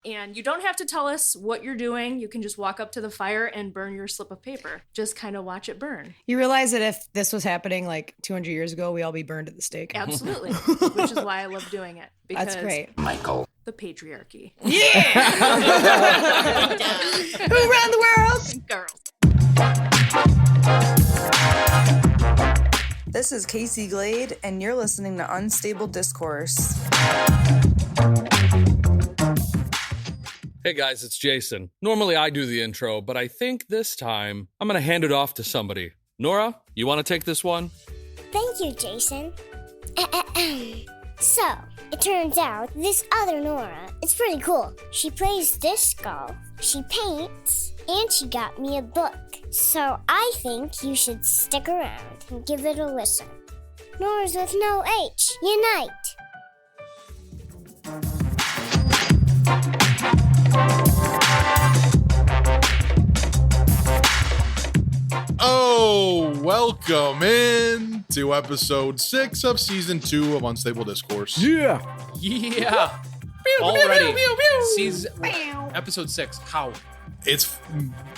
And you don't have to tell us what you're doing. You can just walk up to the fire and burn your slip of paper. Just kind of watch it burn. You realize that if this was happening like 200 years ago, we all be burned at the stake. Absolutely. Which is why I love doing it. Because That's great. Michael. The patriarchy. Yeah! Who ran the world? Girls. This is Casey Glade, and you're listening to Unstable Discourse. Hey guys, it's Jason. Normally I do the intro, but I think this time I'm going to hand it off to somebody. Nora, you want to take this one? Thank you, Jason. So, it turns out this other Nora is pretty cool. She plays disc golf, she paints, and she got me a book. So I think you should stick around and give it a listen. Nora's with no H. Unite! Oh, welcome in to episode 6 of season 2 of Unstable Discourse. Yeah. Already. Episode 6. How?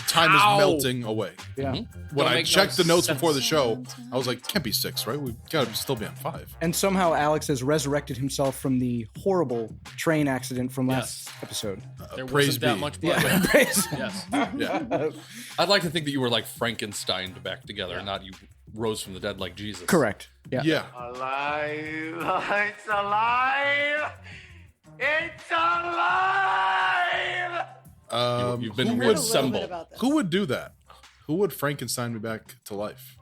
Time is melting away. Yeah. When Don't I make checked no the notes sense. before the show, I was like, can't be 6, right? We've got to still be on 5. And somehow Alex has resurrected himself from the horrible train accident from last episode. There praise wasn't that be. much blood. Yeah. Praise. Yes. Yeah. I'd like to think that you were like Frankenstein back together, not you rose from the dead like Jesus. Correct. Yeah. Yeah. Alive! It's alive! It's alive! You've been who would- reassembled. Who would do that? Who would Frankenstein me back to life?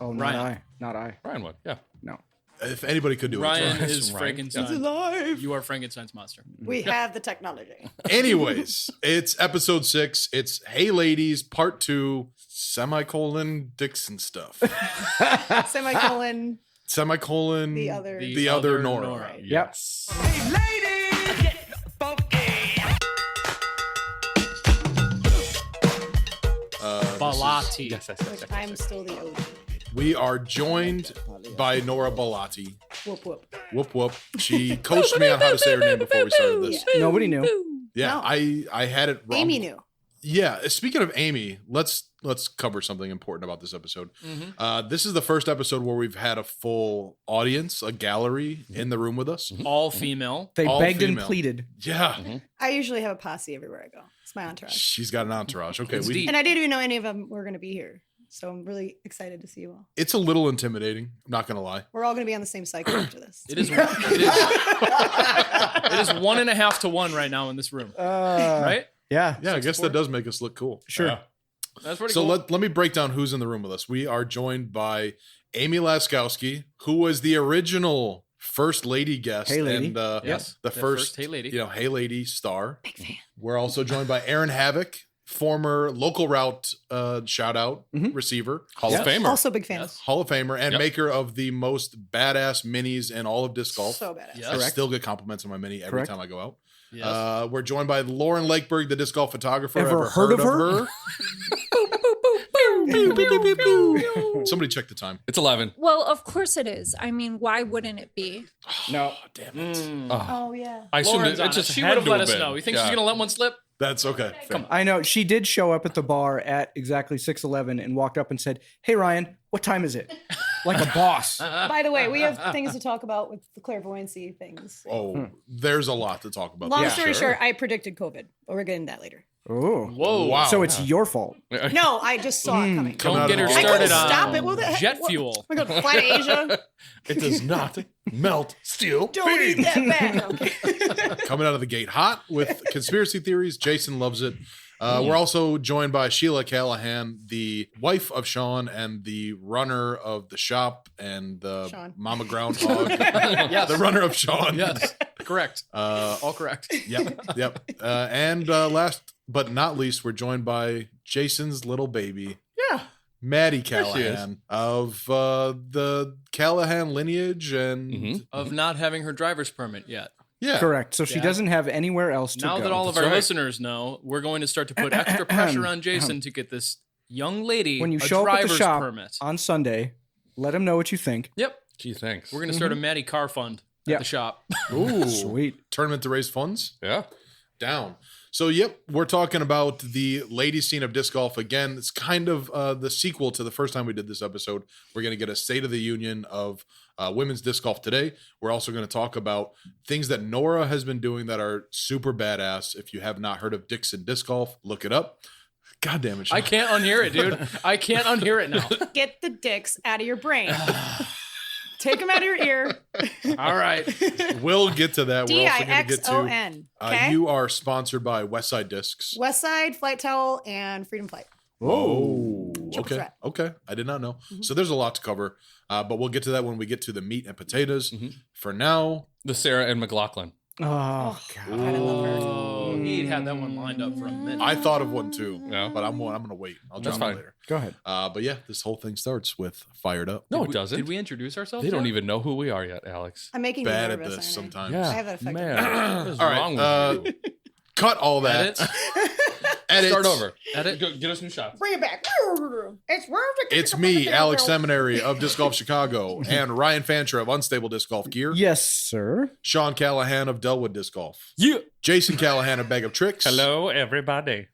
Oh, not Ryan. I. Not I. Ryan would, yeah. No. If anybody could do Ryan it. is Ryan. Frankenstein. He's alive. You are Frankenstein's monster. We have the technology. Anyways, it's episode 6. It's Hey Ladies Part 2, semicolon Dixon stuff. Semicolon. Semicolon The other- the other Nora. Nora. Yes. Hey, ladies! Get funky! Balayti. Yes. Which I'm still the OG. We are joined by Nora Balayti. Whoop whoop. Whoop whoop. She coached me on how to say her name before we started this. Nobody knew. Yeah, No. I had it wrong. Amy knew. Yeah. Speaking of Amy, let's cover something important about this episode. This is the first episode where we've had a full audience, a gallery in the room with us. All female. They All begged female. and pleaded. Yeah. I usually have a posse everywhere I go. It's my entourage. She's got an entourage. Okay. It's deep. And I didn't even know any of them were going to be here. So I'm really excited to see you all. It's a little intimidating. I'm not going to lie. We're all going to be on the same cycle after this. It is 1.5 to 1 right now in this room. Right? Yeah. Yeah, I guess that does make us look cool. Sure. Yeah. That's pretty So cool. let me break down who's in the room with us. We are joined by Amy Laskowski, who was the original first lady guest. Hey Lady. And Yes. the first Hey Lady. Hey Lady star. Big fan. We're also joined by Erin Havok, former local route shout out receiver, Hall of Famer. Also big fan. Yes. Hall of Famer, and Yep. maker of the most badass minis in all of disc golf. So badass. Yes. I still get compliments on my mini every Correct. time I go out. Yes. We're joined by Lauren Lakeberg, the disc golf photographer. Ever heard of her? Somebody check the time. It's 11. Well, of course it is. I mean, why wouldn't it be? No. Damn it. Oh, yeah. I assumed Lauren's it on just She had would have to let have us been. know. You think Yeah. she's going to let one slip? That's okay. Fair. I know. She did show up at the bar at exactly 6:11 and walked up and said, "Hey, Ryan, what time is it?" Like a boss. By the way, we have things to talk about with the clairvoyancy things. Oh, there's a lot to talk about. Long Yeah, story sure. short, I predicted COVID, but we're getting that later. Oh. Whoa. Wow. So it's your fault. No, I just saw it coming. Coming Don't out get of her the I couldn't started on stop it. What the heck? jet What- fuel. We're going to fly to Asia. It does not melt steel. Don't eat that back. Okay. Coming out of the gate hot with conspiracy theories. Jason loves it. We're also joined by Sheila Callahan, the wife of Sean and the runner of the shop and the Sean. Mama Groundhog. Yes. The runner of Sean. Yes. Correct. All correct. Yep. And last but not least, we're joined by Jason's little baby. Yeah. Maddy she is. Callahan of the Callahan lineage and Of not having her driver's permit yet. yeah. Correct. So she doesn't have anywhere else to Now go. that all of That's our right. listeners know, we're going to start to put extra pressure on Jason to get this young lady When you a show up at the driver's shop permit. on Sunday, let him know what you think. Yep. Gee, thanks. We're going to start a Maddy car fund Yeah. at the shop. Ooh. Sweet. Tournament to raise funds. Yeah. down. So, yep, we're talking about the ladies' scene of disc golf. Again, it's kind of the sequel to the first time we did this episode. We're going to get a State of the Union of women's disc golf today. We're also going to talk about things that Nora has been doing that are super badass. If you have not heard of Dixon disc golf, look it up. God damn it, Sean. I can't unhear it, dude. I can't unhear it now. Get the dicks out of your brain. Take them out of your ear. All right. We'll get to that. We're also going to get to Dixon. Okay. you are sponsored by Westside Discs. Westside, Flight Towel, and Freedom Flight. Oh, Triple okay. threat. Okay. I did not know. So there's a lot to cover, but we'll get to that when we get to the meat and potatoes. For now, The Sarah and McLaughlin. Oh, God. I love her. Oh, he had that one lined up for a minute. I thought of one too, Yeah. but I'm going to wait. I'll That's drop fine. it later. Go ahead. But yeah, this whole thing starts with Fired Up. No, Did it we- doesn't. Did we introduce ourselves? They don't yet? even know who we are yet, Alex. I'm making Bad you at nervous, this aren't I? sometimes. Yeah, I have that effect. man. What is All wrong right. with you? Cut all that. Edit. Edit. Start over. Edit. Go, get us new shots. Bring it back. It's me, Alex Seminary of Disc Golf Chicago, and Ryan Fancher of Unstable Disc Golf Gear. Yes, sir. Sean Callahan of Delwood Disc Golf. Yeah. Jason Callahan of Bag of Tricks. Hello, everybody.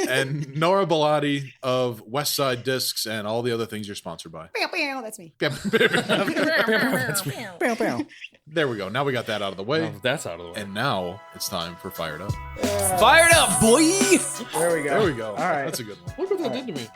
And Nora Balayti of Westside Discs and all the other things you're sponsored by. That's me. Bow, bow. There we go. Now we got that out of the way. Well, that's out of the way. And now it's time for Fired Up. Fired up, boy. There we go. There we go. All right. That's a good one. Look what that did to me.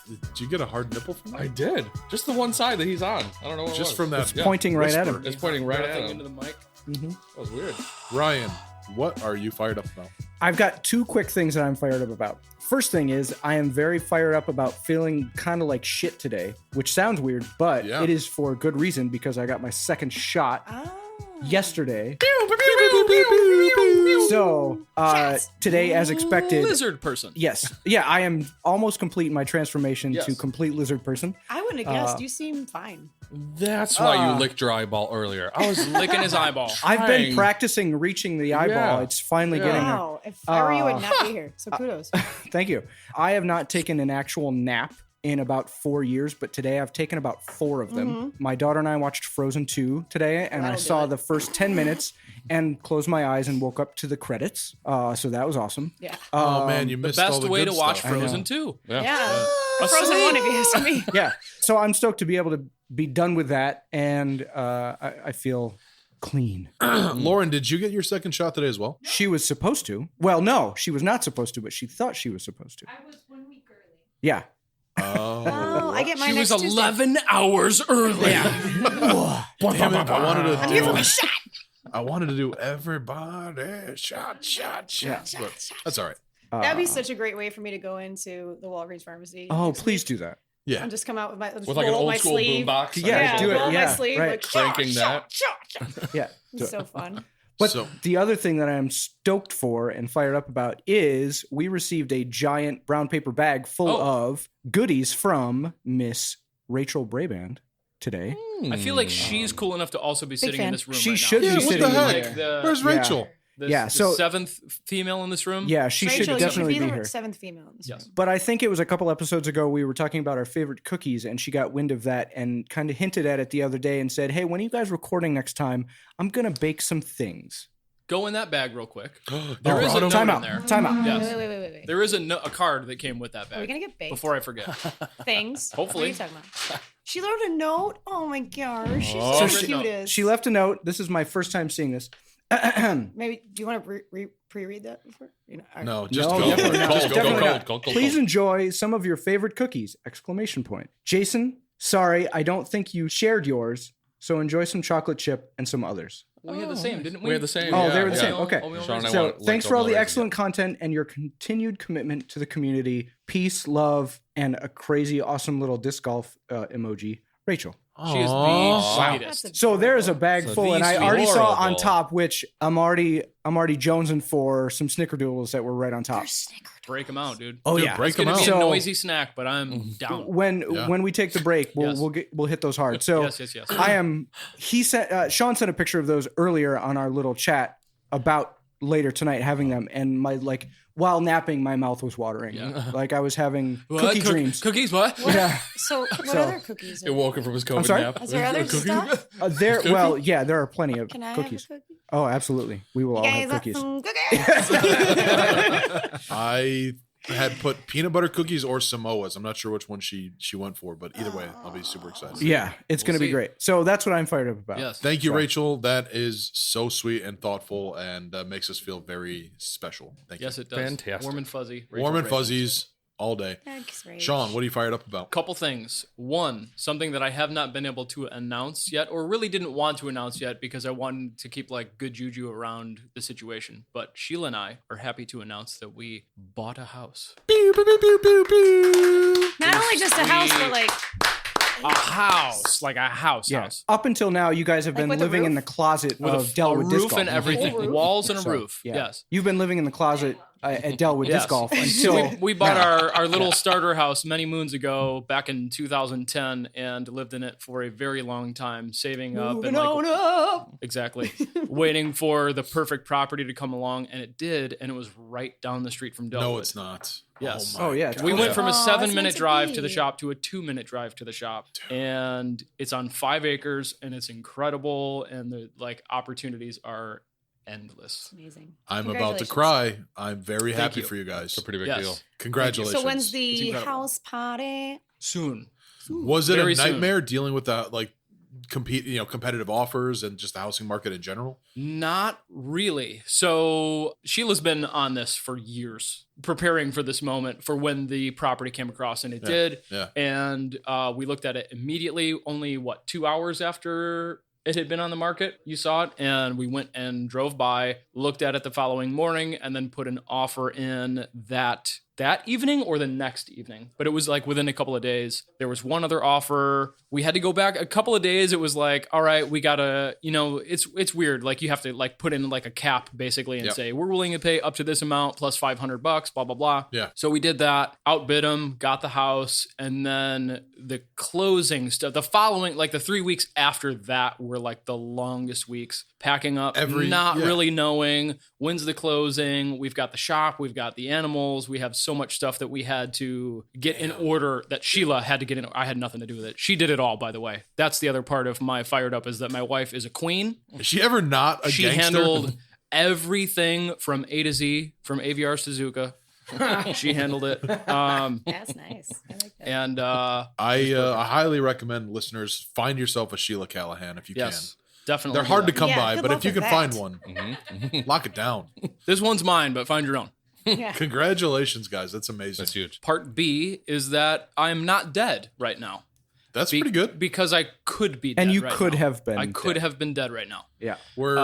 Did you get a hard nipple from that? I did. Just the one side that he's on. I don't know what it Just was. from that. It's pointing right at whisper. him. It's pointing right at Thing him. into the mic. That was weird. Ryan, what are you fired up about? I've got two quick things that I'm fired up about. First thing is I am very fired up about feeling kind of like shit today, which sounds weird, but Yeah. it is for good reason because I got my second shot yesterday. So today, as expected, Lizard person. yes, yeah, I am almost complete in my transformation Yes. to complete lizard person. I wouldn't have guessed. You seem fine. That's why you licked your eyeball earlier. I was Licking his eyeball. I've been trying. practicing reaching the eyeball. Yeah. It's finally Yeah. getting there. Wow. If I were you, I would not be here. So kudos. Thank you. I have not taken an actual nap in about 4 years, but today I've taken about 4 of them. My daughter and I watched Frozen 2 today, and I That'll do saw it. the first 10 minutes and closed my eyes and woke up to the credits. So that was awesome. Yeah. Oh man, you The missed all best the way good to watch stuff. Frozen 2. Yeah. Frozen 1, if you ask me. Yeah. So I'm stoked to be able to be done with that, and I feel clean. Lauren, did you get your second shot today as well? She was supposed to. Well, no, she was not supposed to, but she thought she was supposed to. I was 1 week early. Yeah. Oh, I get mine She was next Tuesday. 11 hours early. Damn it, I wanted to Give him do. a shot. I wanted to do everybody shot. But that's all right. That'd be such a great way for me to go into the Walgreens pharmacy. Oh, next please week. do that. Yeah. And just come out with my just With like an roll old my school sleeve. boombox. Yeah, do it, roll my yeah, sleeve, right. like, Cranking shot, that. shot. Yeah. It's so fun. But So- the other thing that I am stoked for and fired up about is we received a giant brown paper bag full of goodies from Miss Rachel Braband today. I feel like she's cool enough to also be sitting in fan. this room She right should now. Yeah, be what sitting the in heck? there. Where's Rachel? Yeah, The so- seventh female in this room. Yeah, she Rachel, should definitely you be should be here. the 7th female in this Yes. room. But I think it was a couple episodes ago we were talking about our favorite cookies, and she got wind of that and kind of hinted at it the other day and said, "Hey, when are you guys recording next time? I'm gonna bake some things." Go in that bag real quick. Oh, There is a note time in out. there. Time out. Yes. Wait. There is a card that came with that bag. Are we going to get baked? Before I forget. Things? Hopefully. What are you talking about? She wrote a note? Oh my gosh. She's Oh. so So cute. She left a note. This is my first time seeing this. Maybe, do you want to pre-read that before? You know, No, just No, go. definitely not. Just Definitely go. not. Please enjoy some of your favorite cookies! Exclamation point. Jason, sorry, I don't think you shared yours. So enjoy some chocolate chip and some others. We had the same, didn't we? We had the same. Oh, yeah, they were the yeah. same. Okay. Sean and I So want, like, thanks for all the oatmeal excellent content and your continued commitment to the community. Peace, love, and a crazy, awesome little disc golf emoji. Rachel. She is the Aw. sweetest. So there is a bag So full, these and I already saw on horrible. top, which I'm already jonesing for some snickerdoodles that were right on top. Break them out, dude. Oh Dude, yeah, break It's gonna them be out. a So- noisy snack, but I'm down. when we take the break, we'll Yes. we'll hit those hard. So Yes. I am. He sent Sean sent a picture of those earlier on our little chat about later tonight having them, and my while napping, my mouth was watering. Yeah. Like I was having cookie dreams. Cookies? What? Yeah. So what other cookies? It woke him from his COVID sorry? nap. Is there other stuff? There are plenty of Can I cookies. have a cookie? Oh, absolutely. We will all have cookies. I had put peanut butter cookies or Samoas. I'm not sure which one she went for, but either way, I'll be super excited. Yeah, it's going to be great. So that's what I'm fired up about. Yes. Thank you, So- Rachel. That is so sweet and thoughtful, and makes us feel very special. Thank you. Yes, it does. Fantastic. Warm and fuzzy. Rachel Warm and Braband. fuzzies all day. Thanks, Rach. Sean, what are you fired up about? Couple things. One, something that I have not been able to announce yet, or really didn't want to announce yet because I wanted to keep good juju around the situation. But Sheila and I are happy to announce that we bought a house. Not only just a house, but A house. Like a house. Yeah. House. Up until now, you guys have been with a living in roof? the closet With of Delwood a Disc roof Golf. and everything. Walls and a So, roof. yeah. Yes. You've been living in the closet at Delwood Yes. Disc Golf So until we bought our little starter house many moons ago, back in 2010, and lived in it for a very long time, saving up moving and on up. exactly waiting for the perfect property to come along, and it did, and it was right down the street from Delwood. No, it's not. Yes. my Oh, yeah, it's God. We went from a Aw, 7-minute it's meant to drive to the be. shop to a 2-minute drive to the shop, and it's on 5 acres, and it's incredible, and the opportunities are endless. Amazing. I'm about to cry. I'm very happy you. for you guys. It's a pretty big Yes. deal. Congratulations. So when's It's the incredible. house party? Soon. Was it Very a soon. nightmare dealing with the competitive offers and just the housing market in general? Not really. So Sheila's been on this for years, preparing for this moment for when the property came across, and it did. Yeah. And we looked at it immediately, only 2 hours after it had been on the market. You saw it, and we went and drove by, looked at it the following morning, and then put an offer in that evening or the next evening. But it was within a couple of days. There was one other offer. We had to go back a couple of days. It was all right, we gotta, it's weird. You have to put in a cap basically and Yep. say, we're willing to pay up to this amount plus $500, blah, blah, blah. Yeah. So we did that, outbid them, got the house. And then the closing stuff, the following, the 3 weeks after that were the longest weeks, packing up, not really knowing when's the closing. We've got the shop, we've got the animals, we have so much stuff that we had to get in order, that Sheila had to get in. I had nothing to do with it. She did it all, by the way. That's the other part of my fired up, is that my wife is a queen. Is she ever not a She gangster? handled everything from A to Z, from AVR Suzuka. She handled it. That's nice. I like that. And I highly recommend listeners find yourself a Sheila Callahan if you yes, can. definitely. They're hard to come Yeah, by, good but luck if you with can that. find one, lock it down. This one's mine, but find your own. Yeah. Congratulations, guys. That's amazing. That's huge. Part B is that I'm not dead right now. That's pretty good. Because I could be dead And you right could now. have been I could dead. have been dead right now. Yeah. We're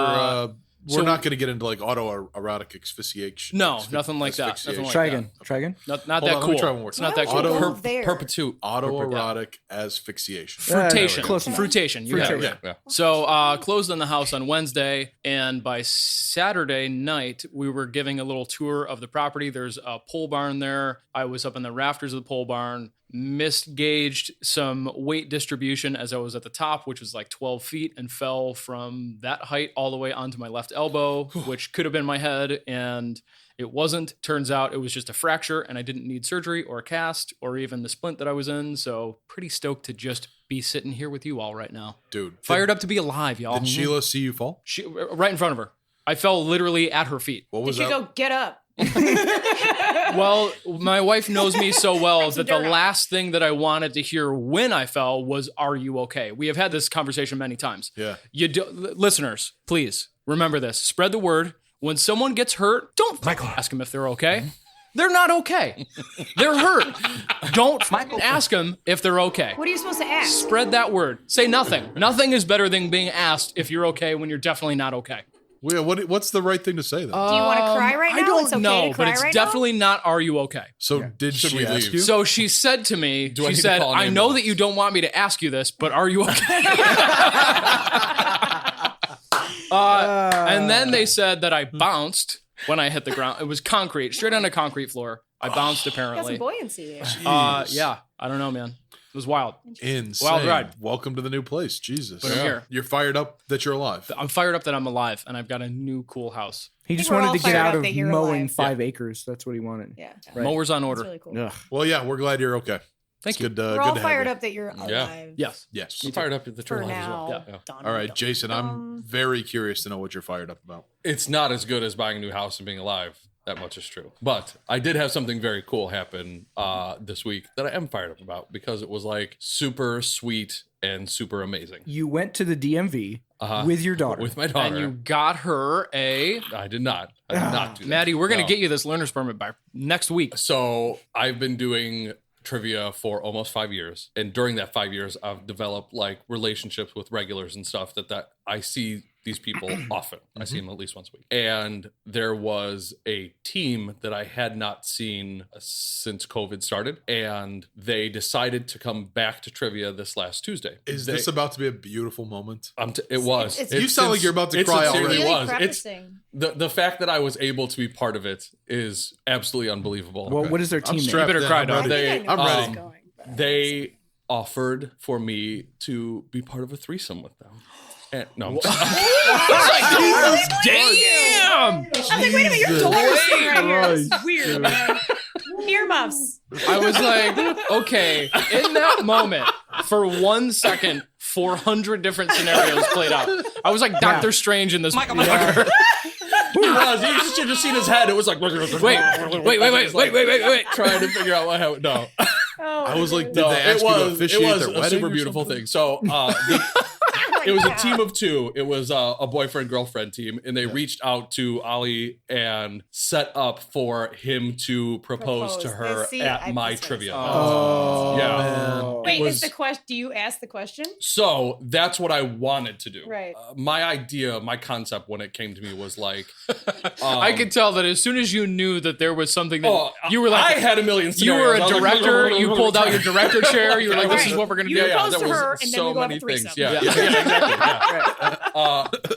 so- not going to get into autoerotic asphyxiation. No, nothing like that. Nothing like Try that. again. Try again. Not Hold that on, cool. let me try one more It's time. not that cool. Auto- there. Perpetuate. Autoerotic asphyxiation. Fruitation. Close enough. Fruitation. You have it. Fruitation. Yeah. So closed on the house on Wednesday, and by Saturday night, we were giving a little tour of the property. There's a pole barn there. I was up in the rafters of the pole barn, misgauged some weight distribution as I was at the top, which was 12 feet, and fell from that height all the way onto my left elbow, which could have been my head, and it wasn't. Turns out it was just a fracture, and I didn't need surgery or a cast or even the splint that I was in. So pretty stoked to just be sitting here with you all right now. Dude. Fired up to be alive, y'all. Did Sheila see you fall? Right in front of her. I fell literally at her feet. What was Did you that? go get up? Well, my wife knows me so well that the dirt off. last thing that I wanted to hear when I fell was, "Are you okay?" We have had this conversation many times. Yeah. Listeners, please remember this. Spread the word. When someone gets hurt, don't ask them if they're okay. They're not okay. They're hurt. Don't ask them if they're okay. What are you supposed to ask? Spread that word. Say nothing. Nothing is better than being asked if you're okay when you're definitely not okay. Well, what's the right thing to say then? Do you want to cry right now? I don't It's okay know, to cry but it's right definitely not, "Are you okay?" So did Should she we ask leave? you? So she said to me, I she need to said, call an "I know that ambulance?" you don't want me to ask you this, but are you okay?" And then they said that I bounced when I hit the ground. It was concrete, straight on a concrete floor. I bounced Got some apparently. buoyancy there. Yeah, I don't know, man. It was wild. Insane. Wild ride. Welcome to the new place. Jesus. But I'm here. You're fired up that you're alive. I'm fired up that I'm alive, and I've got a new cool house. He just we're all wanted to get fired out up of that you're mowing alive. 5 acres. That's what he wanted. Yeah. Right. Mowers on order. That's really cool. Ugh. Well, yeah, we're glad you're okay. Thank It's you. Good, We're good all to have fired you. up that you're alive. Yeah. Yes. Yes. I'm fired up that For you're alive as now. well. Yeah. Dun, All right, dun, Jason, dun. I'm very curious to know what you're fired up about. It's not as good as buying a new house and being alive. That much is true. But I did have something very cool happen this week that I am fired up about because it was like super sweet and super amazing. You went to the DMV with your daughter. With my daughter. And you got her a... I did not. I did not do that. Maddie, we're going to No. get you this learner's permit by next week. So I've been doing trivia for almost 5 years. And during that 5 years, I've developed like relationships with regulars and stuff that I see these people often. I see them at least once a week. And there was a team that I had not seen since COVID started. And they decided to come back to trivia this last Tuesday. Is this about to be a beautiful moment? It was. You sound like you're about to cry already. It Really was. prefacing. The fact that I was able to be part of it is absolutely unbelievable. Well, what is their I'm team name? strapped You better in. cry, I'm dog. ready. They, I'm ready. They offered for me to be part of a threesome with them. And, no, I'm just- Damn! I was like, wait a minute, your daughter's sitting right here. This is weird, man. Earmuffs. I was like, okay, in that moment, for 1 second, 400 different scenarios played out. I was like Doctor Strange in this. He was. You should have seen his head. It was like, wait. Trying to figure out what happened. No. I was like, did No, they ask you to officiate it was their a wedding super or beautiful something? thing. So it was a team of two. It was a boyfriend-girlfriend team, and they reached out to Ali and set up for him to propose to her at my trivia. Oh, yeah. man. Wait, It is was- the question? Do you ask the question? So that's what I wanted to do. Right. My idea, my concept when it came to me was like, I could tell that as soon as you knew that there was something that you were like, I had a million you were scenarios. a I was like, director. You pulled out your director chair. You were like, this is Right. what we're gonna You do. proposed there to was her, and then so we go have a many threesome. things. Yeah, exactly.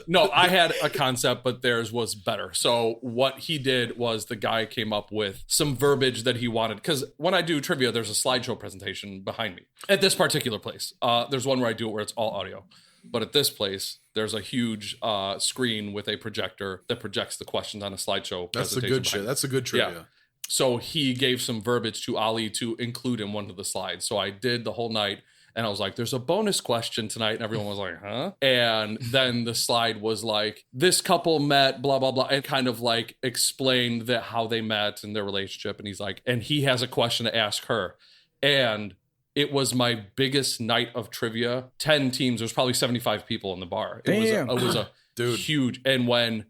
No, I had a concept, but theirs was better. So what he did was the guy came up with some verbiage that he wanted. Because when I do trivia, there's a slideshow presentation behind me. At this particular place, there's one where I do it where it's all audio. But at this place, there's a huge screen with a projector that projects the questions on a slideshow. That's the presentation good behind shit. me. That's a good trivia. Yeah. So he gave some verbiage to Ali to include in one of the slides. So I did the whole night. And I was like, there's a bonus question tonight. And everyone was like, huh? And then the slide was like, this couple met, blah, blah, blah. And kind of like explained that how they met and their relationship. And he's like, and he has a question to ask her. And it was my biggest night of trivia. 10 teams. There was probably 75 people in the bar. It was a Dude. huge. And when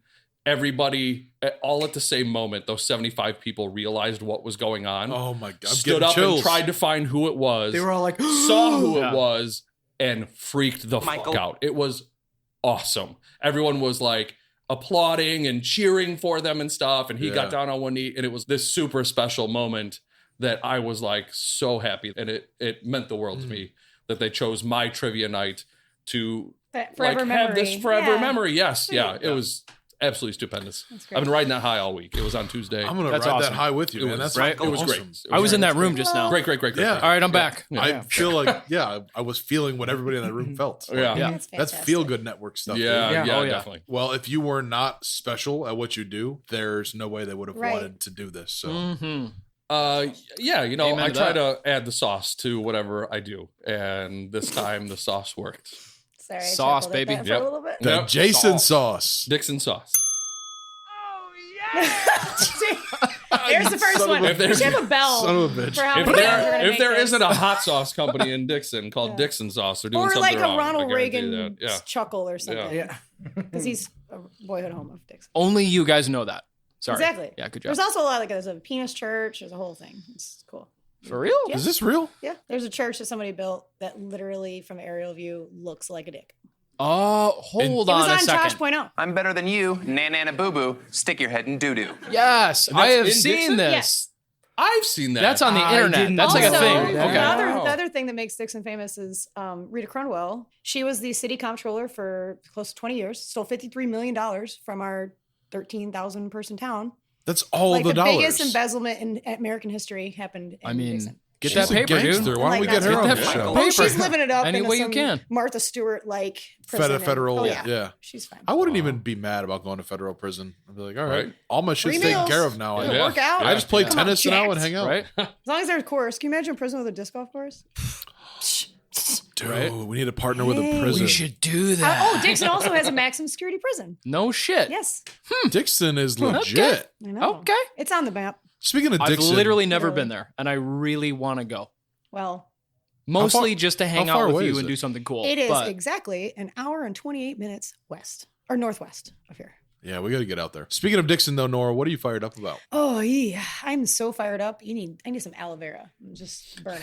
everybody all at the same moment, those 75 people realized what was going on. Oh my God. I'm Stood getting up chills. and tried to find who it was. They were all like, saw who Yeah. it was and freaked the fuck out. It was awesome. Everyone was like applauding and cheering for them and stuff. And he got down on one knee, and it was this super special moment that I was like so happy. And it meant the world to me that they chose my trivia night to That forever like memory. have this forever Yeah. memory. Yes. Yeah. It was absolutely stupendous. great. I've been riding that high all week. It was on Tuesday. I'm going to That's ride awesome. that high with you, It man. was- That's right? fucking It was great. awesome. I was in that room just now. Great. Yeah. All right, I'm back. I feel like, I was feeling what everybody in that room felt. Yeah. Yeah. That's That's fantastic. feel good network stuff. Yeah, dude. yeah, Oh, yeah. definitely. Well, if you were not special at what you do, there's no way they would have Right. wanted to do this. So Mm-hmm. Yeah, you know, Amen I to try that. to add the sauce to whatever I do, and this time the sauce worked. Sorry, I Sauce, chuckled at baby. that for Yep. a little bit. the Yep. Jason sauce. Dixon sauce. There's the first one. If We there's- should have a bell Son of a bitch. for how If many times we're gonna there make this. isn't a hot sauce company in Dixon called Dixon Sauce, they're doing or something like a wrong. I Ronald guarantee Reagan that. Yeah. chuckle or something. Yeah. Because he's a boyhood home of Dixon. Only you guys know that. Sorry. Exactly. Yeah, good job. There's also a lot, like there's a penis church. There's a whole thing. It's cool. For real? Yeah. Is this real? Yeah. There's a church that somebody built that literally, from aerial view, looks like a dick. Oh, hold It was on a on second. Josh.0. I'm better than you. Nana boo boo. Stick your head in doo doo. Yes, And I that's have in seen Dixon? this. Yes. I've seen that. That's on the I internet. didn't That's like a Also, thing. know Okay. that. The other thing that makes Dixon famous is Rita Cronwell. She was the city comptroller for close to 20 years, stole $53 million from our 13,000 person town. That's all Like the the dollars. biggest embezzlement in American history happened in I mean, Dixon. Get She's that a paper, dude. gangster. Why don't we Like, get her on that the paper. show? Oh, she's living it up Any in way you some can. Martha Stewart like prison. Federal, and- yeah. She's fine. I wouldn't even be mad about going to federal prison. I'd be like, all right, Right. all my shit's Free taken meals. care of now. It'll I work out. I just play Come on, tennis now and jacked. hang out. Right? As long as there's a course. Can you imagine a prison with a disc golf course? Dude, we need a partner with a Hey. prison. We should do that. Oh, Dixon also has a maximum security prison. No shit. Yes, Dixon is legit. I know. Okay. It's on the map. Speaking of I've Dixon, literally never Really? been there, and I really want to go. Well, Mostly just to hang how far out with away you is and it? do something cool. it is But exactly an hour and 28 minutes west or northwest of here. yeah, we got to get out there. Speaking of Dixon, though, Nora, what are you fired up about? Oh yeah, I'm so fired up. I need some aloe vera. I'm just burning.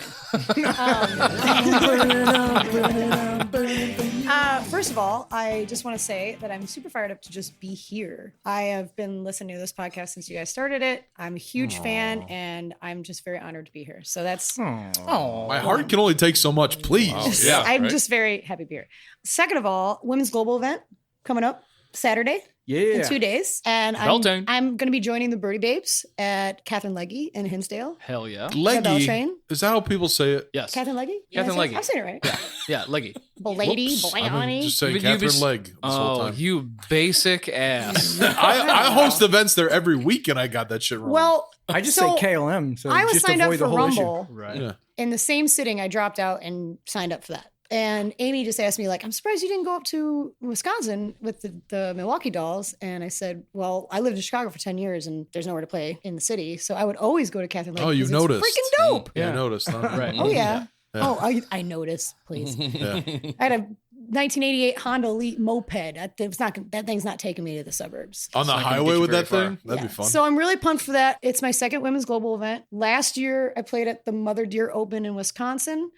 First of all, I just want to say that I'm super fired up to just be here. I have been listening to this podcast since you guys started it. I'm a huge fan, and I'm just very honored to be here. So that's My heart can only take so much, please. just, Yeah, I'm right. just very happy to be here. Second of all, Women's Global event coming up Saturday. Yeah. In 2 days. And Beltane. I'm going to be joining the Birdie Babes at Catherine Leggy in Hinsdale. hell yeah. Bell Leggy. train. Is that how people say it? Yes. Catherine Leggy? Catherine Leggy. I've seen it right. Yeah, leggy. Lady, Whoops. I've been just saying You Catherine be- Legg this whole Oh, time. you basic ass. I host events there every week, and I got that shit wrong. Well, I just so say KLM. So I was just signed up avoid for the whole Rumble. issue. Right. yeah. In the same sitting, I dropped out and signed up for that. And Amy just asked me, like, I'm surprised you didn't go up to Wisconsin with the Milwaukee Dolls. And I said, well, I lived in Chicago for 10 years and there's nowhere to play in the city. So I would always go to Catherine Lake. Oh, you because noticed. It's freaking dope. Yeah, Yeah. I noticed. Huh? Right. Oh, yeah. Yeah. Oh, I noticed, please. Yeah. I had a 1988 Honda Elite moped. That thing's not taking me to the suburbs. On the not gonna highway get you with very that far. thing? That'd Yeah. be fun. So I'm really pumped for that. It's my second Women's Global event. Last year, I played at the Mother Deer Open in Wisconsin.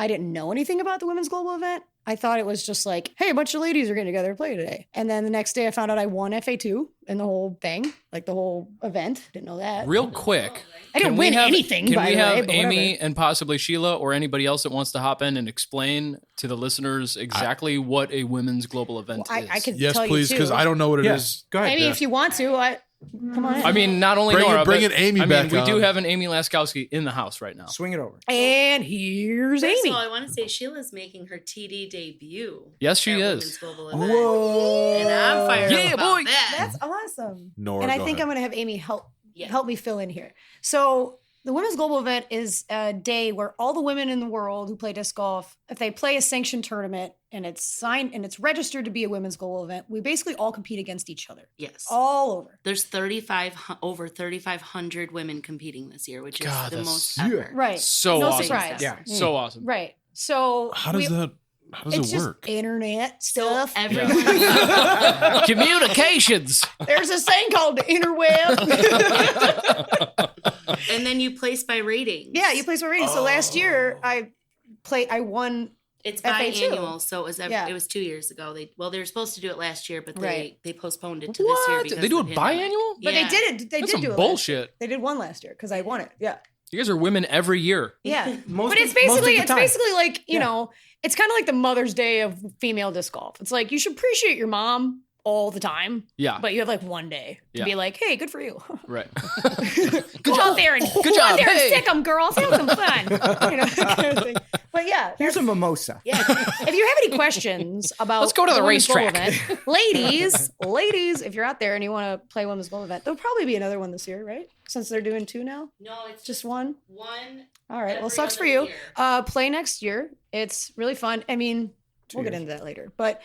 I didn't know anything about the Women's Global event. I thought it was just like, hey, a bunch of ladies are getting together to play today. And then the next day I found out I won FA2 in the whole thing, like the whole event. Didn't know that. Real quick. I didn't can we win have- anything, Can by we the way, have but Amy whatever. and possibly Sheila or anybody else that wants to hop in and explain to the listeners exactly what a women's global event Well, is? I could Yes, tell please, you because too. I don't know what it is. Yes. Go ahead. Maybe Yeah. if you want to, come on in. I mean, not only Bring it- Nora, bring but it Amy I mean, back we do on. have an Amy Laskowski in the house right now. Swing it over. And here's First Amy. of all, I want to say Sheila's making her TD debut. Yes, she at is. Women's Global event. Whoa. And I'm fired Yeah, up about boy. that. That's awesome. Nora, and I go think ahead. I'm going to have Amy help Yeah. me fill in here. So the Women's Global event is a day where all the women in the world who play disc golf, if they play a sanctioned tournament and it's signed and it's registered to be a Women's Global event, we basically all compete against each other. Yes. All over. There's over 3,500 women competing this year, which is God, the that's- most Yeah. ever. Right. So No awesome. surprise. Yeah. So awesome. Right. So How does it's it just work? internet So stuff. everyone, Communications. There's this thing called the interweb. and then you place by ratings. Yeah, you place my rating. So last year I won. It's FA2. biannual, so it was 2 years ago. They were supposed to do it last year, but Right. they postponed it to this year What? because They do of it the pandemic. biannual? But Yeah. they did it. They That's did some do it. bullshit. They did one last year because I won it. Yeah. You guys are women every year. Yeah. Most But of- it's most of the basically time. like, you know, it's kind of like the Mother's Day of female disc golf. It's like you should appreciate your mom all the time. Yeah. But you have like one day to Yeah. be like, hey, good for you. Right. Go out there and Good job. there and Hey. sick them, girls. Have some fun. You know, that kind of thing. But yeah. Here's a that's- mimosa. Yeah. If you have any questions about Let's go to the Women's Global racetrack. event, ladies, if you're out there and you want to play Women's Global event, there'll probably be another one this year, right? Since they're doing two now. No, it's Just one. one. All right. Well, every sucks for other you. year. Play next year. It's really fun. I mean, we'll get years. into that later. But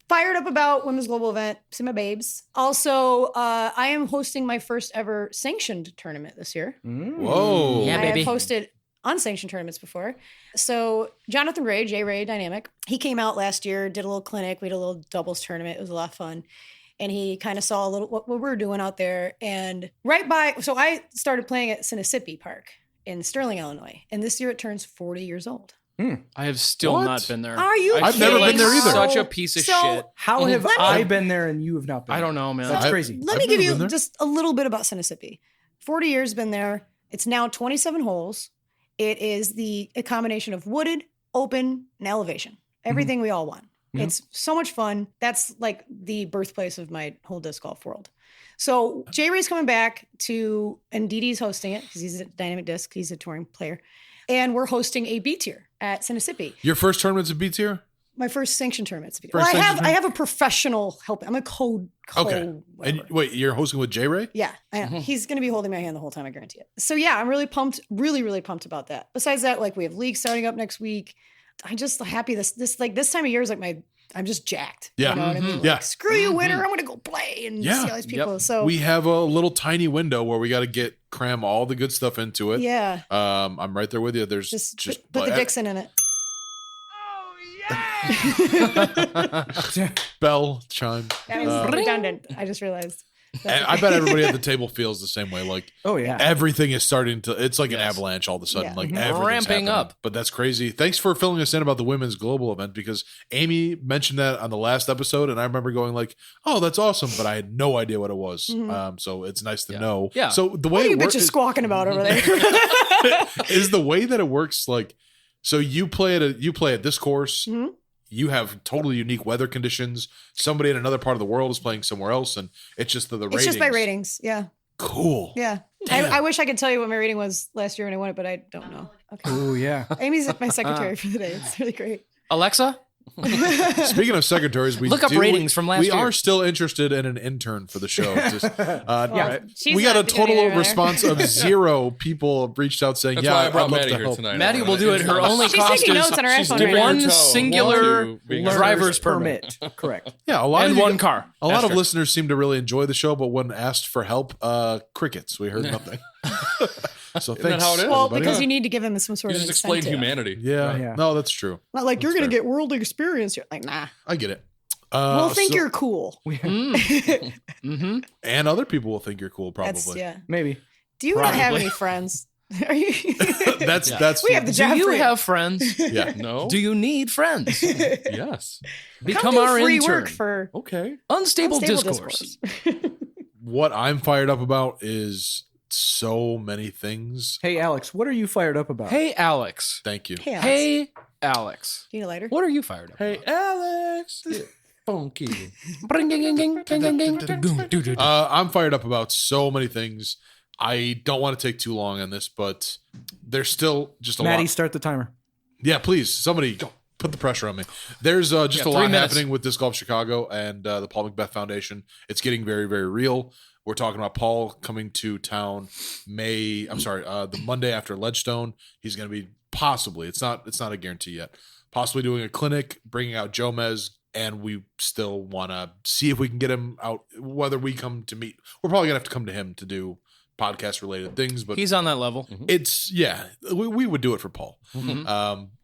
fired up about Women's Global event. See my babes. Also, I am hosting my first ever sanctioned tournament this year. Whoa. Yeah, I baby. have hosted unsanctioned tournaments before. So Jonathan Ray, J Ray Dynamic, he came out last year, did a little clinic. We did a little doubles tournament. It was a lot of fun. And he kind of saw a little what we were doing out there. And so I started playing at Sinisippi Park in Sterling, Illinois. And this year it turns 40 years old. I have still What? not been there. Are you I've never kidding? been there either. Such a piece of So- shit. How have Let me- I been there and you have not been? I don't know, man. That's I- crazy. Let I've me give never you been there. just a little bit about Sinisippi. 40 years been there. It's now 27 holes. It is a combination of wooded, open, and elevation. Everything we all want. Mhm. It's so much fun. That's like the birthplace of my whole disc golf world. So J Ray's coming back and Dee Dee's hosting it because he's a dynamic disc. He's a touring player. And we're hosting a B tier at Sinisippi. Your first tournament's a B tier? My first sanctioned tournament's a B tier. First Well, I sanctioned have a professional help. I'm a co Okay. And wait, you're hosting with J Ray? Yeah, I am. He's going to be holding my hand the whole time, I guarantee it. So yeah, I'm really pumped, really pumped about that. Besides that, like we have league starting up next week. I'm just happy this time of year is like I'm just jacked. Yeah. You know what I mean? Like, Yeah. screw you, winter. I'm going to go play and see all these people. So we have a little tiny window where we got to cram all the good stuff into it. Yeah. I'm right there with you. There's just put the Dixon in it. Bell chime. That was redundant. I just realized. And I bet everybody at the table feels the same way. Like, oh yeah, everything is starting to. It's like an avalanche all of a sudden. Yeah. Like Mhm. everything's Ramping happening. up. But that's crazy. Thanks for filling us in about the women's global event because Amy mentioned that on the last episode, and I remember going like, "Oh, that's awesome," but I had no idea what it was. Mhm. So it's nice to know. Yeah. So the What way are you it works bitches squawking about over there? is the way that it works. Like, so you play at this course. Mhm. You have totally unique weather conditions. Somebody in another part of the world is playing somewhere else, and it's just the ratings. It's just by ratings. Yeah. Cool. Yeah. Damn. I wish I could tell you what my rating was last year when I won it, but I don't know. Okay. Oh yeah. Amy's my secretary for the day. It's really great. Alexa, Speaking of secretaries, we Look up ratings from last We year. are still interested in an intern for the show. Just, she's we got a not doing total it either. response of 0 people reached out saying, That's "Yeah, why I brought I'd love Maddie to here help." tonight. Maddie will do it. Her only She's cost taking is notes on her she's iPhone. dipping right her now. one toe singular into being driver's a permit. Correct. Yeah, a lot And of you- one car. A lot of Asterisk. listeners seem to really enjoy the show, but when asked for help, crickets. We heard nothing. So Isn't that thanks. how it is? Well, everybody. because you need to give him some sort You of just explained incentive. humanity. Yeah. Yeah. No, that's true. Not like you're That's going to fair. get world experience. You're like, nah. I get it. We'll think so- you're cool. Mm-hmm. and other people will think you're cool. Probably. That's, yeah. Maybe. Do you not have Probably. any friends? Are you? That's We have the Do job you for have friends? yeah. No. Do you need friends? Yes. Become do our free intern. work for Okay. Unstable, Unstable discourse. What I'm fired up about is so many things. Hey Alex, what are you fired up about? Hey, Alex. Thank you. Hey, Alex. Hey, Alex. Do you need a lighter? What are you fired up? Hey, Alex. Funky. I'm fired up about so many things. I don't want to take too long on this, but there's still just a Maddy, lot. start the timer. Yeah, please, somebody put the pressure on me. There's just a got lot 3 minutes. happening with Disc Golf Chicago and the Paul Macbeth Foundation. It's getting very, very real. We're talking about Paul coming to town the Monday after Ledgestone. He's going to be possibly, it's not a guarantee yet, possibly doing a clinic, bringing out Jomez, and we still want to see if we can get him out, whether we come to meet. We're probably going to have to come to him to do podcast related things, but He's on that level. it's we would do it for Paul.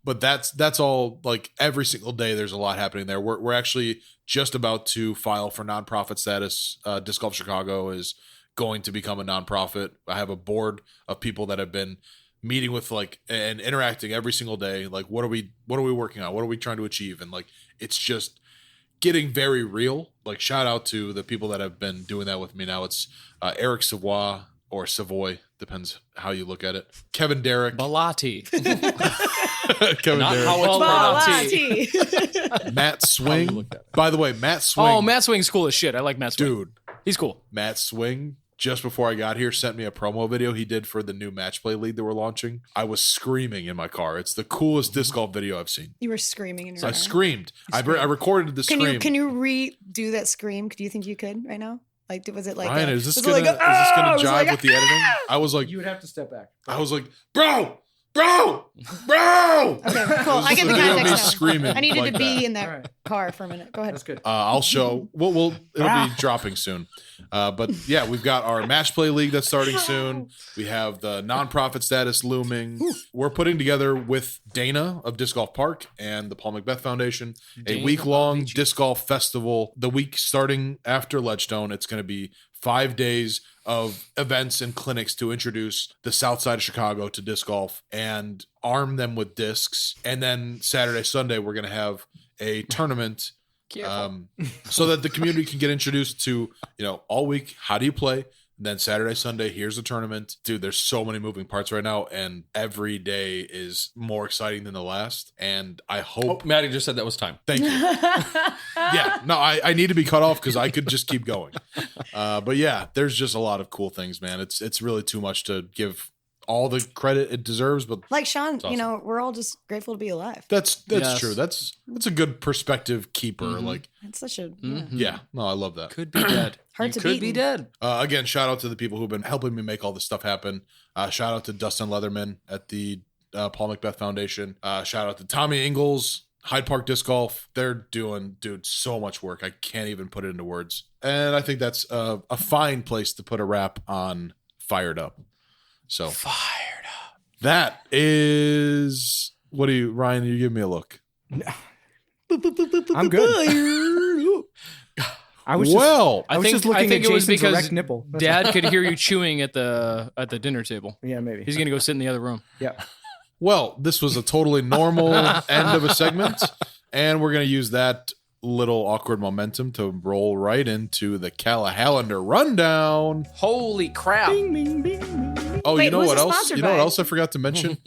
But that's all. Like every single day there's a lot happening there. We're actually just about to file for nonprofit status. Disc Golf Chicago is going to become a nonprofit. I have a board of people that have been meeting with and interacting every single day. Like what are we working on? What are we trying to achieve? And it's just getting very real. Like shout out to the people that have been doing that with me now. It's Eric Savoy or Savoy, depends how you look at it. Kevin Derrick. Balati. Kevin Not Derrick. how it's pronounced. Balati. Matt Swing. By the way, Matt Swing. Oh, Matt Swing's cool as shit. I like Matt Swing. Dude, He's cool. Matt Swing, just before I got here, sent me a promo video he did for the new match play league that we're launching. I was screaming in my car. It's the coolest disc golf video I've seen. You were screaming in your So I car. screamed. I recorded the scream. Can you redo that scream? Do you think you could right now? Like, was it like? Ryan, is this was gonna it like jive with the editing? I was like, You would have to step back. I was like, bro. Okay, cool. I get the video of me context now. screaming I needed like to be that. in that car for a minute. Go ahead. That's good. I'll show. It'll be dropping soon. But yeah, we've got our match play league that's starting soon. We have the nonprofit status looming. We're putting together with Dana of Disc Golf Park and the Paul Macbeth Foundation a week-long disc golf festival. The week starting after Ledgestone, it's going to be 5 days of events and clinics to introduce the south side of Chicago to disc golf and arm them with discs. And then Saturday, Sunday, we're going to have a tournament so that the community can get introduced to, all week, how do you play? And then Saturday, Sunday, here's the tournament. Dude, there's so many moving parts right now, and every day is more exciting than the last. And I hope... Maddie just said that was time. Thank you. Yeah, no, I need to be cut off because I could just keep going. But yeah, there's just a lot of cool things, man. It's really too much to give all the credit it deserves, but Like Sean, awesome. you know, we're all just grateful to be alive. That's Yes. true. That's a good perspective keeper. Like, It's such a yeah, no, I love that. Could be dead. Hard You to could beat be him. dead. Again, shout out to the people who've been helping me make all this stuff happen. Shout out to Dustin Leatherman at the Paul Macbeth Foundation. Shout out to Tommy Ingalls, Hyde Park Disc Golf. They're doing, so much work. I can't even put it into words. And I think that's a fine place to put a wrap on Fired Up. So Fired up. that is, Ryan, you give me a look. I'm good. I was just looking at Jason's erect nipple. That's Dad all. could hear you chewing at the dinner table. Yeah, maybe. He's gonna go sit in the other room. Yeah. Well, this was a totally normal end of a segment, and we're going to use that little awkward momentum to roll right into the Callahalander rundown. Holy crap. Bing, bing, bing, bing. Oh, Wait, you know who's what it else? sponsored You know what by? else I forgot to mention?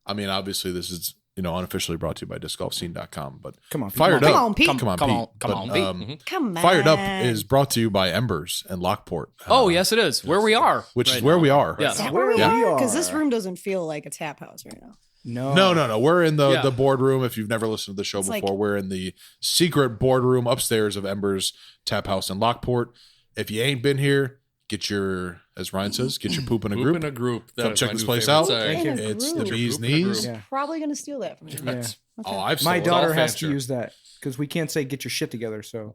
I mean, obviously this is, unofficially brought to you by discgolfscene.com, but Come on, Pete. Fired Come Up. on, Pete. Come on, Come Pete. on, come But, on, Pete. Come on. Fired Up is brought to you by Embers and Lockport. Oh, yes, it is. Where we are. Which is right where now. we are. Yeah. Is that where we Yeah. are? Because this room doesn't feel like a tap house right now. No. No. We're in the Yeah. boardroom. If you've never listened to the show It's before, like- we're in the secret boardroom upstairs of Embers Tap House in Lockport. If you ain't been here, get your, as Ryan says, get your poop in a Poop group. in a group. That Come is check my this new place favorite out. saying. In a It's the group. bee's Poop in a group. knees. Yeah. Probably going to steal that from you. Yeah. Oh, I've My sold daughter all has to fancier. use that because we can't say get your shit together. So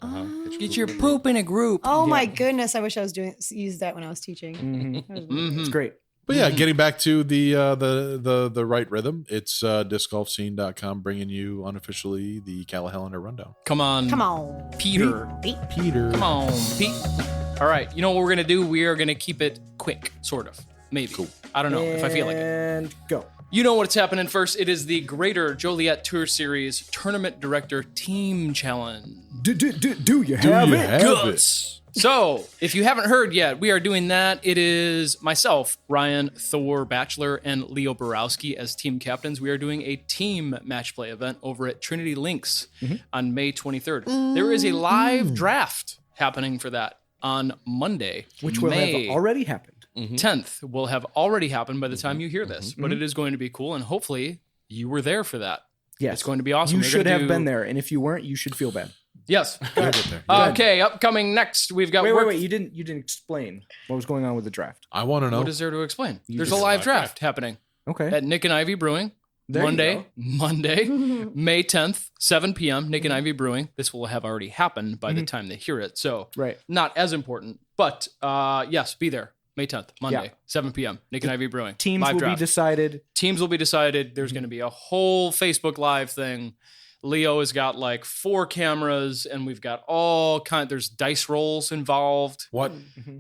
Get your poop in a group. Oh my goodness! I wish I was used that when I was teaching. Mm-hmm. it's great. But yeah, getting back to the right rhythm, it's discgolfscene.com bringing you unofficially the Callahalander rundown. Come on. Come on, Peter. Peter. Come on, Pete. All right. You know what we're going to do? We are going to keep it quick, sort of. Maybe. Cool. I don't know if I feel like it. And go. You know what's happening first. It is the Greater Joliet Tour Series Tournament Director Team Challenge. Do you have it? Guts. So, if you haven't heard yet, we are doing that. It is myself, Ryan, Thor, Bachelor, and Leo Borowski as team captains. We are doing a team match play event over at Trinity Links on May 23rd. There is a live draft happening for that on Monday, Which will May have already happened. 10th. Will have already happened by the time you hear this, but it is going to be cool, and hopefully you were there for that. Yes. It's going to be awesome. You We're should gonna have do- been there, and if you weren't, you should feel bad. Yes. You'll get there. Okay, upcoming next, we've got work. Wait. You didn't explain what was going on with the draft. I want to know. What is there to explain? There's a just- live draft happening Okay. at Nick and Ivy Brewing. There you Monday, go. May 10th, 7 p.m. Nick and Ivy Brewing. This will have already happened by the time they hear it, so Right. not as important. But yes, be there. May 10th, Monday, Yeah. 7 p.m. Nick and Ivy Brewing. Teams Live will draft. be decided. Teams will be decided. There's going to be a whole Facebook Live thing. Leo has got like 4 cameras, and we've got all kind. There's dice rolls involved. What?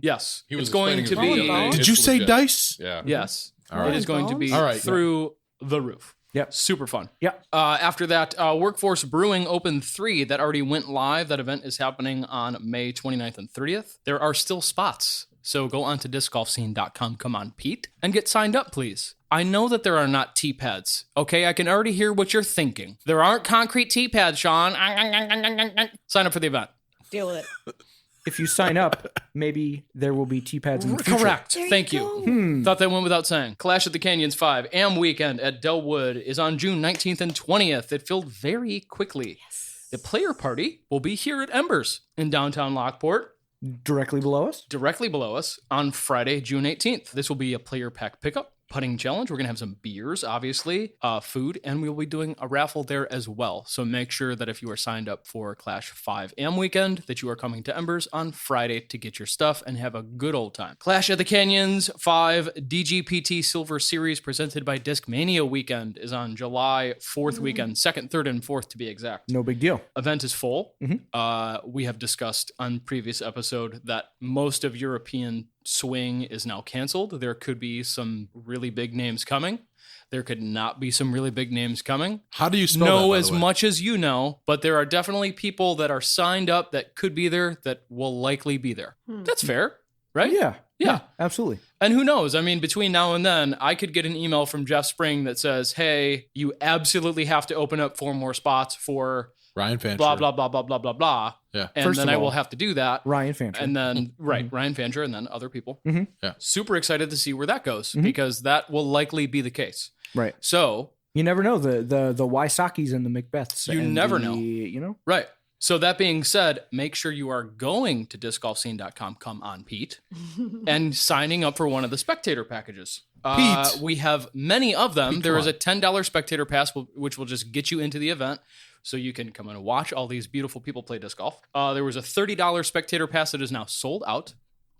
Yes, He was it's going to explaining it be. the other day. Did you It's say legit. dice? Yeah. Yes, All right. it is going to be All right. through the roof. Yep. Super fun. Yep. After that, Workforce Brewing Open 3 that already went live. That event is happening on May 29th and 30th. There are still spots. So go on to discgolfscene.com. Come on, Pete, and get signed up, please. I know that there are not tee pads. Okay, I can already hear what you're thinking. There aren't concrete tee pads, Sean. Sign up for the event. Deal with it. If you sign up, maybe there will be tee pads in the future. Correct. Thank you. Thought that went without saying. Clash at the Canyons 5 Am Weekend at Delwood is on June 19th and 20th. It filled very quickly. Yes. The player party will be here at Embers in downtown Lockport, Directly below us. directly below us on Friday, June 18th. This will be a player pack pickup. Putting challenge. We're going to have some beers, obviously, food, and we'll be doing a raffle there as well. So make sure that if you are signed up for Clash 5 Am Weekend, that you are coming to Embers on Friday to get your stuff and have a good old time. Clash at the Canyons 5 DGPT Silver Series presented by Discmania Weekend is on July 4th weekend, 2nd, 3rd, and 4th to be exact. No big deal. Event is full. We have discussed on previous episode that most of European swing is now canceled. There could be some really big names coming. There could not be some really big names coming. How do you spell know that, by as the way? much as you know, but there are definitely people that are signed up that could be there that will likely be there. That's fair, right? Yeah. Absolutely. And who knows? I mean, between now and then, I could get an email from Jeff Spring that says, hey, you absolutely have to open up 4 more spots for Ryan Fancher. blah, blah, blah, blah, blah, blah, blah. Yeah. And First then of I will all, have to do that. Ryan Fancher. And then, Ryan Fancher and then other people. Yeah. Super excited to see where that goes because that will likely be the case. Right. So you never know the Wysockies and the Macbeths. You and never know. You know? Right. So that being said, make sure you are going to discgolfscene.com, come on, Pete, and signing up for one of the spectator packages. Pete. We have many of them. Pete, there come is a $10 spectator pass, which will just get you into the event. So you can come and watch all these beautiful people play disc golf. There was a $30 spectator pass that is now sold out.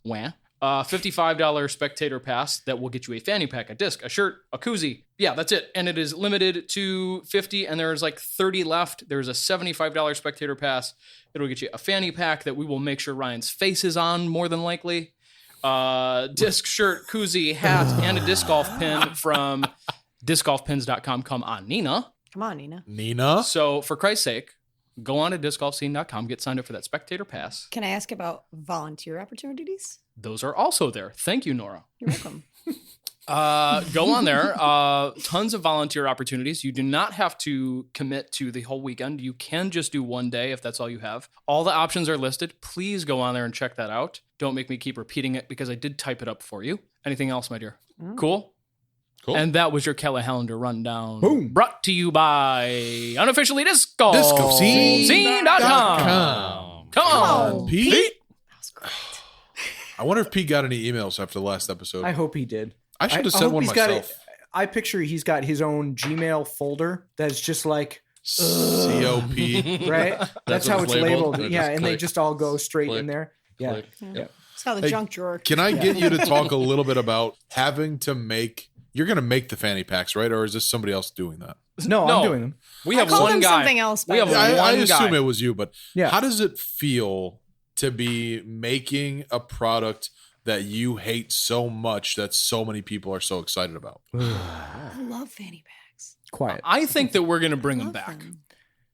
Wah. $55 spectator pass that will get you a fanny pack, a disc, a shirt, a koozie. Yeah, that's it. And it is limited to 50 and there's like 30 left. There's a $75 spectator pass. It'll get you a fanny pack that we will make sure Ryan's face is on more than likely. Disc, shirt, koozie, hat, and a disc golf pin from discgolfpins.com. Come on, Nina. Come on, Nina. Nina. So for Christ's sake, go on to discgolfscene.com, get signed up for that spectator pass. Can I ask about volunteer opportunities? Those are also there. Thank you, Nora. You're welcome. Go on there. Tons of volunteer opportunities. You do not have to commit to the whole weekend. You can just do one day if that's all you have. All the options are listed. Please go on there and check that out. Don't make me keep repeating it because I did type it up for you. Anything else, my dear? Cool? Cool. And that was your Callahalander rundown. Boom. Brought to you by unofficially Discgolfscene.com. Come on, Pete. That was great. I wonder if Pete got any emails after the last episode. I hope he did. I should have I sent hope one he's got myself. I picture he's got his own Gmail folder that's just like COP. right. That's how what it's it's labeled. labeled. And Yeah, just and they click, just all go straight click, in there. Yeah. click. Yeah. It's got the Hey, junk drawer. Can I get you to talk a little bit about having to make? You're going to make the fanny packs, right? Or is this somebody else doing that? No, No. I'm doing them. We I have called one them guy. something else, We have but- one I guy. assume it was you, but Yeah. how does it feel to be making a product that you hate so much that so many people are so excited about? I love fanny packs. Quiet. I think that we're going to bring them Love back. them.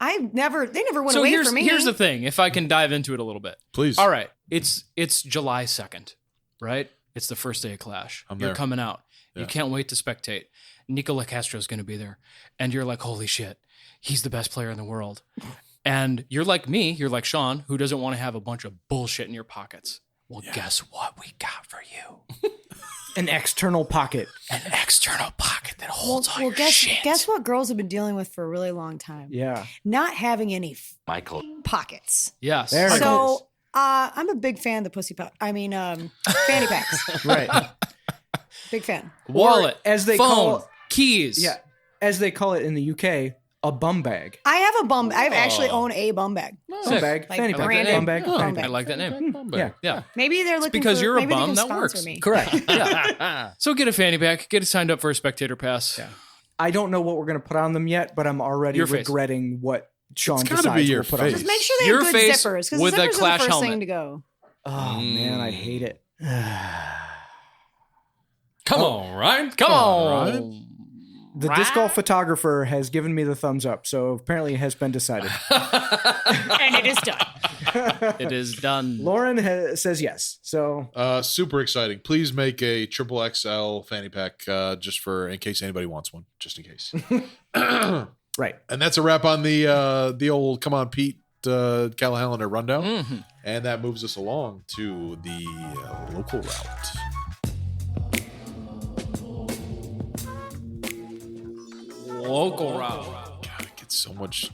They never went So away here's from me. here's the thing. If I can dive into it a little bit. Please. All right. It's July 2nd, right? It's the first day of Clash. I'm You're there. coming out. Yeah. You can't wait to spectate. Nicola Castro's going to be there. And you're like, holy shit, he's the best player in the world. And you're like me, you're like Sean, who doesn't want to have a bunch of bullshit in your pockets. Well, guess what we got for you? An external pocket. An external pocket that holds all your guess shit. guess what girls have been dealing with for a really long time? Yeah. Not having any Michael. pockets. Yes. There it is. So I'm a big fan of the fanny packs. Right. Big fan. Wallet, Or, as they phone, call it- keys. Yeah. As they call it in the UK, a bum bag. I have a bum. I actually own a bum bag. Bum bag. Like Fanny pack. branded Bum bag. bum Fanny bag. I pack. like that name. Yeah. Yeah. Maybe they're looking because for, you're a maybe they bum can that sponsor works. me. Correct. Yeah. So get a fanny pack, get signed up for a spectator pass. Yeah. I don't know what we're going to put on them yet, but I'm already Your face. regretting what Sean It's gotta decides be your we'll put on. face. Just make sure they Your have good face zippers because with a zippers are Clash the first helmet. thing to go. Oh man, I hate it. Come on, Ryan. Come on. Ryan. The disc golf photographer has given me the thumbs up, so apparently it has been decided. And it is done. It is done. Lauren says yes. So Super exciting. Please make a triple XL fanny pack just for in case anybody wants one, just in case. right. And that's a wrap on the old Come On Pete Callahan rundown. Mm-hmm. And that moves us along to the local route. Local route. God, it gets so much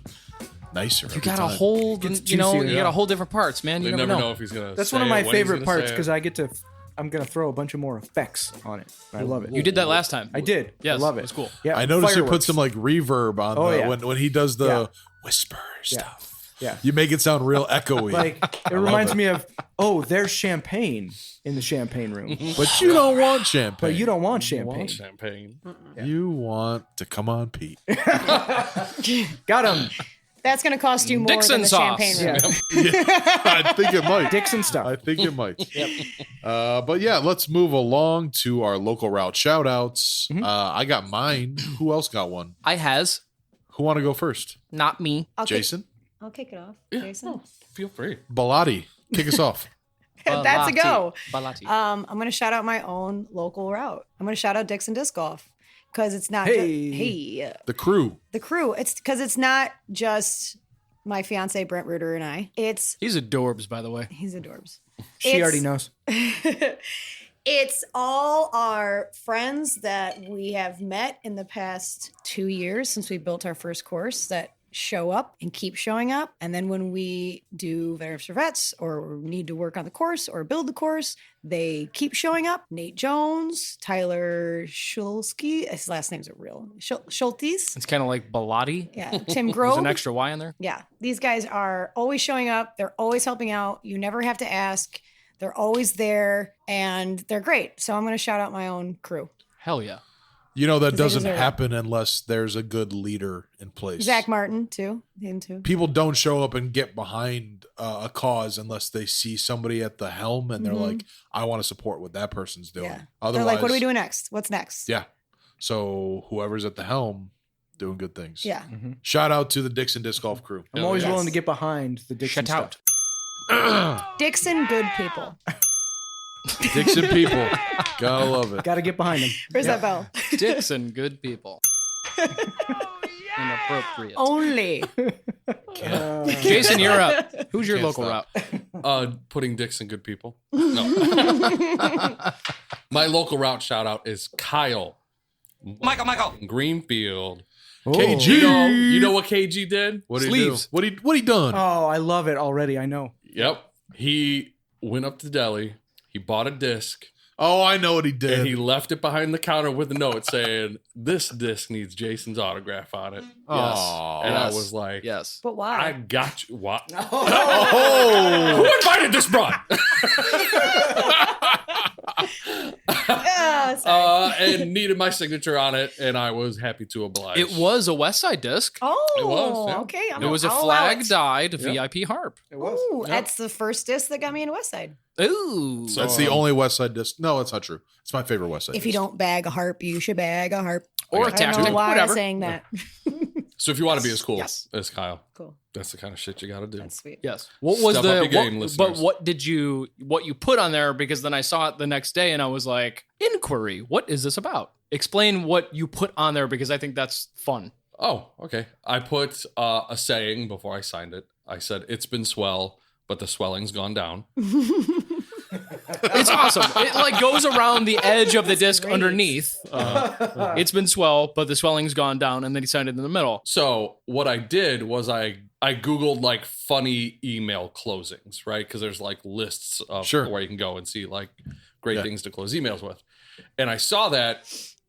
nicer. You every got time. a whole, Gets you know, juicier. you got a whole different parts, man. You They never know. if he's gonna. That's say one of my it, when he's favorite gonna parts say it. because I get to. I'm gonna throw a bunch of more effects on it. I love it. You did that last time. I did. Yes, I love it. It was cool. Yeah. I noticed you put fireworks. some like reverb on Oh, the, yeah. when he does the Yeah. whisper Yeah. stuff. Yeah. You make it sound real echoey. Like it reminds me of there's champagne in the champagne room, but you don't want champagne. but you don't want You champagne. want champagne. You want to come on, Pete. Got him. That's going to cost you more Dixon than the sauce. champagne room. Yeah. I think it might. Dixon stuff. I think it might. But yeah, let's move along to our local route shout outs. I got mine. Who else got one? I has, Who want to go first? not me. Jason? I'll kick it off. Jason. Feel free. Balati. Kick us off. That's a go. Balati. I'm going to shout out my own local route. I'm going to shout out Dixon Disc Golf because it's not Hey. hey The crew. the crew. It's because it's not just my fiance Brent Reuter and I. He's adorbs, by the way. He's adorbs. She already knows. It's all our friends that we have met in the past 2 years since we built our first course that show up and keep showing up. And then when we do Veterans for Vets or need to work on the course or build the course, they keep showing up. Nate Jones, Tyler Shulsky, his last name's a real Schultes. It's kind of like Balayti. Yeah, Tim Grove. There's an extra Y in there. Yeah, these guys are always showing up. They're always helping out. You never have to ask. They're always there, and they're great. So I'm going to shout out my own crew. Hell yeah. You know, that 'Cause they doesn't deserve it. happen unless there's a good leader in place. Zach Martin, too. Him, too. People don't show up and get behind a cause unless they see somebody at the helm and they're Mhm. like, I want to support what that person's doing. Yeah. Otherwise, They're like, what are we doing next? What's next? Yeah. So whoever's at the helm doing good things. Yeah. Shout out to the Dixon Disc Golf crew. I'm always Yes. willing to get behind the Dixon Shut stuff. Dixon, good people. Dixon people. Gotta love it. Got to get behind them. Where's that bell? Dixon, good people. Inappropriate. Only. Jason, you're up. Who's your Can't local stop. route? Putting Dixon good people. No. My local route shout out is Kyle. Michael. Greenfield. KG. You know what KG did? What did Sleeves. he do? What he done? Oh, I love it already. I know. Yep. He went up to deli. He bought a disc. Oh, I know what he did. And he left it behind the counter with a note saying, "This disc needs Jason's autograph on it." Aw. And Yes. I was like, Yes. But why? I got you. What? Oh. Who invited this broad? Oh, sorry. And needed my signature on it, and I was happy to oblige. It was a West Side disc. Oh, It was, yeah. okay. It was a I'll allow flag it. dyed Yep. VIP harp. It was. Ooh, that's the first disc that got me into West Side. Ooh. So- That's the only West Side disc. No, that's not true. It's my favorite West Side If you disc. don't bag a harp, you should bag a harp. Or a I don't tattoo. know why Whatever. I'm saying that. So if you want to be as cool Yes. as Kyle, Cool. that's the kind of shit you got to do. That's sweet. Yes. What was Step up the your game, what, but listeners. what you put on there? Because then I saw it the next day and I was like, inquiry. What is this about? Explain what you put on there because I think that's fun. Oh, okay. I put a saying before I signed it. I said, "It's been swell, but the swelling's gone down." It's awesome. It like goes around the edge of the disc great. underneath. It's been swell, but the swelling's gone down, and then he signed it in the middle. So what I did was I Googled like funny email closings, right? Because there's like lists of Sure. where you can go and see like great Yeah. things to close emails with. And I saw that,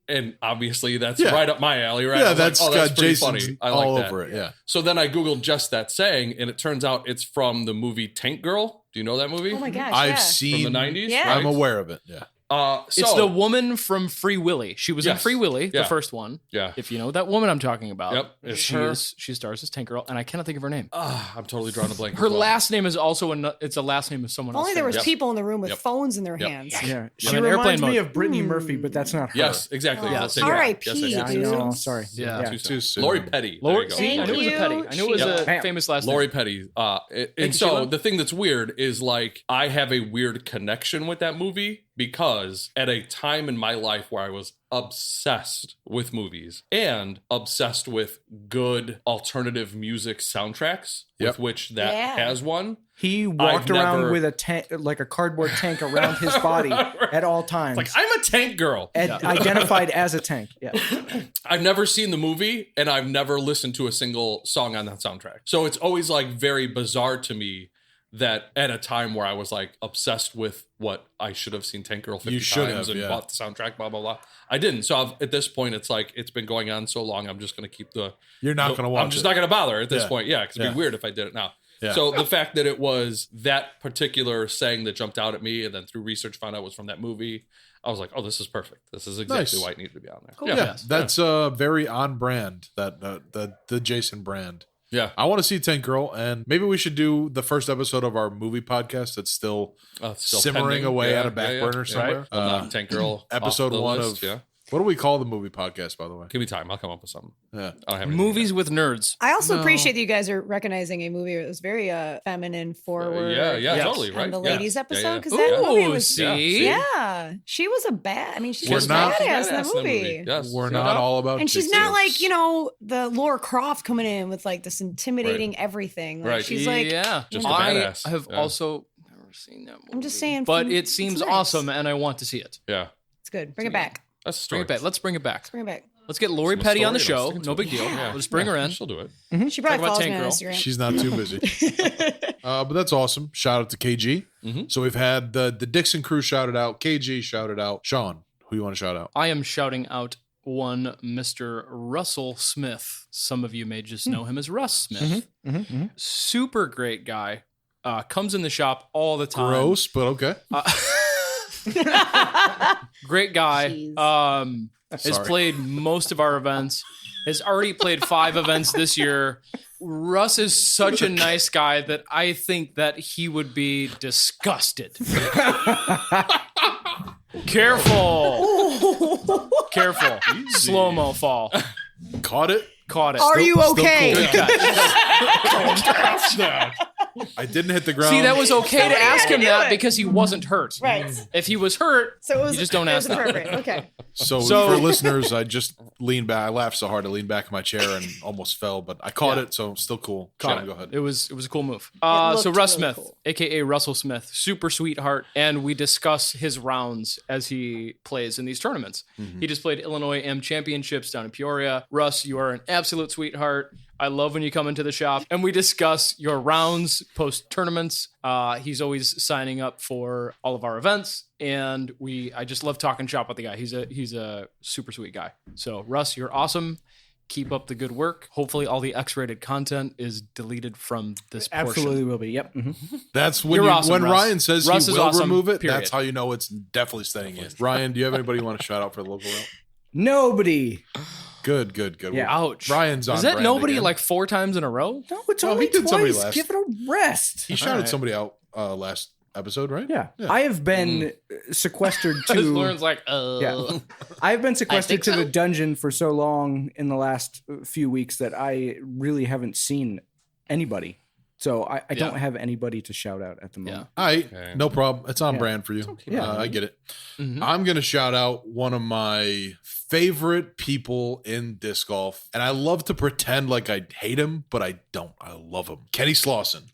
and obviously that's Yeah. right up my alley, right? I Yeah, was like, that's oh, got pretty Jason's funny. I all like that. over it. Yeah. So then I Googled just that saying, and it turns out it's from the movie Tank Girl. Do you know that movie? Oh my gosh. I've yeah. seen From the 90s? Yeah. I'm aware of it. Yeah. So, It's the woman from Free Willy. She was in Yes. Free Willy, Yeah. the first one. Yeah. If you know that woman I'm talking about. Yep, it's her. She stars as Tank Girl, and I cannot think of her name. I'm totally drawing a blank. Her as well. last name is also it's a last name of someone If only else. there was Yep. people in the room with Yep. phones in their Yep. hands. Yeah. She I'm in airplane reminds me mode. of Brittany Murphy, but that's not her. Yes, exactly. Oh, Yeah, yes. same guy. R.I.P. Yes, Yeah, I dude. know. Sorry. Yeah. Yeah. Too soon. Lori Petty. Lori, There see, you go. I knew it was a Thank Petty. you. I knew it was a Bam. famous last Lori name. Petty. And you, so Sheila. the thing that's weird is like I have a weird connection with that movie because at a time in my life where I was obsessed with movies and obsessed with good alternative music soundtracks, Yep. with which that Yeah. has one. He walked around never- with a tank, like a cardboard tank around his body at all times. Like I'm a Tank Girl. Identified as a tank. Yeah. I've never seen the movie and I've never listened to a single song on that soundtrack. So it's always like very bizarre to me that at a time where I was like obsessed with what I should have seen Tank Girl 50 You should times have, and yeah. bought the soundtrack, blah, blah, blah. I didn't. So at this point, it's like, it's been going on so long. I'm just going to keep You're not going to watch I'm just it. not going to bother at this Yeah. point. Yeah. Cause it'd Yeah. be weird if I did it now. Yeah. So the fact that it was that particular saying that jumped out at me and then through research found out it was from that movie, I was like, oh, this is perfect. This is exactly Nice. why it needed to be on there. Cool. Yeah, that's very on brand. That the Jason brand. Yeah. I want to see Tank Girl, and maybe we should do the first episode of our movie podcast that's still Still simmering pending. away Yeah, at a back yeah, burner yeah. somewhere. Right. Well, not Tank Girl. Episode off the one list, of yeah. What do we call the movie podcast, by the way? Give me time. I'll come up with something. Yeah. I don't have anything Movies with nerds. I also appreciate that you guys are recognizing a movie that was very feminine, forward. Totally, right? And the Yeah. ladies episode, because yeah. that movie Ooh, was. see? Yeah. She was a bad. I mean, she's We're just not- badass in that movie. Yes. We're not all about And she's Dixon. not like, the Laura Croft coming in with like this intimidating everything. Like, Right. She's like, yeah. Just a I badass. have Yeah. also never seen that movie. I'm just saying. But from- it seems it's nice. awesome, and I want to see it. Yeah. It's good. Bring it back. That's a Bring story. it back. Let's bring it back. Bring it back. Let's get Lori Some Petty on the story, show. let's stick No to big it. deal. Yeah. We'll just bring her in. She'll do it. She probably Talk about follows Tank me on Girl. Instagram. She's not too busy. But that's awesome. Shout out to KG. So we've had the Dixon crew shouted out, KG shouted out. Sean, who you want to shout out? I am shouting out one Mr. Russell Smith. Some of you may just know him as Russ Smith. Super great guy. Comes in the shop all the time. Gross, but okay. Great guy. Has Sorry. played most of our events. Has already played 5 events this year. Russ is such a nice guy that I think that he would be disgusted. Careful. Careful. Slow-mo fall. Caught it. Are you okay? Good catch. I didn't hit the ground. See, that was okay to ask him do that it. because he wasn't hurt. Right. If he was hurt, So it was. you just don't it ask was that. appropriate. Okay. So So- for listeners, I just leaned back. I laughed so hard I leaned back in my chair and almost fell, but I caught Yeah. it, so still cool. Caught Sean, it. go ahead. It was a cool move. looked So Russ really Smith, cool. aka Russell Smith, super sweetheart, and we discuss his rounds as he plays in these tournaments. He just played Illinois M Championships down in Peoria. Russ, you are an absolute sweetheart. I love when you come into the shop and we discuss your rounds post tournaments. He's always signing up for all of our events, and I just love talking shop with the guy. He's a super sweet guy. So Russ, you're awesome. Keep up the good work. Hopefully, all the X-rated content is deleted from this portion. Absolutely will be. Yep. That's when You're awesome, when Russ. Ryan says Russ he is will awesome, remove it, period. that's how you know it's definitely staying in. Ryan, do you have anybody you want to shout out for the local route? Nobody. Good. Yeah. Ouch. Ryan's on Is that brand nobody again. like 4 times in a row? No, it's Well, only he did somebody twice. last- Give it a rest. He shouted Alright. somebody out last episode, right? Yeah. I have been sequestered to. Lauren's like, Yeah. I've been sequestered think to the so. dungeon for so long in the last few weeks that I really haven't seen anybody. So I don't have anybody to shout out at the moment. All right, no problem. It's on Yeah. brand for you. Yeah. I get it. Mhm. I'm going to shout out one of my favorite people in disc golf. And I love to pretend like I hate him, but I don't. I love him. Kenny Slauson.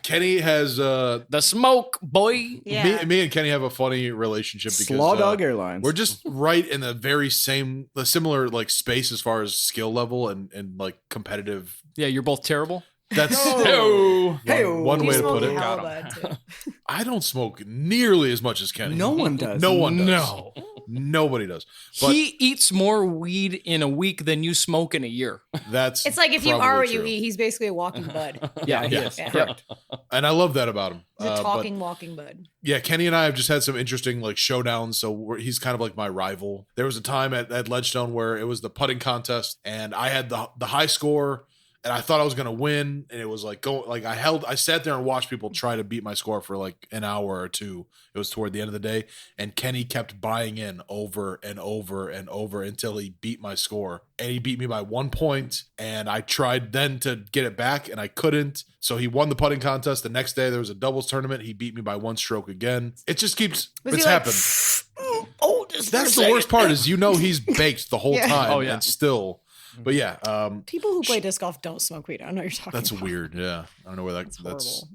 Kenny has... the smoke, boy. Yeah. Me and Kenny have a funny relationship because Slaw Dog Airlines. we're just right in the very similar like space as far as skill level and like competitive. Yeah, you're both terrible. That's Hey-o. one You way to smoke put it. halibut, too. I don't smoke nearly as much as Kenny. No one does. No one does. No. Nobody does. But He eats more weed in a week than you smoke in a year. that's It's like if you probably are what you true. eat, he's basically a walking bud. Yeah, he Yeah. is. Yeah. Correct. And I love that about him. He's a But talking, walking bud. yeah, Kenny and I have just had some interesting like showdowns. So he's kind of like my rival. There was a time at Ledgestone where it was the putting contest, and I had the high score, and I thought I was gonna win, and it was like I sat there and watched people try to beat my score for like an hour or two. It was toward the end of the day, and Kenny kept buying in over and over and over until he beat my score, and he beat me by 1 point. And I tried then to get it back, and I couldn't. So he won the putting contest. The next day there was a doubles tournament. He beat me by 1 stroke again. It just keeps Was it's he like, happened. Oh, this That's the worst part is he's baked the whole Yeah. time Oh, yeah. and still. But yeah, People who play disc golf don't smoke weed. I don't know what you're talking that's about. weird. Yeah, I don't know where that's horrible.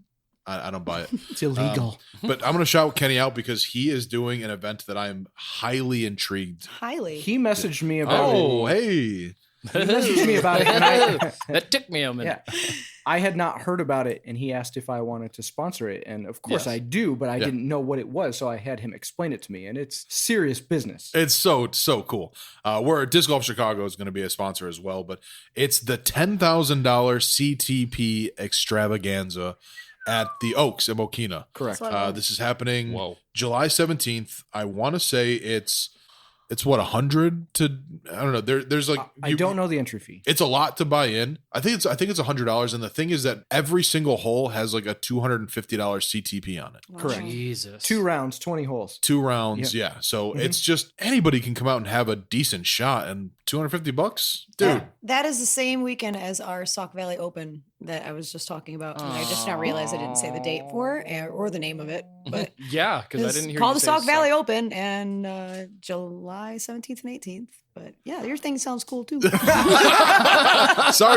I don't buy it. It's illegal. But I'm gonna shout Kenny out because he is doing an event that I'm highly intrigued. Highly. He messaged me about Oh, hey, it. He messaged me about it, and I, That took me a minute. yeah, I had not heard about it, and he asked if I wanted to sponsor it, and of course Yes. I do, but I Yeah. didn't know what it was, so I had him explain it to me, and it's serious business. it's so cool. We're Disc Golf Chicago is going to be a sponsor as well, but it's the $10,000 CTP extravaganza at the Oaks in Mokina. Correct. That's what I This is happening Whoa. July 17th. I want to say it's it's what, 100 to, I don't know. There's like, I don't know the entry fee. It's a lot to buy in. I think it's $100. And the thing is that every single hole has like a $250 CTP on it. Correct. Jesus. 2 rounds, 20 holes. 2 rounds. Yep. Yeah. So it's just anybody can come out and have a decent shot, and $250, dude. That is the same weekend as our Sauk Valley Open that I was just talking about. And I just now realized I didn't say the date for or the name of it. But yeah, because I didn't hear called you the say Sauk Valley Open and July 17th and 18th. But yeah, your thing sounds cool too. Sorry,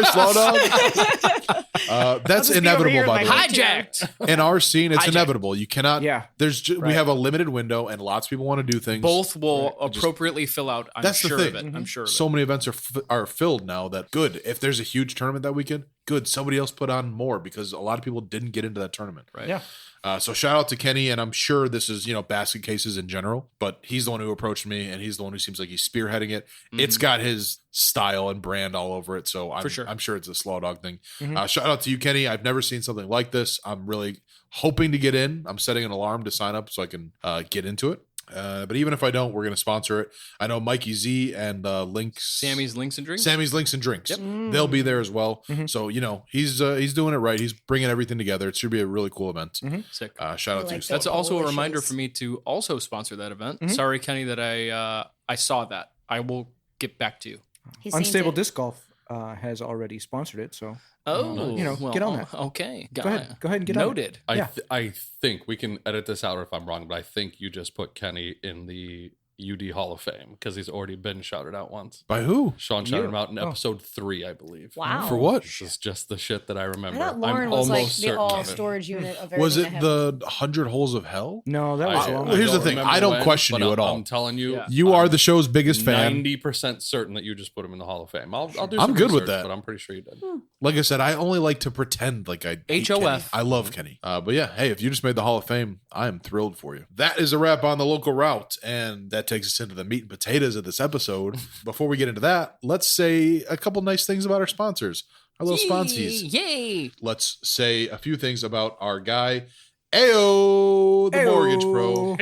Slow Dog. That's inevitable, by the way. Hijacked. In our scene, it's inevitable. You cannot. Yeah. We have a limited window, and lots of people want to do things. Both will appropriately fill out. I'm That's sure the of thing. it. I'm sure of So it. many events are filled now that good. If there's a huge tournament that weekend, good. Somebody else put on more because a lot of people didn't get into that tournament. Right. Yeah. So shout out to Kenny, and I'm sure this is, basket cases in general, but he's the one who approached me, and he's the one who seems like he's spearheading it. It's got his style and brand all over it, so I'm sure it's a Slow Dog thing. Shout out to you, Kenny. I've never seen something like this. I'm really hoping to get in. I'm setting an alarm to sign up so I can get into it. But even if I don't, we're going to sponsor it. I know Mikey Z and Sammy's Links and Drinks. Sammy's Links and Drinks. Yep. They'll be there as well. So he's doing it right. He's bringing everything together. It should be a really cool event. Sick. Shout out to you. That's also a reminder for me to also sponsor that event. Sorry, Kenny, that I saw that. I will get back to you. Unstable Disc Golf has already sponsored it, so get on that. Okay, Go ahead and get noted. on it. I think we can edit this out if I'm wrong, but I think you just put Kenny in the UD Hall of Fame because he's already been shouted out once. By who? Sean shouted him out in episode 3, I believe. Wow. For what? This is just the shit that I I remember. thought Lauren I'm was like almost the certain all of it. storage unit of everything. Was it that the 100 Holes of Hell? No, that was Well, here's the thing. I don't question you at all. I'm telling you, You are the show's biggest fan. 90% certain that you just put him in the Hall of Fame. I'll do some I'm good with research, that. but I'm pretty sure you did. Like I said, I only like to pretend like I hate HOF. Kenny. I love Kenny. But yeah, hey, if you just made the Hall of Fame, I am thrilled for you. That is a wrap on the local route, and that takes us into the meat and potatoes of this episode. Before we get into that, let's say a couple nice things about our sponsors, our little sponsees. Yay! Let's say a few things about our guy, Ayo, the Mortgage Pro.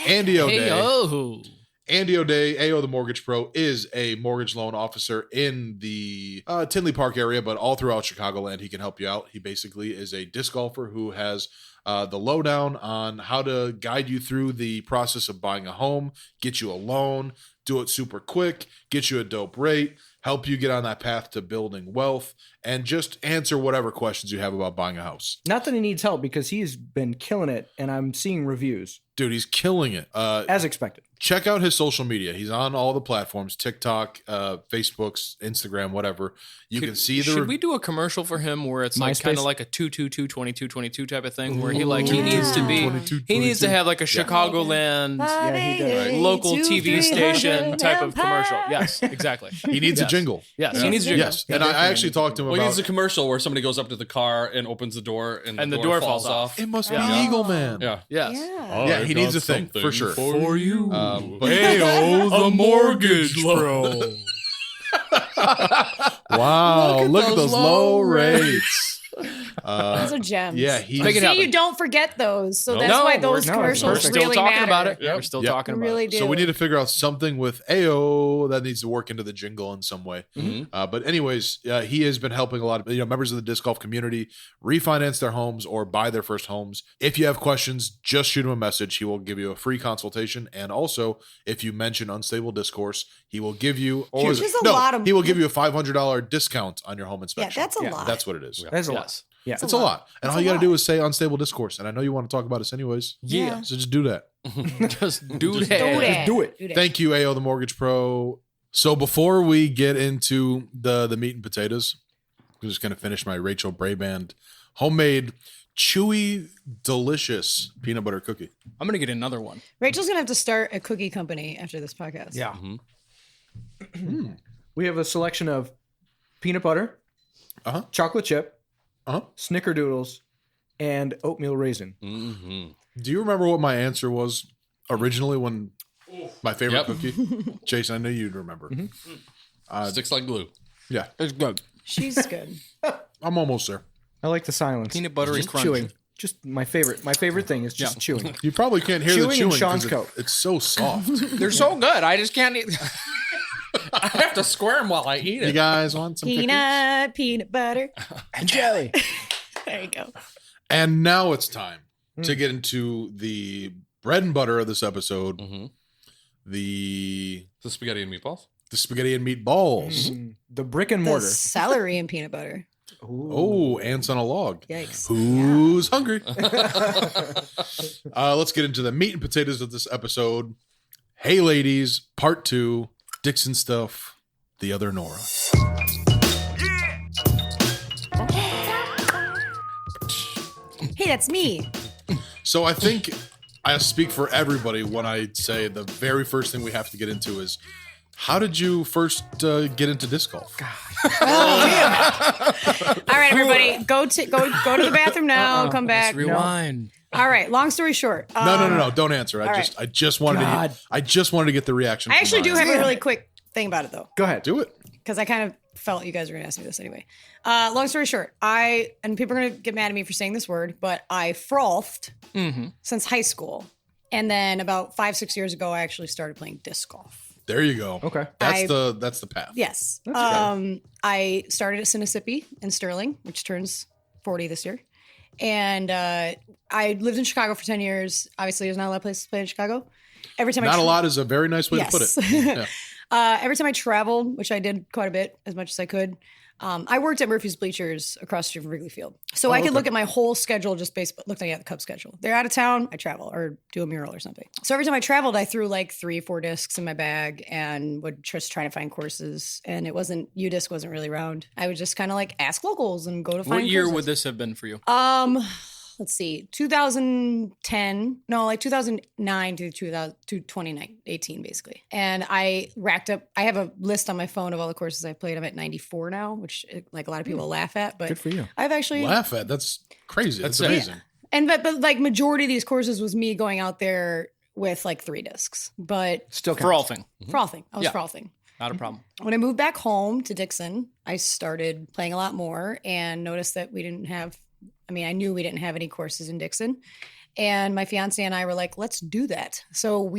Andy O'Day. Heyo. Andy O'Day, AO the Mortgage Pro, is a mortgage loan officer in the Tinley Park area, but all throughout Chicagoland. He can help you out. He basically is a disc golfer who has the lowdown on how to guide you through the process of buying a home, get you a loan, do it super quick, get you a dope rate, help you get on that path to building wealth, and just answer whatever questions you have about buying a house. Not that he needs help because he's been killing it, and I'm seeing reviews. Dude, he's killing it. As expected. Check out his social media. He's on all the platforms, TikTok, Facebooks, Instagram, whatever. You can see the... Should we do a commercial for him where it's like MySpace? kind of like a 222-2222 type of thing where he needs to be 22, he needs to have like a Chicagoland he does. local TV station type of commercial. Yes, exactly. He needs a jingle. Yes, he needs a jingle. Yes, and I actually talked to him Well, he about... needs a commercial where somebody goes up to the car and opens the door and the door falls off. It must be Eagle Man. Yeah. Yes. Yeah, he needs a thing, for sure. For you. But Heyo, the mortgage pro. wow, look at those low rates. Those are gems. Yeah, See, you don't forget those. So that's why those commercials we're still really talking matter. about it. We're still talking about really it. do. So we need to figure out something with AO that needs to work into the jingle in some way. But anyways, he has been helping a lot of members of the disc golf community refinance their homes or buy their first homes. If you have questions, just shoot him a message. He will give you a free consultation. And also, if you mention Unstable Discourse, he will give you he will give you a $500 discount on your home inspection. Yeah, that's a lot. That's what it is. That's a lot. Yeah, it's a lot. And all you got to do is say Unstable Discourse. And I know you want to talk about us anyways. Yeah. So just do that. Just do that. Just do it. Thank you, AO the Mortgage Pro. So before we get into the meat and potatoes, I'm just going to finish my Rachel Braband homemade, chewy, delicious peanut butter cookie. I'm going to get another one. Rachel's going to have to start a cookie company after this podcast. Yeah. We have a selection of peanut butter, chocolate chip, snickerdoodles, and oatmeal raisin. Do you remember what my answer was originally when my favorite cookie? Jason, I know you'd remember. Sticks like glue. Yeah. It's good. She's good. I'm almost there. I like the silence. Peanut buttery Just crunch. chewing. Just my favorite thing is just chewing. You probably can't hear Chewing the in chewing Sean's because coat. it's so soft. They're so good. I just can't eat. I have to square them while I eat it. You guys want some cookies? Peanut butter. And jelly. There you go. And now it's time to get into the bread and butter of this episode. The spaghetti and meatballs. The spaghetti and meatballs. The brick and The mortar. celery and peanut butter. Oh, ants on a log. Yikes. Who's hungry? Let's get into the meat and potatoes of this episode. Hey Ladies, Part 2, Dixon Stuff, The Other Nora. Hey, that's me. So I think I speak for everybody when I say the very first thing we have to get into is, how did you first get into disc golf? All right, everybody, go to the bathroom now. Come back. Let's rewind. All right. Long story short. No. Don't answer. I just wanted to get the reaction. I from actually do Ryan. have a really quick thing about it though, Go ahead. Do it. because I kind of felt you guys were going to ask me this anyway. Long story short, and people are going to get mad at me for saying this word, but I frothed since high school, and then about 5-6 years ago, I actually started playing disc golf. There you go. Okay. That's the path. Yes. That's I started at Mississippi in Sterling, which turns 40 this year. And I lived in Chicago for 10 years. Obviously, there's not a lot of places to play in Chicago. Every time Not a lot is a very nice way to put it. Yeah. Every time I traveled, which I did quite a bit, as much as I could, I worked at Murphy's Bleachers across the street from Wrigley Field. So I could look at my whole schedule just based looking at the Cubs schedule. They're out of town, I travel or do a mural or something. So every time I traveled, I threw like 3-4 discs in my bag and would just try to find courses. And UDisc wasn't really around. I would just kind of like ask locals and go to find What year courses. would this have been for you? Let's see, 2010, no, like 2009 to 2018, basically. And I racked up, I have a list on my phone of all the courses I played. I'm at 94 now, which like a lot of people laugh at, but Good for you. I've actually Laugh at. That's crazy. That's it. amazing. And but like majority of these courses was me going out there with like 3 discs, but Still counts. Frothing. frothing. I was Yeah. frothing. Not a problem. When I moved back home to Dixon, I started playing a lot more and noticed that I knew we didn't have any courses in Dixon. And my fiance and I were like, let's do that. So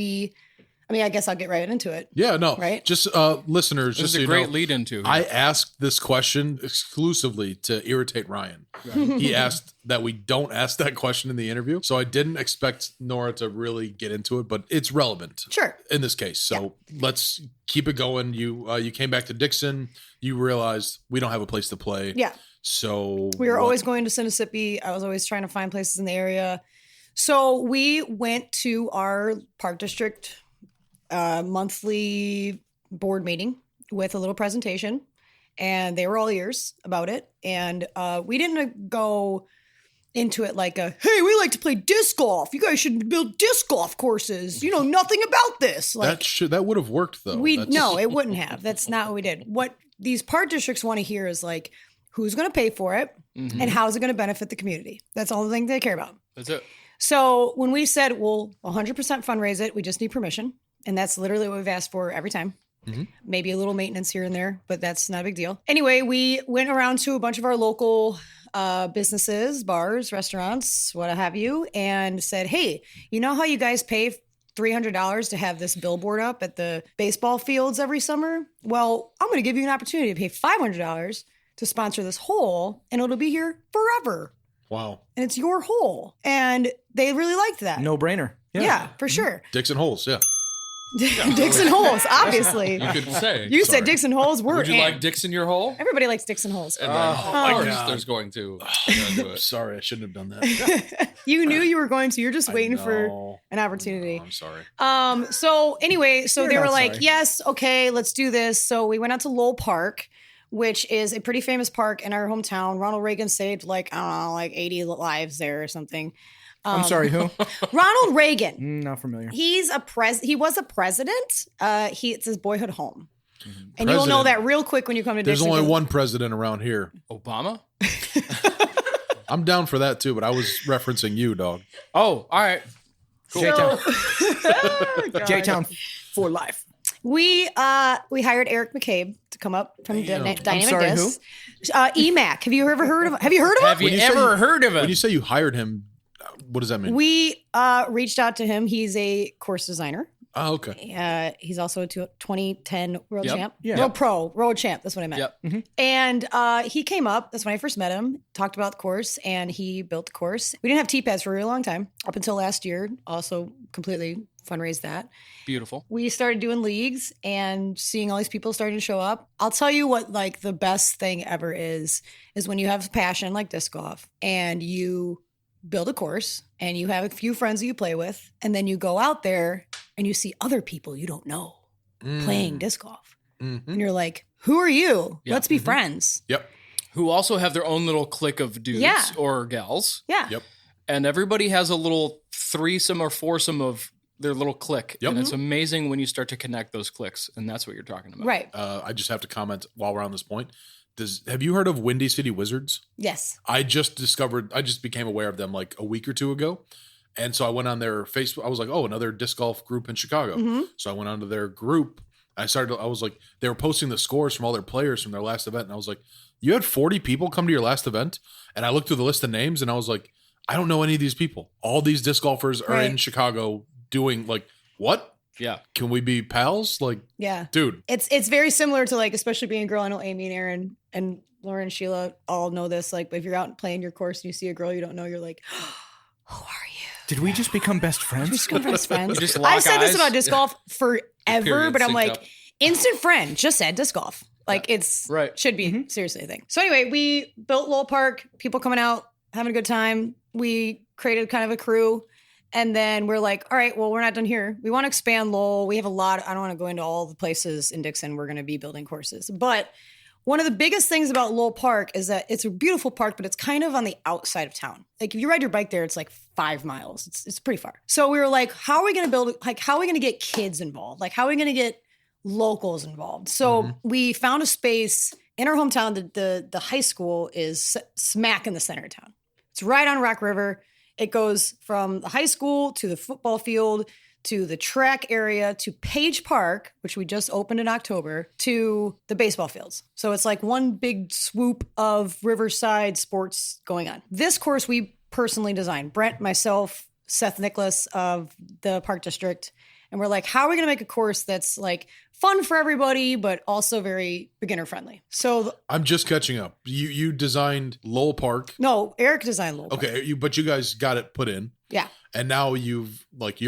I guess I'll get right into it. Yeah, no. Right? Just listeners, This just is so a you great know, lead into. I asked this question exclusively to irritate Ryan. He asked that we don't ask that question in the interview. So I didn't expect Nora to really get into it, but it's relevant. Sure. In this case. So let's keep it going. You came back to Dixon. You realized we don't have a place to play. Yeah. So We were always going to Mississippi. I was always trying to find places in the area. So we went to our park district monthly board meeting with a little presentation, and they were all ears about it. And we didn't go into it like hey, we like to play disc golf. You guys should build disc golf courses. You know nothing about this. Like, that would have worked though. No, it wouldn't have. That's not what we did. What these park districts want to hear is like, who's going to pay for it and how's it going to benefit the community? That's all the thing they care about. That's it. So when we said, we'll 100% fundraise it, we just need permission. And that's literally what we've asked for every time. Maybe a little maintenance here and there, but that's not a big deal. Anyway, we went around to a bunch of our local businesses, bars, restaurants, what have you, and said, hey, you know how you guys pay $300 to have this billboard up at the baseball fields every summer? Well, I'm going to give you an opportunity to pay $500 to sponsor this hole, and it'll be here forever. Wow. And it's your hole. And they really liked that. No brainer. Yeah, for sure. Dixon Holes, yeah. Dixon Holes, obviously. You could say. You said Dixon Holes. Would you like Dixon your hole? Everybody likes Dixon Holes. And then, of course, there's going to. Do it. Sorry, I shouldn't have done that. You knew you were going to. You're just waiting for an opportunity. I'm sorry. So anyway, You're they were not like, sorry. yes, okay, let's do this. So we went out to Lowell Park, which is a pretty famous park in our hometown. Ronald Reagan saved like 80 lives there or something. I'm sorry, who? Ronald Reagan. Not familiar. He was a president. It's his boyhood home. And you'll know that real quick when you come to There's Dixon. only one president around here. Obama? I'm down for that too, but I was referencing you, dog. Oh, all right. J-Town. J-Town for life. We hired Eric McCabe to come up from Dynamic sorry, Discs. EMAC. Have you ever heard of him? Have you heard of him? Have you ever heard of him? When you say you hired him, what does that mean? We reached out to him. He's a course designer. Oh, okay. He's also a 2010 world champ. Yeah. World champ. That's what I meant. Yep. Mm-hmm. And he came up. That's when I first met him. Talked about the course, and he built the course. We didn't have T-pads for a really long time, up until last year. Also, completely fundraised that. Beautiful. We started doing leagues and seeing all these people starting to show up. I'll tell you what, like, the best thing ever is when you have a passion like disc golf and you build a course and you have a few friends that you play with, and then you go out there and you see other people you don't know playing disc golf. Mm-hmm. And you're like, who are you? Yeah. Let's be friends. Yep. Who also have their own little clique of dudes Yeah. or gals. Yeah. Yep. And everybody has a little threesome or foursome of their little clique. Yep. And it's amazing when you start to connect those cliques. And that's what you're talking about. Right. I just have to comment while we're on this point. Have you heard of Windy City Wizards? Yes. I just became aware of them like a week or two ago. And so I went on their Facebook. I was like, oh, another disc golf group in Chicago. Mm-hmm. So I went onto their group. I was like, they were posting the scores from all their players from their last event. And I was like, you had 40 people come to your last event? And I looked through the list of names and I was like, I don't know any of these people. All these disc golfers are in Chicago doing like, what? Yeah. Can we be pals? Like, Yeah. dude. It's very similar to, like, especially being a girl. I know Amy and Erin and Lauren and Sheila all know this. Like, if you're out playing your course and you see a girl you don't know, you're like, who are you? Did we just become best friends? Just become best friends. Just lock I've said this eyes. about disc golf forever, Period. but I'm Synced like, up. instant friend. Just said disc golf. Like, it's Right. should be seriously a thing. So anyway, we built Lowell Park. People coming out, having a good time. We created kind of a crew. And then we're like, all right, well, we're not done here. We want to expand Lowell. We have a lot. I don't want to go into all the places in Dixon we're going to be building courses. But one of the biggest things about Lowell Park is that it's a beautiful park, but it's kind of on the outside of town. Like, if you ride your bike there, it's like 5 miles. It's pretty far. So we were like, how are we going to build, like, how are we going to get kids involved? Like, how are we going to get locals involved? So we found a space in our hometown. The high school is smack in the center of town. It's right on Rock River. It goes from the high school to the football field to the track area to Page Park, which we just opened in October, to the baseball fields. So it's like one big swoop of Riverside sports going on. This course we personally designed. Brent, myself, Seth Nicholas of the Park District. And we're like, how are we going to make a course that's like fun for everybody, but also very beginner friendly? So I'm just catching up. You designed Lowell Park. no, Eric designed Lowell Park. Okay, but you guys got it put in. Yeah. And now you're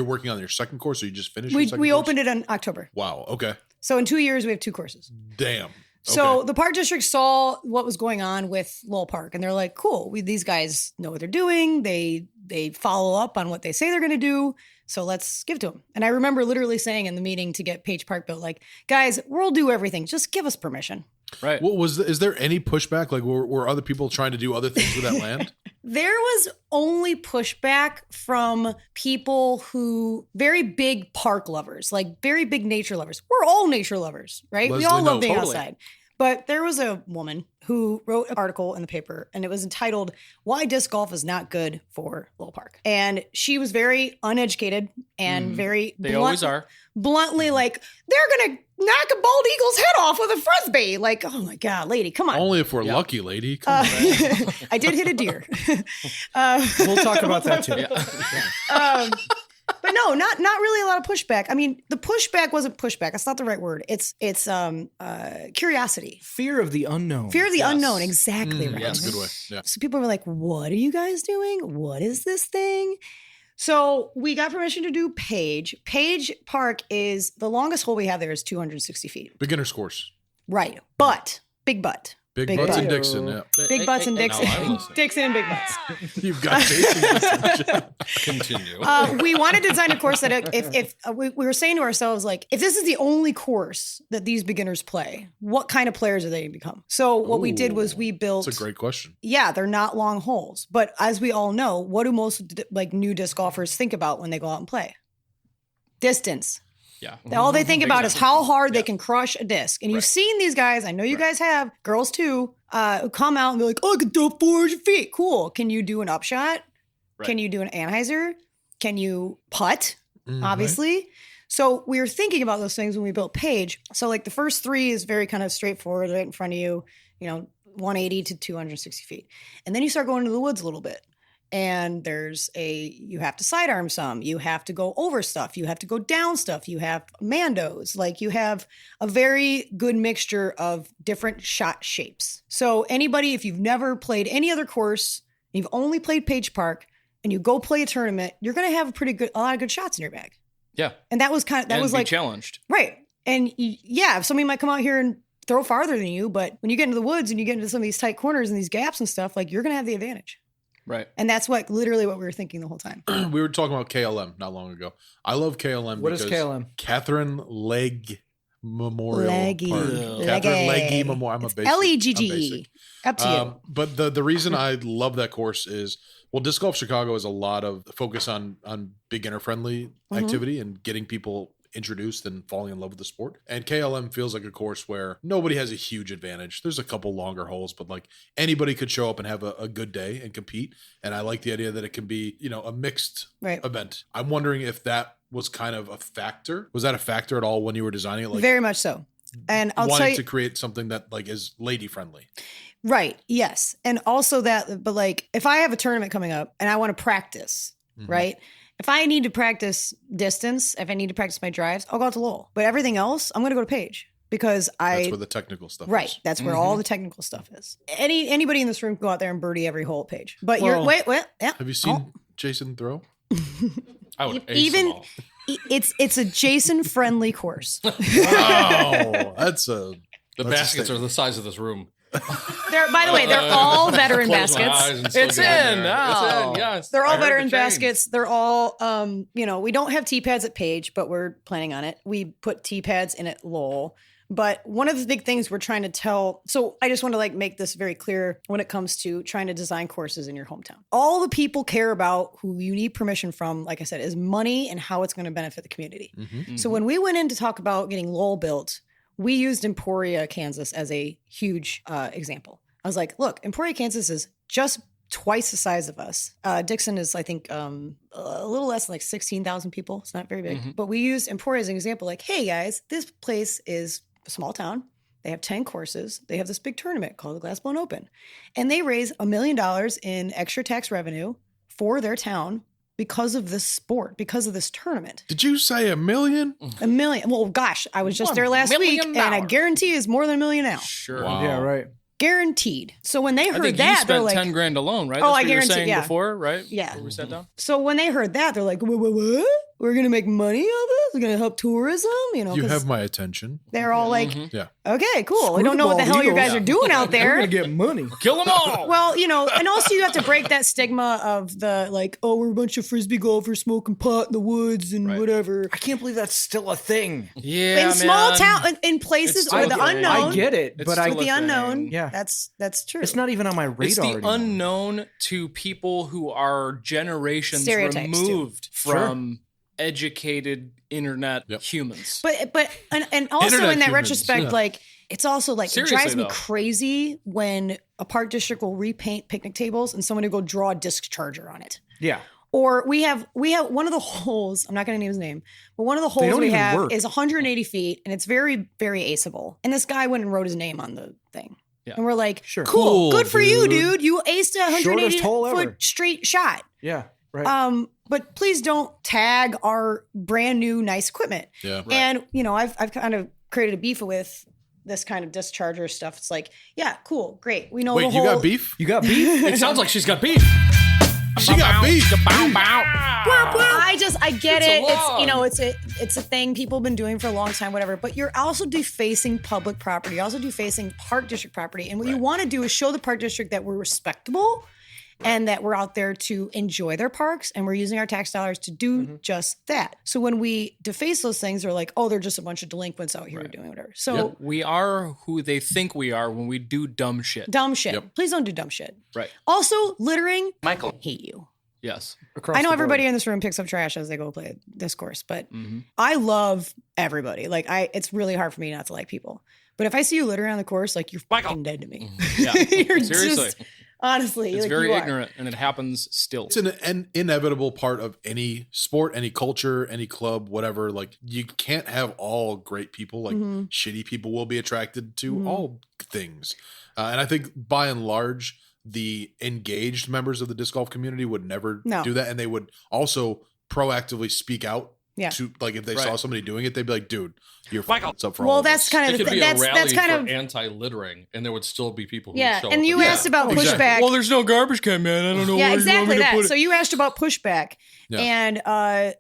working on your second course, or you just finished your We second course? opened it in October. Wow. Okay. So in 2 years, we have 2 courses. Damn. So Okay. the Park District saw what was going on with Lowell Park, and they're like, cool, these guys know what they're doing. They follow up on what they say they're going to do. So let's give it to them. And I remember literally saying in the meeting to get Page Park built, like, guys, we'll do everything. Just give us permission. Right. What is there any pushback? Like, were other people trying to do other things with that land? There was only pushback from people who very big park lovers, like very big nature lovers. We're all nature lovers, right? We Leslie all love knows. being Totally. outside. But there was a woman who wrote an article in the paper, and it was entitled, Why Disc Golf is Not Good for Lowell Park. And she was very uneducated and very They always are. bluntly like, they're going to knock a bald eagle's head off with a Frisbee. Like, oh my God, lady, come on. Only if we're lucky, lady. Come on. I did hit a deer. We'll talk about that too. But no, not really a lot of pushback. I mean, the pushback wasn't pushback. That's not the right word. It's curiosity. Fear of the unknown. Fear of the unknown. Exactly right. That's a good way. Yeah. So people were like, what are you guys doing? What is this thing? So we got permission to do Page. Page Park is the longest hole we have there is 260 feet. Beginner's course. Right. But, big butt. Big Big butts butt. in Dixon. Yeah. Big butts and Dixon. No, I'm listening. Dixon and big butts. You've got Jason. Continue. We wanted to design a course that if we were saying to ourselves, like, if this is the only course that these beginners play, what kind of players are they going to become? So what we did was we built. That's a great question. Yeah, they're not long holes, but as we all know, what do most like new disc golfers think about when they go out and play? Distance. Yeah. All they think about is how hard Yeah. they can crush a disc. And you've seen these guys, I know you guys have, girls too, who come out and be like, oh, I can throw 400 feet. Cool. Can you do an upshot? Right. Can you do an Anheuser? Can you putt? Mhm. Obviously. So we were thinking about those things when we built Page. So like the first 3 is very kind of straightforward, right in front of you, 180 to 260 feet. And then you start going into the woods a little bit. And you have to sidearm some, you have to go over stuff, you have to go down stuff, you have mandos, like you have a very good mixture of different shot shapes. So anybody, if you've never played any other course, you've only played Page Park, and you go play a tournament, you're going to have a lot of good shots in your bag. Yeah. And that was like challenged. Right. And if somebody might come out here and throw farther than you, but when you get into the woods and you get into some of these tight corners and these gaps and stuff, like you're going to have the advantage. Right. And that's literally what we were thinking the whole time. We were talking about KLM not long ago. I love KLM. What is KLM? Catherine Legge Memorial Legge. Park. Catherine Legge Memorial. I'm a basic. Legge. Up to you. But the reason I love that course is, Disc Golf Chicago is a lot of focus on beginner friendly activity and getting people introduced and falling in love with the sport. And KLM feels like a course where nobody has a huge advantage. There's a couple longer holes, but like anybody could show up and have a good day and compete. And I like the idea that it can be, a mixed event. I'm wondering if that was kind of a factor. Was that a factor at all when you were designing it? Like, very much so. And I'll tell you, to create something that like is lady friendly. Right. Yes. And also but like if I have a tournament coming up and I want to practice, right? If I need to practice distance, if I need to practice my drives, I'll go out to Lowell. But everything else, I'm going to go to Page because that's where the technical stuff is. Is. That's where all the technical stuff is. Anybody in this room can go out there and birdie every hole at Page. But yeah. Have you seen Jason throw? I would ace them all. It's a Jason friendly course. Wow. The baskets are the size of this room. By the way, they're all veteran baskets. It's in. Yes. They're all veteran baskets. They're all, we don't have tee pads at Page, but we're planning on it. We put tee pads in at Lowell. But one of the big things we're trying to tell, so I just want to make this very clear when it comes to trying to design courses in your hometown. All the people care about who you need permission from, like I said, is money and how it's going to benefit the community. So when we went in to talk about getting Lowell built, we used Emporia, Kansas as a huge example. I was like, look, Emporia, Kansas is just twice the size of us. Dixon is, I think, a little less than 16,000 people. It's not very big. But we used Emporia as an example, like, hey, guys, this place is a small town. They have 10 courses. They have this big tournament called the Glass Blown Open. And they raise $1 million in extra tax revenue for their town because of this sport, because of this tournament. Did you say $1 million? $1 million. Well, gosh, I was just there last week, and I guarantee it's more than $1 million now. Sure. Wow. Yeah, right. Guaranteed. So when they heard I think that, you spent they're like, $10,000 alone, right? Oh, That's I what you were guarantee. saying Yeah. before, right? Yeah. Before we sat down. So when they heard that, they're like, what? We're going to make money of this? We're going to help tourism? You have my attention. They're all like, Yeah. okay, cool. We don't know what the hell you guys are doing out We're there. going to get money. Kill them all. Well, and also you have to break that stigma of the we're a bunch of Frisbee golfers smoking pot in the woods and whatever. I can't believe that's still a thing. Yeah, In small town, in places where the unknown. I get it, but With the unknown, yeah, that's true. it's not even on my radar. It's the anymore. unknown to people who are generations Stereotypes, removed from educated internet humans. But and also Internet in that humans, retrospect, it's also it Seriously, drives me though. crazy when a park district will repaint picnic tables and someone will go draw a disc charger on it. Yeah. Or we have one of the holes, I'm not going to name his name, but one of the They holes don't we even have work. is 180 feet and it's very, very aceable. And this guy went and wrote his name on the thing. Yeah. And we're like, Sure. cool, good for you, dude. You aced a 180 Shortest hole ever. foot straight shot. Yeah. Right. But please don't tag our brand new nice equipment. Yeah. Right. And, I've kind of created a beef with this kind of disc charger stuff. It's like, yeah, cool, great. We know Wait, the whole... you got beef? You got beef? It sounds like she's got beef. She got beef. I get it. It's a thing people have been doing for a long time, whatever. But you're also defacing public property. You're also defacing park district property. And what you want to do is show the park district that we're respectable and that we're out there to enjoy their parks and we're using our tax dollars to do just that. So when we deface those things, they're like, oh, they're just a bunch of delinquents out here doing whatever. So we are who they think we are when we do dumb shit. dumb shit. Please don't do dumb shit. Right. Also, littering. Michael. Hate you. Yes. I know everybody in this room picks up trash as they go play this course, but I love everybody. It's really hard for me not to like people. But if I see you littering on the course, you're fucking dead to me. Yeah. You're Seriously. just Honestly, It's like, very you are. ignorant, and it happens still. It's an inevitable part of any sport, any culture, any club, whatever. Like, you can't have all great people. Like, shitty people will be attracted to all things. And I think by and large, the engaged members of the disc golf community would never do that. And they would also proactively speak out. Yeah. To, like, if they saw somebody doing it, they'd be like, dude, you're fucking up for all Well, of that's us. kind of It could be that's a rally kind for of anti-littering, and there would still be people who would show and up you asked about pushback. Well, there's no garbage can, man. I don't know Yeah, where exactly you want me that. to put So it. you asked about pushback, Yeah. and I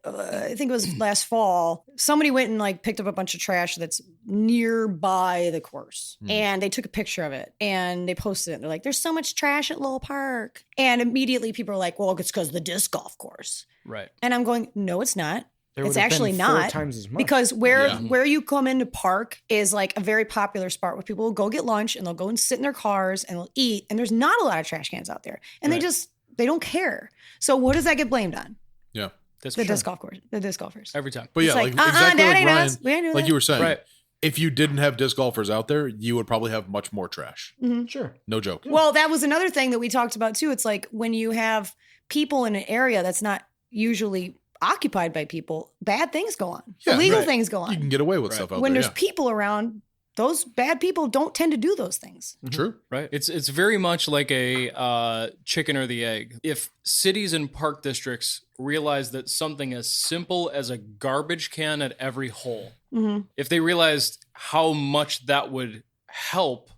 think it was last fall. Somebody went and like picked up a bunch of trash that's nearby the course, and they took a picture of it and they posted it. They're like, "There's so much trash at Lowell Park," and immediately people are like, "Well, it's because the disc golf course." Right. And I'm going, "No, it's not. There It's would have actually been 4 not times as much. because where you come into park is like a very popular spot where people will go get lunch and they'll go and sit in their cars and they'll eat, and there's not a lot of trash cans out there, and they don't care. So what does that get blamed on? Yeah. The disc golf course, the disc golfers. Every time. But yeah, It's like, like, exactly that like ain't Ryan, us. We ain't doing like that. you were saying, Right. if you didn't have disc golfers out there, you would probably have much more trash. Sure. No joke. Well, that was another thing that we talked about too. It's like when you have people in an area that's not usually occupied by people, bad things go on. Yeah, Illegal right. things go on. You can get away with stuff out when there. there's people around, those bad people don't tend to do those things. True. Right. It's very much like a chicken or the egg. If cities and park districts realize that something as simple as a garbage can at every hole, if they realized how much that would help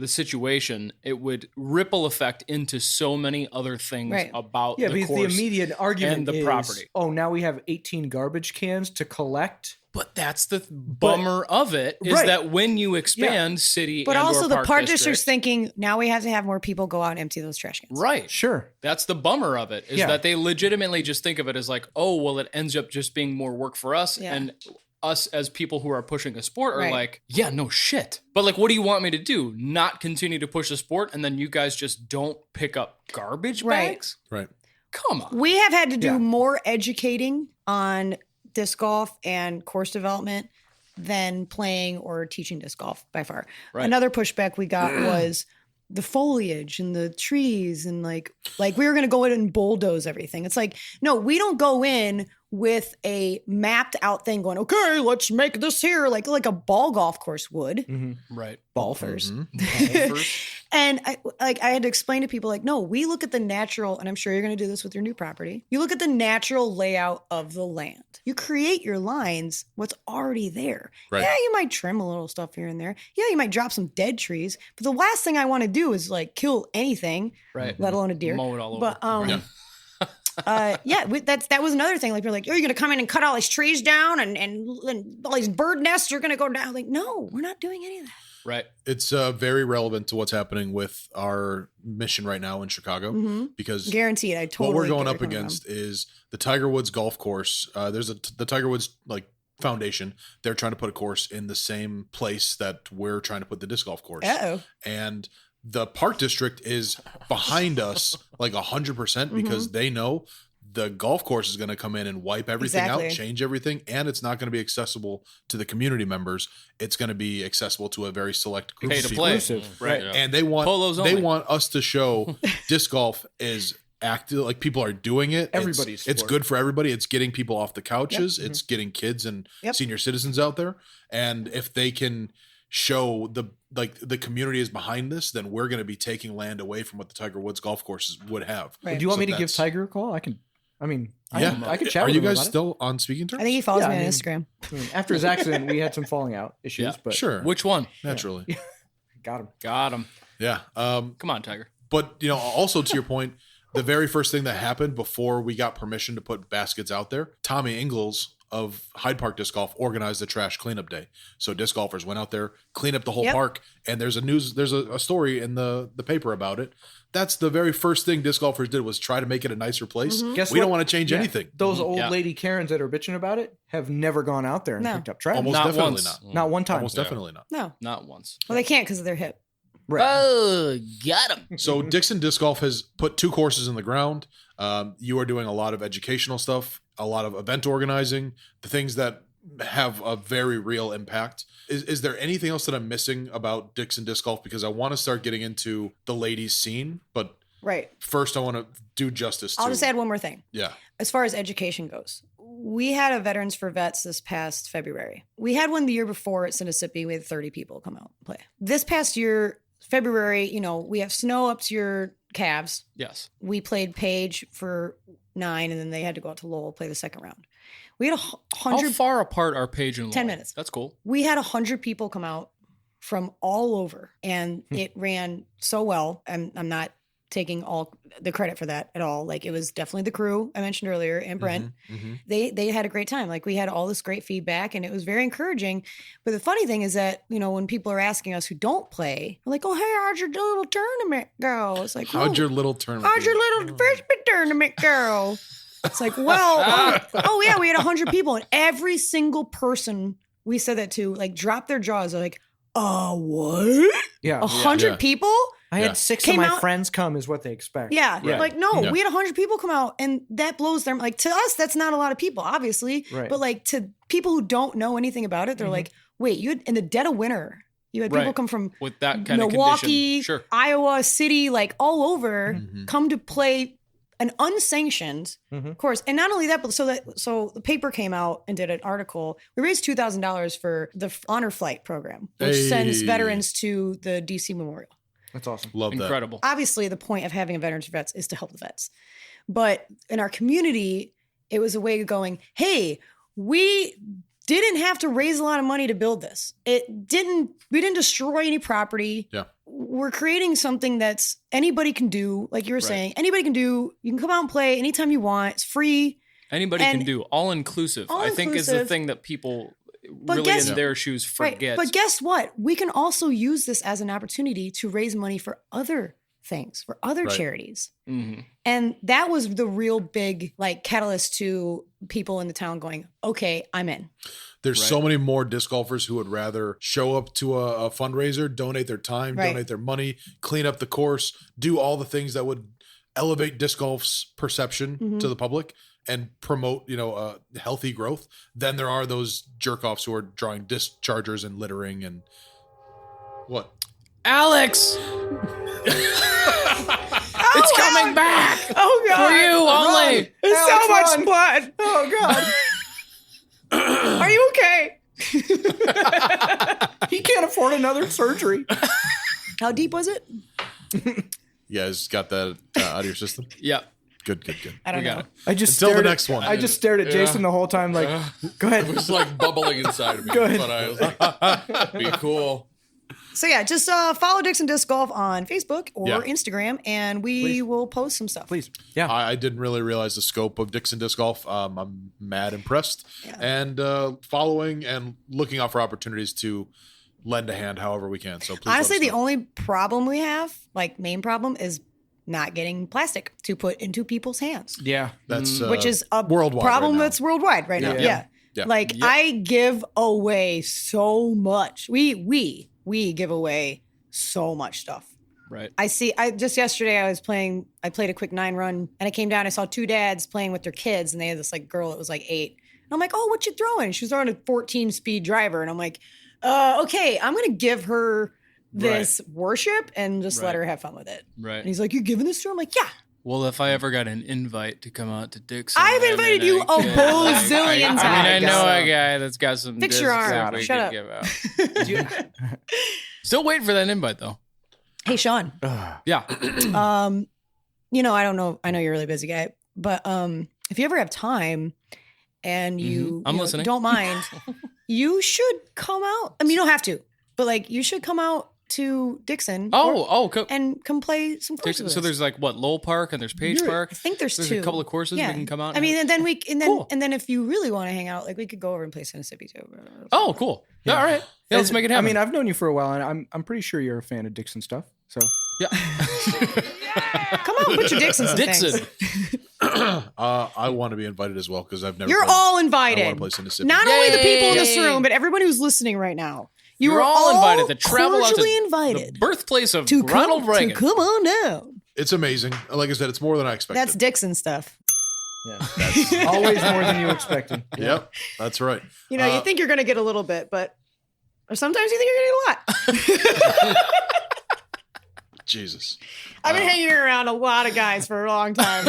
the situation, it would ripple effect into so many other things about Yeah, the because course the immediate argument and the is, property. oh, now we have 18 garbage cans to collect. But that's the bummer of it, is that when you expand city But and also or the park park districts, district's thinking, now we have to have more people go out and empty those trash cans. right. Sure. That's the bummer of it, is Yeah. that they legitimately just think of it as like, oh, well, it ends up just being more work for us. Yeah. And us as people who are pushing a sport are Right. like, yeah, no shit. But like, what do you want me to do? Not continue to push the sport, and then you guys just don't pick up garbage Right. bags? Right. Come on. We have had to do more educating on disc golf and course development than playing or teaching disc golf by far. Right. Another pushback we got was the foliage and the trees, and like we were going to go in and bulldoze everything. It's like, no, we don't go in with a mapped out thing going, okay, let's make this here like a ball golf course would. Right. Golfers. Golfers. And I had to explain to people like, no, we look at the natural, and I'm sure you're going to do this with your new property. You look at the natural layout of the land. You create your lines, what's already there. Right. Yeah, you might trim a little stuff here and there. Yeah, you might drop some dead trees. But the last thing I want to do is like kill anything, Right. let alone a deer. Mow it all over. But Right. that was another thing. Like we're like, oh, you're going to come in and cut all these trees down, and all these bird nests are going to go down. Like, no, we're not doing any of that. Right. It's very relevant to what's happening with our mission right now in Chicago, because Guaranteed, I totally what we're get going where up you're coming against is the Tiger Woods golf course. There's the Tiger Woods foundation. They're trying to put a course in the same place that we're trying to put the disc golf course. Uh-oh. And the park district is behind us like 100% because they know the golf course is going to come in and wipe everything out, Exactly. change everything, and it's not going to be accessible to the community members. It's going to be accessible to a very select group Pay of to people. play. Right. Yeah. And they want Polos only. us to show disc golf is active, like people are doing it. Everybody's It's sport. good for everybody. It's getting people off the couches. It's getting kids and Yep. senior citizens out there. And if they can show the community is behind this, then we're going to be taking land away from what the Tiger Woods golf courses would have. Right. Do you want So me to give that's- Tiger a call? I could chat Are with you him guys about it. still on speaking terms? I think he follows Yeah, me I on mean- Instagram. I mean, after his accident, we had some falling out issues, Yeah. but Sure. Which one? Naturally. got him. Got him. Yeah. Come on, Tiger. But, also to your point, the very first thing that happened before we got permission to put baskets out there, Tommy Ingalls of Hyde Park Disc Golf organized the trash cleanup day. So disc golfers went out there, cleaned up the whole Yep. park, and there's a story in the paper about it. That's the very first thing disc golfers did, was try to make it a nicer place. Guess We don't what? want to change Yeah. anything. Those old Yeah. lady Karens that are bitching about it have never gone out there and No. picked up trash. Almost Not definitely once. not. Not one time. Almost definitely not. No. Not once. Well, they can't because of their hip. Right. Oh, got him. So Dixon Disc Golf has put 2 courses in the ground. You are doing a lot of educational stuff, a lot of event organizing, the things that have a very real impact. Is there anything else that I'm missing about Dixon Disc Golf? Because I want to start getting into the ladies scene, but Right. first I want to do justice to... I'll just add one more thing. Yeah. As far as education goes, we had a Veterans for Vets this past February. We had one the year before at Mississippi. We had 30 people come out and play. This past year, February, we have snow up to your calves. Yes. We played Page for 9, and then they had to go out to Lowell, play the second round. We had 100... How far apart are Page and Lowell? 10 minutes. That's cool. We had 100 people come out from all over, and it ran so well. I'm not taking all the credit for that at all. Like, it was definitely the crew I mentioned earlier and Brent. They had a great time. Like, we had all this great feedback, and it was very encouraging. But the funny thing is that, when people are asking us who don't play, we're like, oh, hey, how'd your little tournament go? It's like, How'd your little tournament How'd your little freshman tournament go? It's like, well, oh yeah, we had 100 people, and every single person we said that to, like, dropped their jaws. They're like, what? Yeah. 100 people? I had 6 of my friends come is what they expect. Yeah. Like, no, we had 100 people come out, and that blows them. Like, to us, that's not a lot of people, obviously. Right. But, like, to people who don't know anything about it, they're like, wait, you had, in the dead of winter, you had people come from with that kind of Milwaukee, condition. Sure. Iowa City, like, all over, come to play an unsanctioned course. And not only that, but so the paper came out and did an article. We raised $2,000 for the Honor Flight program, which sends veterans to the DC Memorial. That's awesome. Love that. Incredible. Obviously, the point of having a Veterans for Vets is to help the vets. But in our community, it was a way of going, hey, we didn't have to raise a lot of money to build this. We didn't destroy any property. Yeah. We're creating something that's anybody can do, like you were saying. Anybody can do. You can come out and play anytime you want. It's free. Anybody can do. All inclusive. I think is the thing that people really in their shoes forget. Right. But guess what? We can also use this as an opportunity to raise money for other things, for other charities. And that was the real big, like, catalyst to people in the town going, okay, I'm in. There's so many more disc golfers who would rather show up to a fundraiser, donate their time, donate their money, clean up the course, do all the things that would elevate disc golf's perception to the public and promote, healthy growth. Then there are those jerk-offs who are drawing disc chargers and littering and what? Alex! It's coming back! Oh, God. For you only! There's so much blood! Oh, God. Are you okay? He can't afford another surgery. How deep was it? You guys got that out of your system? Yeah. Good. I don't know. I just Until the stared next one. I just stared at Jason the whole time, like, go ahead. It was like bubbling inside of me. Go ahead. But I was like, be cool. So yeah, just follow Dixon Disc Golf on Facebook or Yeah. Instagram, and we will post some stuff. Please. Yeah. I didn't really realize the scope of Dixon Disc Golf. I'm mad impressed. And following and looking out for opportunities to lend a hand however we can. So please Honestly, the only problem we have, like main problem, is not getting plastic to put into people's hands. Yeah. That's which is a worldwide problem right now. that's worldwide right now. Yeah. Yeah. Like I give away so much. We give away so much stuff. Right. Just yesterday I played a quick 9 run, and I came down, I saw 2 dads playing with their kids, and they had this like girl that was like 8. And I'm like, oh, what you throwing? She was throwing a 14-speed driver. And I'm like, okay, I'm gonna give her this worship and just let her have fun with it. Right. And he's like, you're giving this to her? I'm like, yeah. Well, if I ever got an invite to come out to Dixon, I've invited you a bazillion times. I know a guy that's got some Fix discs your arm. that we Shut could up. give out. Still waiting for that invite, though. Hey, Sean. Yeah. I don't know. I know you're a really busy guy, but if you ever have time and you, I'm listening. don't mind, you should come out. I mean, you don't have to, but like you should come out to Dixon. And come play some courses. with So us. there's like what, Lowell Park and there's Page Park. I think there's 2. a couple of courses we can come out. I mean, and then if you really want to hang out, like we could go over and play Mississippi too. Oh, cool. Yeah. All right. Yeah, let's make it happen. I mean, I've known you for a while, and I'm pretty sure you're a fan of Dixon stuff. So yeah. Come on, put your Dixon. Dixon. I want to be invited as well because I've never. You're all invited. I want to play Mississippi. Not only the people in this room, but everybody who's listening right now. You're all invited to travel out to invited the birthplace of to Ronald come, Reagan. To come on down. It's amazing. Like I said, it's more than I expected. That's Dixon stuff. Yeah, that's always more than you expected. Yep, that's right. You know, you think you're going to get a little bit, or sometimes you think you're going to get a lot. Jesus. I've been hanging around a lot of guys for a long time.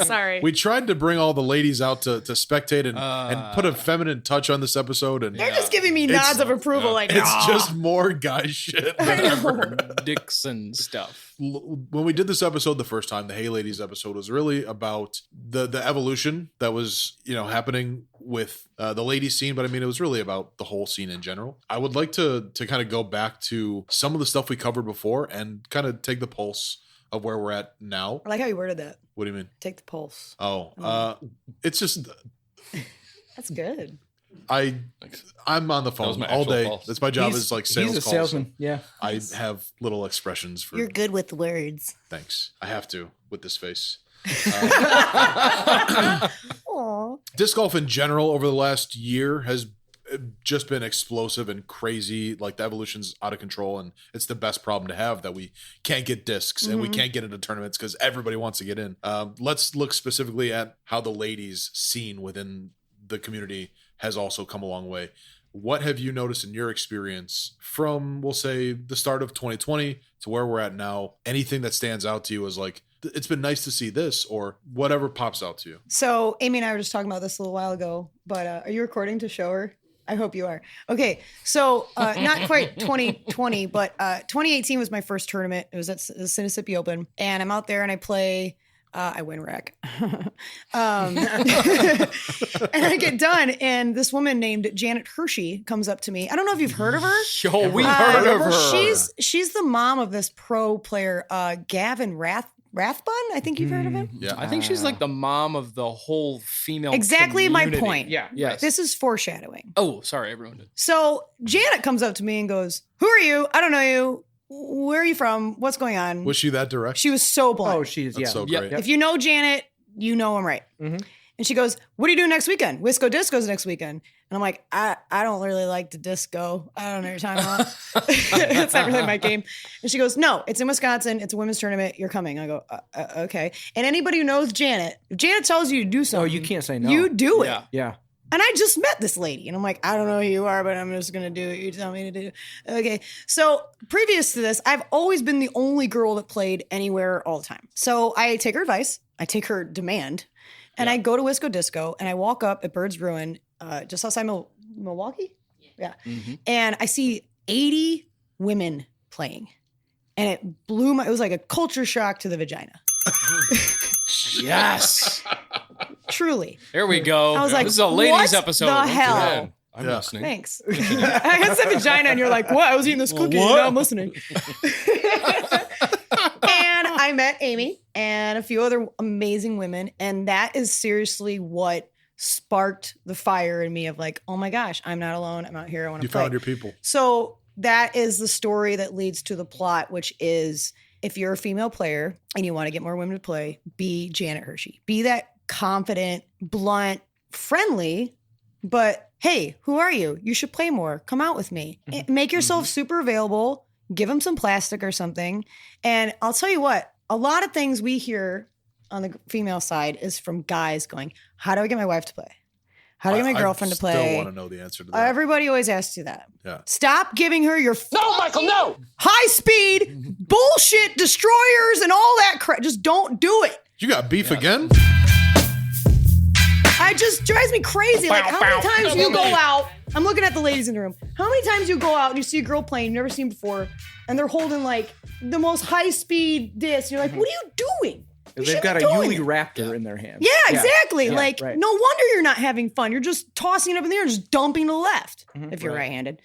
Sorry. We tried to bring all the ladies out to spectate and put a feminine touch on this we and They're just giving me nods of approval. Like, it's just more guy shit than ever. Dixon stuff. When we did this episode the first time, the Hey Ladies episode was really about the evolution that was, happening with the ladies scene. But I mean, it was really about the whole scene in general. I would like to kind of go back to some of the stuff we covered before and kind of take the pulse of where we're at now. I like how you worded that. What do you mean? Take the pulse. Oh, it's just... That's good. I'm on the phone all day. Pulse. That's my job is like sales He's a calls. salesman. Yeah. I have little expressions for... You're good with words. Thanks. I have to with this face. Aww. Disc golf in general over the last year has just been explosive and crazy. Like the evolution's out of control, and it's the best problem to have that we can't get discs and we can't get into tournaments because everybody wants to get in. Let's look specifically at how the ladies scene within the community has also come a long way. What have you noticed in your experience from, we'll say, the start of 2020 to where we're at now? Anything that stands out to you as like, it's been nice to see this, or whatever pops out to you? So Amy and I were just talking about this a little while ago, but are you recording to show her? I hope you are. Okay, so not quite 2020, but 2018 was my first tournament. It was at the Mississippi Open, and I'm out there and I play. I win rack. And I get done, and this woman named Janet Hershey comes up to me. I don't know if you've heard of her. Yo, we heard of her. She's the mom of this pro player, Gavin Rathbun. I think you've heard of him. Yeah, I think she's like the mom of the whole female. Exactly community. my point. Yeah. Yes. This is foreshadowing. Oh, sorry, everyone did. So Janet comes up to me and goes, "Who are you? I don't know you. Where are you from? What's going on?" Was she that direct? She was so blunt. Oh, she is. That's so great. If you know Janet, you know I'm right. Mm-hmm. And she goes, "What are you doing next weekend?" "Wisco Disco's next weekend." And I'm like, I don't really like the disco. I don't know what you're talking about. It's not really my game. And she goes, "No, it's in Wisconsin. It's a women's tournament. You're coming." I go, okay. And anybody who knows Janet, if Janet tells you to do something, you can't say no. You do it. Yeah. Yeah. And I just met this lady, and I'm like, I don't know who you are, but I'm just going to do what you tell me to do. Okay. So previous to this, I've always been the only girl that played anywhere all the time. So I take her advice. I take her demand. And I go to Wisco Disco, and I walk up at Bird's Ruin, just outside Milwaukee. Yeah. Mm-hmm. And I see 80 women playing. And it blew it was like a culture shock to the vagina. Yes. Truly. There we go. I was like, this is a ladies what episode. the hell? Yeah, I'm listening. Thanks. I had some vagina, and you're like, "What? I was eating this cookie. Now I'm listening." And I met Amy and a few other amazing women, and that is seriously what sparked the fire in me of like, "Oh my gosh, I'm not alone. I'm out here. I want to play." You found your people. So that is the story that leads to the plot, which is if you're a female player and you want to get more women to play, be Janet Hershey. Be that confident, blunt, friendly, but hey, who are you? You should play more. Come out with me. Make yourself super available. Give them some plastic or something. And I'll tell you what, a lot of things we hear on the female side is from guys going, "How do I get my wife to play? How do I get my girlfriend to play?" I still want to know the answer to that. Everybody always asks you that. Yeah. Stop giving her your No, Michael, no! high speed bullshit destroyers and all that crap. Just don't do it. You got beef again? It just drives me crazy. Like, how many times you go out? I'm looking at the ladies in the room. How many times you go out and you see a girl playing you've never seen before, and they're holding like the most high speed disc? You're like, what are you doing? They've got a Yuli Raptor in their hand. Yeah, exactly. Yeah, like, right. no wonder you're not having fun. You're just tossing it up in the air and just dumping to the left if you're right-handed.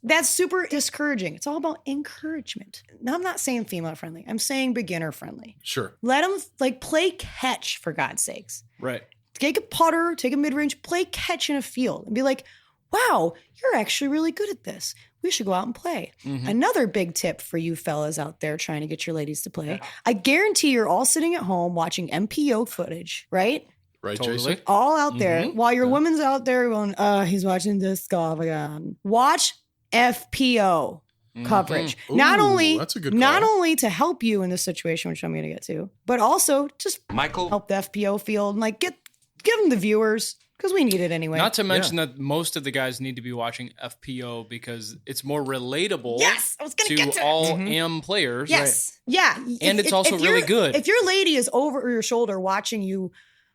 That's super discouraging. It's all about encouragement. Now, I'm not saying female friendly. I'm saying beginner friendly. Sure. Let them like play catch, for God's sakes. Right. Take a putter, take a mid-range, play catch in a field and be like, "Wow, you're actually really good at this. We should go out and play." Another big tip for you fellas out there trying to get your ladies to play. Yeah. I guarantee you're all sitting at home watching MPO footage, right? Right, Totally. Jason? All out there. While your woman's out there going, he's watching disc golf again. Watch FPO. coverage. Ooh, not only that's a good not call. only to help you in this situation, which I'm going to get to, but also just help the FPO field and like give them the viewers because we need it anyway. Not to mention that most of the guys need to be watching FPO because it's more relatable Yes, I was gonna to get to it. all AM players. Yes. Yeah. And it's also really good. If your lady is over your shoulder watching you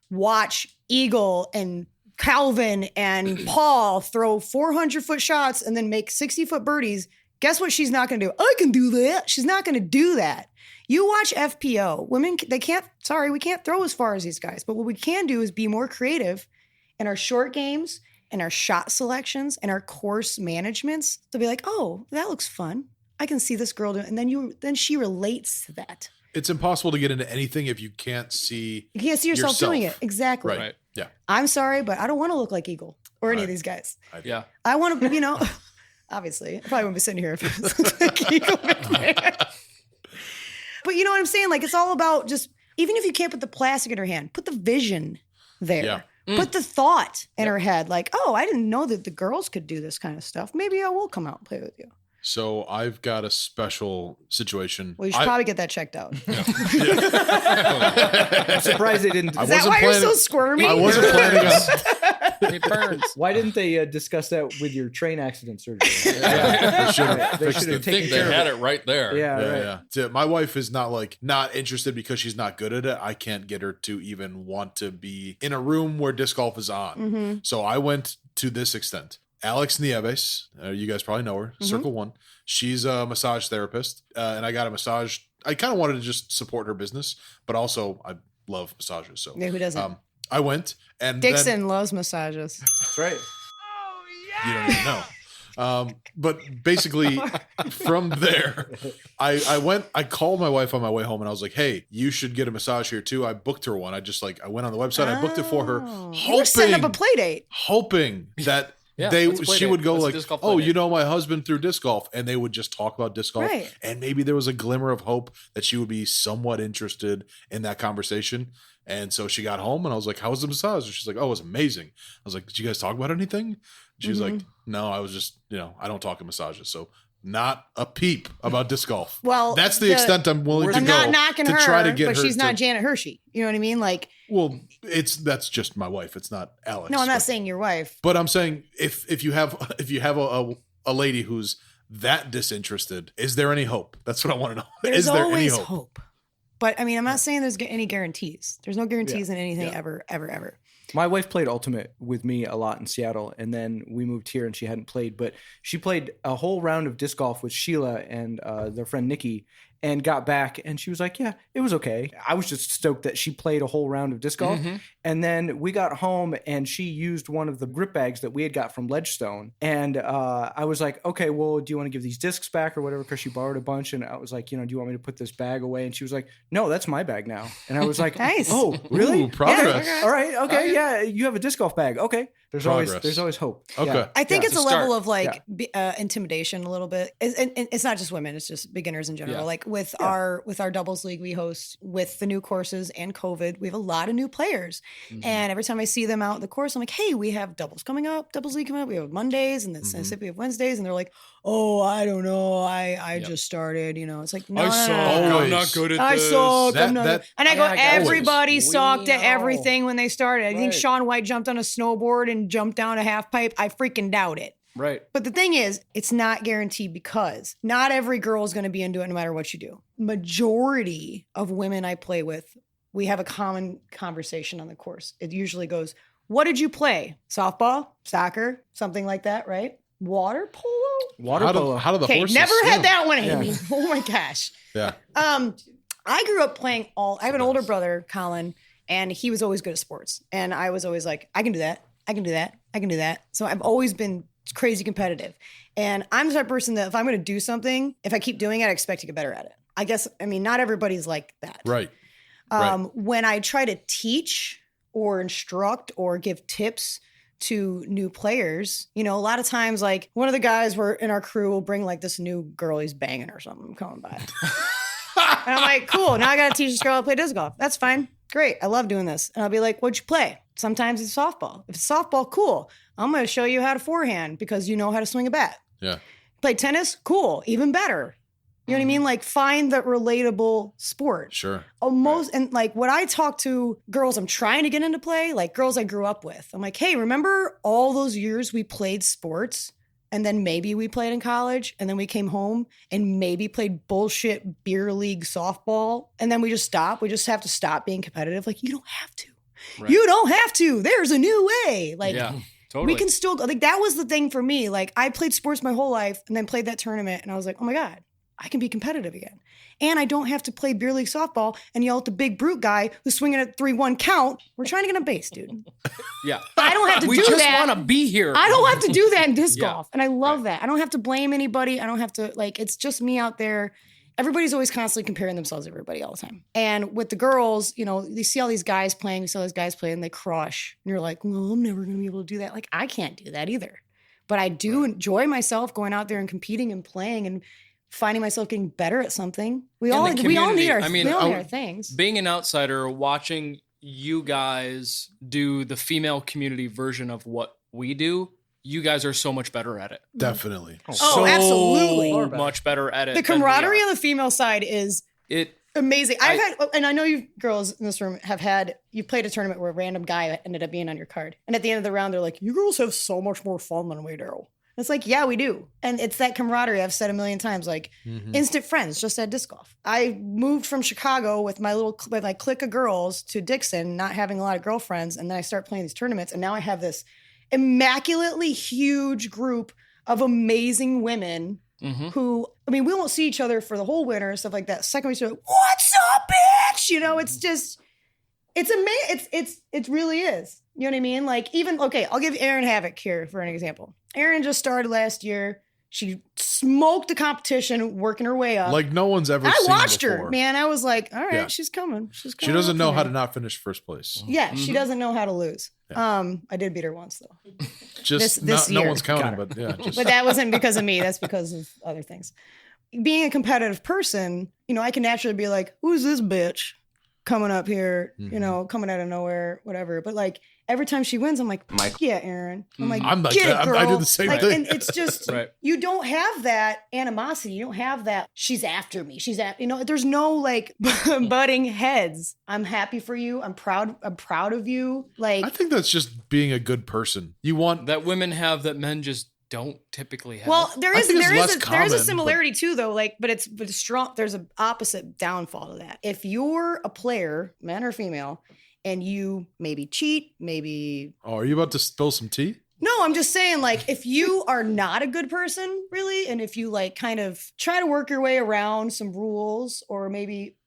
watch Eagle and Calvin and Paul throw 400-foot shots and then make 60-foot birdies, guess what she's not going to do? I can do that. She's not going to do that. You watch FPO. Women, we can't throw as far as these guys. But what we can do is be more creative in our short games and our shot selections and our course managements to be like, oh, that looks fun. I can see this girl doing it. And then she relates to that. It's impossible to get into anything if you can't see. You can't see yourself doing it. Exactly. Right. Yeah. I'm sorry, but I don't want to look like Eagle or any of these guys. Yeah. I want to, obviously, I probably wouldn't be sitting here if it was like Eagle McMahon. But you know what I'm saying? Like, it's all about just, even if you can't put the plastic in her hand, put the vision there. Yeah. Put the thought in her head. Like, oh, I didn't know that the girls could do this kind of stuff. Maybe I will come out and play with you. So I've got a special situation. Well, you should probably get that checked out. I'm surprised they didn't. Is that why you're so squirmy? I wasn't planning on. It burns. Why didn't they discuss that with your train accident surgery? They should have They fixed should have it. taken They care of had it. it right there. Yeah, Yeah, right. yeah. So my wife is not interested because she's not good at it. I can't get her to even want to be in a room where disc golf is on. Mm-hmm. So I went to this extent. Alex Nieves, you guys probably know her, Circle One. She's a massage therapist, and I got a massage. I kind of wanted to just support her business, but also I love massages. So Yeah, who doesn't? I went, and Dixon loves massages. That's right. you don't even know. But basically, from there, I called my wife on my way home and I was like, hey, you should get a massage here too. I booked her one. I went on the website, I booked it for her, You were setting up a play date. hoping that Yeah, they let's play she date. would go Let's like, disc golf play oh, date." you know my husband through disc golf, and they would just talk about disc golf, Right. and maybe there was a glimmer of hope that she would be somewhat interested in that conversation. And so she got home, and I was like, "How was the massage?" And she's like, "Oh, it was amazing." I was like, "Did you guys talk about anything?" She was like, "No, I was just, I don't talk in massages, so not a peep about disc golf." Well, that's the extent I'm willing to I'm go not knocking to her, try to get but her. she's not Janet Hershey. You know what I mean? Like, Well, that's just my wife. It's not Alex. no, I'm not but- saying your wife. But I'm saying if you have a lady who's that disinterested, is there any hope? That's what I want to know. There's Is there any always hope? hope. But I mean, I'm not saying there's any guarantees. There's no guarantees in anything Yeah. ever. My wife played Ultimate with me a lot in Seattle, and then we moved here and she hadn't played, but she played a whole round of disc golf with Sheila and their friend Nikki and got back and she was like, yeah, it was okay. I was just stoked that she played a whole round of disc golf. And then we got home and she used one of the grip bags that we had got from Ledgestone. And I was like, okay, well, do you want to give these discs back or whatever? Because she borrowed a bunch. And I was like, do you want me to put this bag away? And she was like, no, that's my bag now. And I was like, Nice. oh, really? Ooh, progress. Yeah, all right. Okay. Yeah. You have a disc golf bag. Okay. There's Progress. always hope. Okay. Yeah. I think Yeah. it's a It's a level start. of like intimidation a little bit. And it's not just women; it's just beginners in general. Yeah. Like with our doubles league we host with the new courses and COVID, we have a lot of new players. And every time I see them out at the course, I'm like, "Hey, we have doubles coming up, doubles league coming up. We have Mondays, and then we have Wednesdays." And they're like, "Oh, I don't know. I just started. It's like no, I no, suck. no, no. I'm not good at I this. suck. That- I'm not. that- And I go, Yeah, I got it. everybody We sucked at know. everything when they started. I think Right. Shaun White jumped on a snowboard and jumped down a half pipe. I freaking doubt it. Right. But the thing is, it's not guaranteed because not every girl is going to be into it no matter what you do. Majority of women I play with, we have a common conversation on the course. It usually goes, what did you play? Softball, soccer, something like that, right? Water polo? Water polo. How do the Okay, horses never swim? had that one, Yeah. Amy. Oh my gosh. Yeah. I grew up playing I have an older brother, Colin, and he was always good at sports. And I was always like, I can do that. I can do that. I can do that. So I've always been crazy competitive. And I'm the type of person that if I'm going to do something, if I keep doing it, I expect to get better at it. Not everybody's like that. Right. When I try to teach or instruct or give tips to new players, a lot of times, like one of the guys in our crew will bring like this new girl he's banging or something coming by. And I'm like, cool. Now I got to teach this girl how to play disc golf. That's fine. Great. I love doing this. And I'll be like, what'd you play? Sometimes it's softball. If it's softball, cool. I'm going to show you how to forehand because you know how to swing a bat. Yeah. Play tennis? Cool. Even better. You know what I mean? Like, find the relatable sport. Sure. Almost, and like when I talk to girls I'm trying to get into play, like girls I grew up with, I'm like, hey, remember all those years we played sports? And then maybe we played in college, and then we came home and maybe played bullshit beer league softball. And then we just stopped. We just have to stop being competitive. Like, you don't have to. Right. You don't have to. There's a new way. Like, totally. We can still, like, that was the thing for me. Like, I played sports my whole life and then played that tournament, and I was like, oh my God, I can be competitive again. And I don't have to play beer league softball and yell at the big brute guy who's swinging at 3-1 count. We're trying to get on base, dude. Yeah. I don't have to do that. We just want to be here. I don't have to do that in disc golf. And I love that. I don't have to blame anybody. I don't have to, like, it's just me out there. Everybody's always constantly comparing themselves to everybody all the time. And with the girls, you know, they see all these guys playing, and they crush. And you're like, well, I'm never going to be able to do that. Like, I can't do that either. But I do enjoy myself going out there and competing and playing and finding myself getting better at something. We all need our things. Being an outsider, watching you guys do the female community version of what we do, you guys are so much better at it. Definitely. Oh, absolutely. Much better at it. The camaraderie on the female side is amazing. I know you girls in this room you've played a tournament where a random guy ended up being on your card. And at the end of the round, they're like, you girls have so much more fun than we do. It's like, yeah, we do. And it's that camaraderie I've said a million times, like instant friends just at disc golf. I moved from Chicago with my clique of girls to Dixon, not having a lot of girlfriends. And then I start playing these tournaments. And now I have this immaculately huge group of amazing women who, I mean, we won't see each other for the whole winter and stuff like that. Second week, like, what's up, bitch? You know, it's just, it's amazing. It really is. You know what I mean? Like, even, okay, I'll give Erin Havok here for an example. Erin just started last year. She smoked the competition, working her way up. Like no one's ever seen I watched before. her, man. I was like, all right, she's coming. She's coming. She doesn't know how to not finish first place. Yeah, she doesn't know how to lose. Yeah. I did beat her once, though. Just this year. No one's counting, but yeah. But that wasn't because of me. That's because of other things. Being a competitive person, you know, I can naturally be like, who's this bitch coming up here, you know, coming out of nowhere, whatever. But like, every time she wins, I'm like, yeah, Erin. I'm like, get it, girl. I do the same thing. And it's just, you don't have that animosity. You don't have that, she's after me. You know, there's no like butting heads. I'm happy for you. I'm proud of you. Like, I think that's just being a good person. You want that women have that men just don't typically have. Well, there is a similarity too, though. Like, but it's strong. There's an opposite downfall to that. If you're a player, man or female, and you maybe cheat, maybe. Oh, are you about to spill some tea? No, I'm just saying, like, if you are not a good person, really, and if you like kind of try to work your way around some rules, or maybe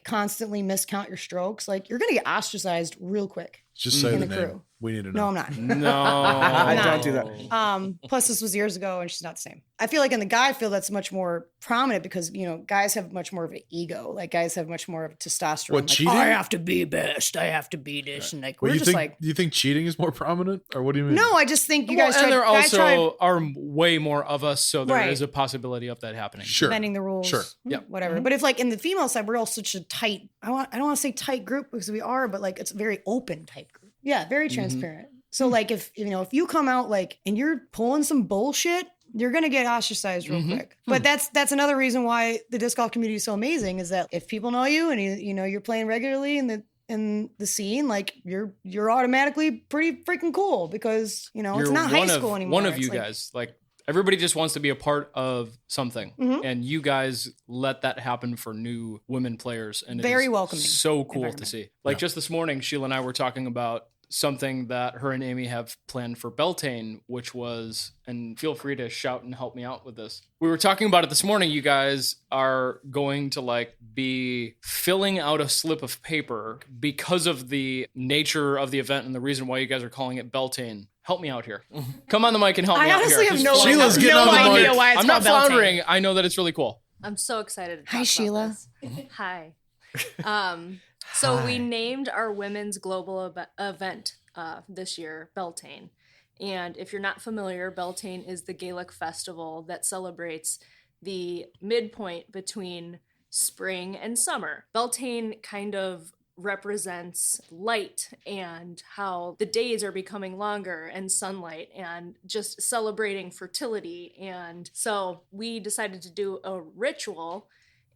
constantly miscount your strokes, like you're gonna get ostracized real quick. Just say the name. Crew. We need to know. No, I'm not. No, I don't do that. Plus, this was years ago, and she's not the same. I feel like in the guy field, that's much more prominent because, you know, guys have much more of an ego. Like, guys have much more of testosterone. What, like, cheating? I have to be best. I have to be this. And like, do do you think cheating is more prominent, or what do you mean? No, I just think you guys and there also are way more of us, so there is a possibility of that happening. Sure. Bending the rules. Sure. Yeah. Whatever. But if like in the female side, we're all such a tight, I don't want to say tight group because we are, but like it's a very open type group. Yeah. Very transparent. So like if you come out like and you're pulling some bullshit, you're gonna get ostracized real quick. But that's another reason why the disc golf community is so amazing is that if people know you and you know you're playing regularly in the scene, like you're automatically pretty freaking cool because you know it's not high school anymore. One of you guys, like everybody just wants to be a part of something, and you guys let that happen for new women players, and very it is welcoming. So cool to see. Like just this morning, Sheila and I were talking about something that her and Amy have planned for Beltane, which was, and feel free to shout and help me out with this. We were talking about it this morning. You guys are going to like be filling out a slip of paper because of the nature of the event and the reason why you guys are calling it Beltane. Help me out here. Come on the mic and help me out here. I honestly have no idea why it's I'm not called floundering. Beltane. I know that it's really cool. I'm so excited to talk Hi, Sheila. Hi. So we named our women's global event this year Beltane. And if you're not familiar, Beltane is the Gaelic festival that celebrates the midpoint between spring and summer. Beltane kind of represents light and how the days are becoming longer and sunlight and just celebrating fertility. And so we decided to do a ritual,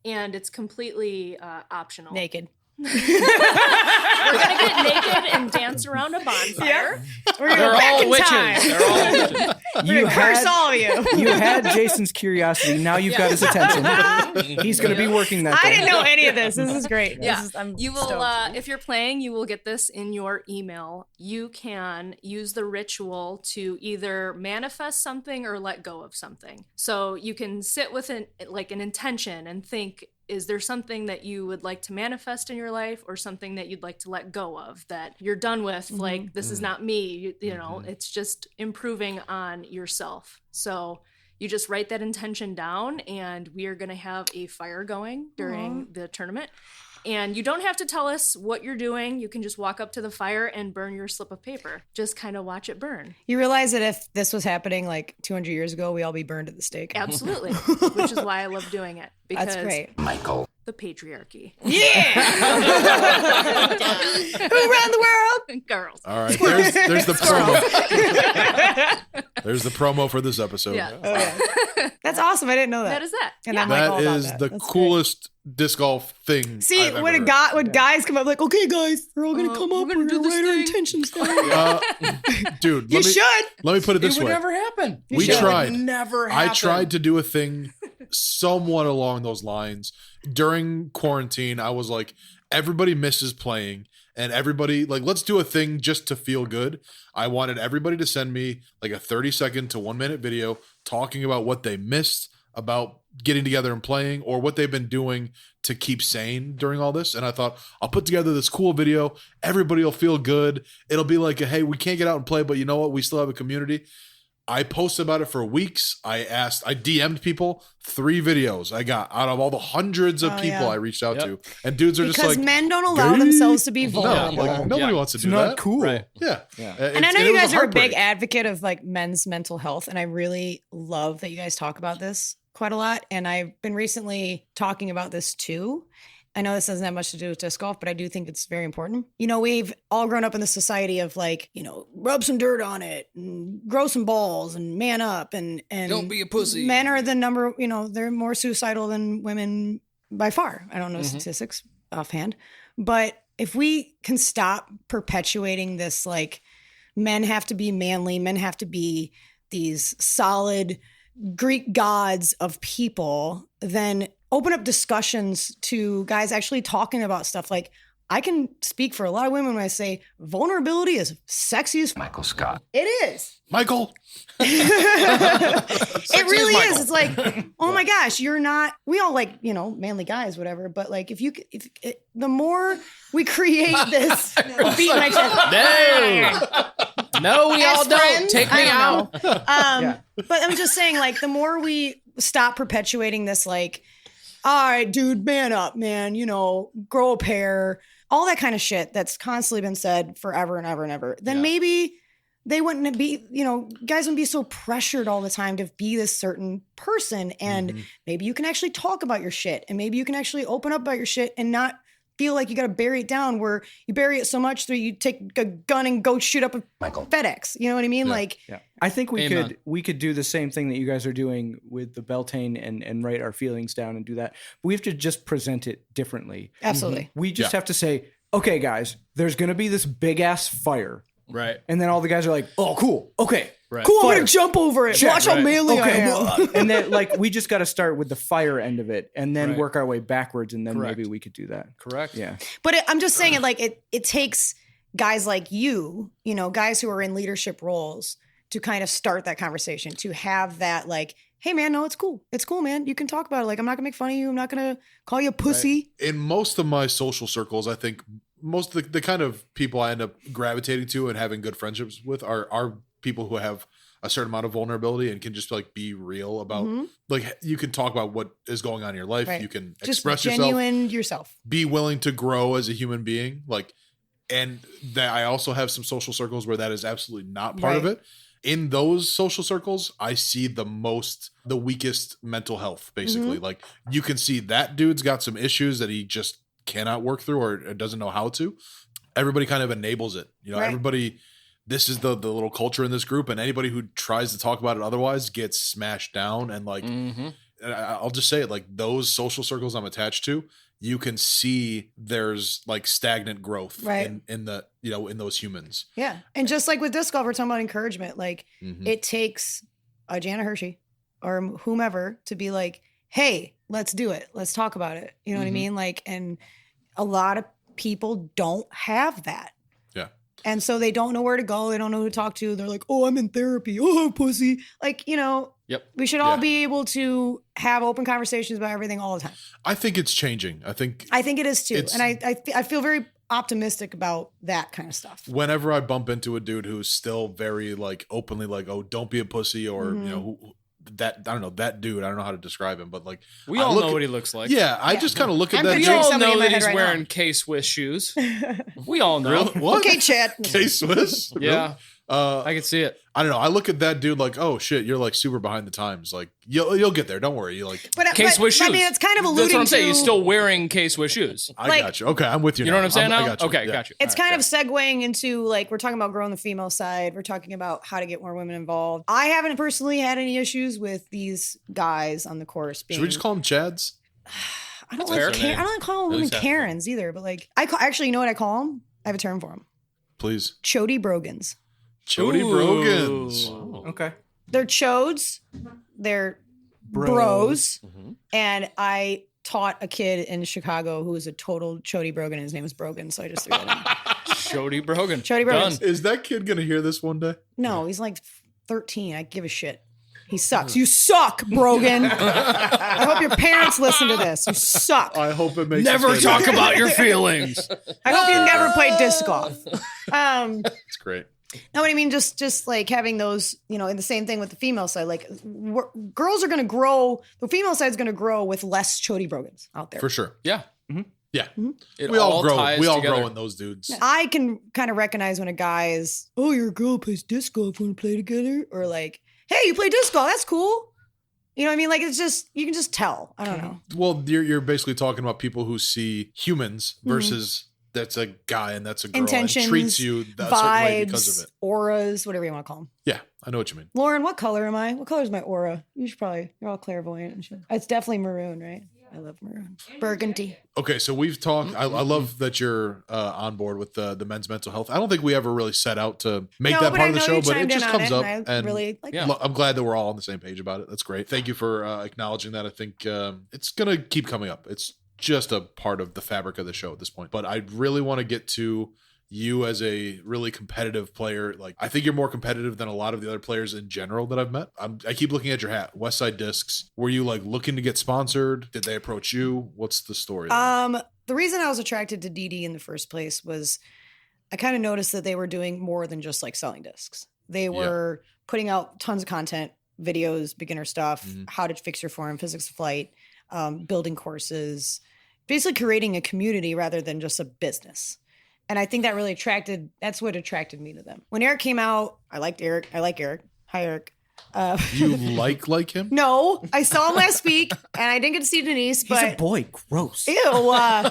and it's completely optional. Naked. We're gonna get naked and dance around a bonfire. They're all witches. They're all witches. You curse all of you. You had Jason's curiosity. Now you've got his attention. He's going to be working that. I didn't know any of this. This is great. Yeah, I'm you will. stoked. If you're playing, you will get this in your email. You can use the ritual to either manifest something or let go of something. So you can sit with an intention and think, is there something that you would like to manifest in your life, or something that you'd like to let go of, that you're done with? Mm-hmm. Like, this is not me, you know, it's just improving on yourself. So you just write that intention down, and we are going to have a fire going during the tournament. And you don't have to tell us what you're doing. You can just walk up to the fire and burn your slip of paper. Just kind of watch it burn. You realize that if this was happening like 200 years ago, we'd all be burned at the stake. Absolutely. Which is why I love doing it. Because That's great. Michael. the patriarchy. Yeah! Who ran the world? Girls. All right, there's the promo. There's the promo for this episode. Yeah. Oh, yeah. That's awesome. I didn't know that. That is that. And Yeah. I'm like all That about is that. the That's coolest disc golf thing. great. See, I've when ever when guys come up like, okay, guys, we're all gonna come up. we're gonna do this write our thing." intentions down. Dude, You let me should. let me put it this It would way. never happen. We It would tried. never I happen. tried to do a thing somewhat along those lines during quarantine. I was like, everybody misses playing, and everybody like, let's do a thing just to feel good. I wanted everybody to send me like a 30-second to 1-minute video talking about what they missed about getting together and playing, or what they've been doing to keep sane during all this. And I thought, I'll put together this cool video. Everybody will feel good. It'll be like, hey, we can't get out and play, but you know what? We still have a community. I posted about it for weeks. I DM'd people. 3 videos I got out of all the hundreds of people yeah. I reached out to. And dudes are just Because like, men don't allow "Gay?" themselves to be No, vulnerable. like, nobody wants to It's do not that. cool. Right. Yeah. Yeah. And I know It you was guys are a big heartbreak. advocate of like men's mental health, and I really love that you guys talk about this quite a lot. And I've been recently talking about this too. I know this doesn't have much to do with disc golf, but I do think it's very important. You know, we've all grown up in the society of like, you know, rub some dirt on it and grow some balls and man up and Don't be a pussy. Men are the number, you know, they're more suicidal than women by far. I don't know statistics offhand, but if we can stop perpetuating this, like, men have to be manly, men have to be these solid Greek gods of people, then open up discussions to guys actually talking about stuff. Like, I can speak for a lot of women when I say vulnerability is sexy as Michael Scott. it is. Michael. It really is. It's like, oh my gosh, you're not. We all like, you know, manly guys, whatever. But like, the more we create this, beat my chest. No, we As all don't. friends, Take me I out. don't know. But I'm just saying, like, the more we stop perpetuating this, like, all right, dude, man up, man, you know, grow a pair, all that kind of shit that's constantly been said forever and ever and ever, then maybe they wouldn't be, you know, guys wouldn't be so pressured all the time to be this certain person. And maybe you can actually talk about your shit, and maybe you can actually open up about your shit and not feel like you got to bury it down, where you bury it so much that you take a gun and go shoot up a FedEx. You know what I mean? Like, I think Amen. we could do the same thing that you guys are doing with the Beltane and write our feelings down and do that. But we have to just present it differently. absolutely. We just have to say, okay, guys, there's going to be this big ass fire. Right. And then all the guys are like, oh, cool. Okay. Right. Cool, I'm Fire. going to jump over it. Check. Watch how Right. manly I am. Okay. And then, like, we just got to start with the fire end of it and then Right. work our way backwards. And then Correct. maybe we could do that. Correct. Yeah. But I'm just saying, it takes guys like you know, guys who are in leadership roles to kind of start that conversation, to have that, like, hey, man, no, it's cool. It's cool, man. You can talk about it. Like, I'm not gonna make fun of you. I'm not gonna call you a pussy. In most of my social circles, I think most of the kind of people I end up gravitating to and having good friendships with are people who have a certain amount of vulnerability and can just like be real about, like, you can talk about what is going on in your life. Right. You can Just express genuine yourself. be willing to grow as a human being. Like, and that I also have some social circles where that is absolutely not part of Right. it. In those social circles, I see the weakest mental health, basically. Like, you can see that dude's got some issues that he just cannot work through or doesn't know how to, everybody kind of enables it. You know, Right. everybody, this is the little culture in this group, and anybody who tries to talk about it otherwise gets smashed down. And like, I'll just say it, like those social circles I'm attached to, you can see there's like stagnant growth Right. in the, you know, in those humans. Yeah. And just like with disc golf, we're talking about encouragement. Like Mhm. it takes a Jana Hershey or whomever to be like, hey, let's do it. Let's talk about it. You know what I Mhm. mean? Like, and a lot of people don't have that. Yeah. And so they don't know where to go. They don't know who to talk to. They're like, oh, I'm in therapy. Oh, pussy. Like, you know, Yep. we should all Yeah. be able to have open conversations about everything all the time. I think it's changing. I think it is too. It's- And I feel very optimistic about that kind of stuff. whenever I bump into a dude who's still very like openly like, oh, don't be a pussy, or Mhm. you know, that I don't know, that dude, I don't know how to describe him, but like We I all look know at- what he looks like. Yeah, I just kind of look at I'm that We picturing dude. all somebody in know my that head he's right wearing now. K-Swiss shoes. We all know. Really? What? Okay, Chad. K Swiss? Yeah, I can see it. I don't know. I look at that dude like, oh shit, you're like super behind the times. Like you'll get there. Don't worry. You like K-Swiss shoes. I mean, it's kind of alluding That's what I'm saying. to. He's still wearing K-Swiss shoes. I like- got you. Okay, I'm with you. You know now. what I'm saying I now? got you. Okay, Yeah. got you. It's kind of segueing into like we're talking about growing the female side. We're talking about how to get more women involved. I haven't personally had any issues with these guys on the course. Being, Should we just call them Chads? I don't Fair like. name. I don't call them At women least half. Karens either. But like, actually, you know what I call them? I have a term for them. Please. Chody Brogans. Chody Ooh. Brogans. Okay. They're chodes. They're bros. And I taught a kid in Chicago who was a total Chody Brogan. His name was Brogan, so I just threw that in. Shody Brogan. Chody Brogan. Done. Is that kid gonna hear this one day? No, he's like 13. I give a shit. He sucks. You suck, Brogan. I hope your parents listen to this. You suck. I hope it makes Never his talk kid- about your feelings. I hope you never played disc golf. It's great. No, what I mean, just like having those, you know, and the same thing with the female side. Like, girls are going to grow. The female side's going to grow with less Chody Brogans out there. For sure. Yeah. Yeah. It We all grow. ties We all together. grow in those dudes. I can kind of recognize when a guy is, oh, your girl plays disc golf. Want to play together? Or like, hey, you play disc golf. That's cool. You know what I mean? Like, it's just, you can just tell. I don't know. Well, you're basically talking about people who see humans versus that's a guy and that's a girl Intentions, and treats you a certain way because vibes, of it. auras, whatever you want to call them. Yeah, I know what you mean. Lauren, what color am I? What color is my aura? You should probably, you're all clairvoyant and shit. It's definitely maroon, right? I love maroon. Burgundy. Okay, so we've talked. I love that you're on board with the men's mental health. I don't think we ever really set out to make No, that but part I of the know show, you but it chimed just in on comes it, up. and I really like Yeah. I'm glad that we're all on the same page about it. That's great. Thank you for acknowledging that. I think it's gonna keep coming up. It's just a part of the fabric of the show at this point. But I really want to get to you as a really competitive player. Like, I think you're more competitive than a lot of the other players in general that I've met. I keep looking at your hat, Westside Discs. Were you like looking to get sponsored? Did they approach you? What's the story? there? The reason I was attracted to DD in the first place was I kind of noticed that they were doing more than just like selling discs. They were putting out tons of content, videos, beginner stuff, how to fix your form, physics of flight, building courses, basically creating a community rather than just a business. And I think that really that's what attracted me to them. When Eric came out, I liked Eric. I like Eric. Hi, Eric. You like him? No, I saw him last week and I didn't get to see Denise, He's but a boy. Gross. ew.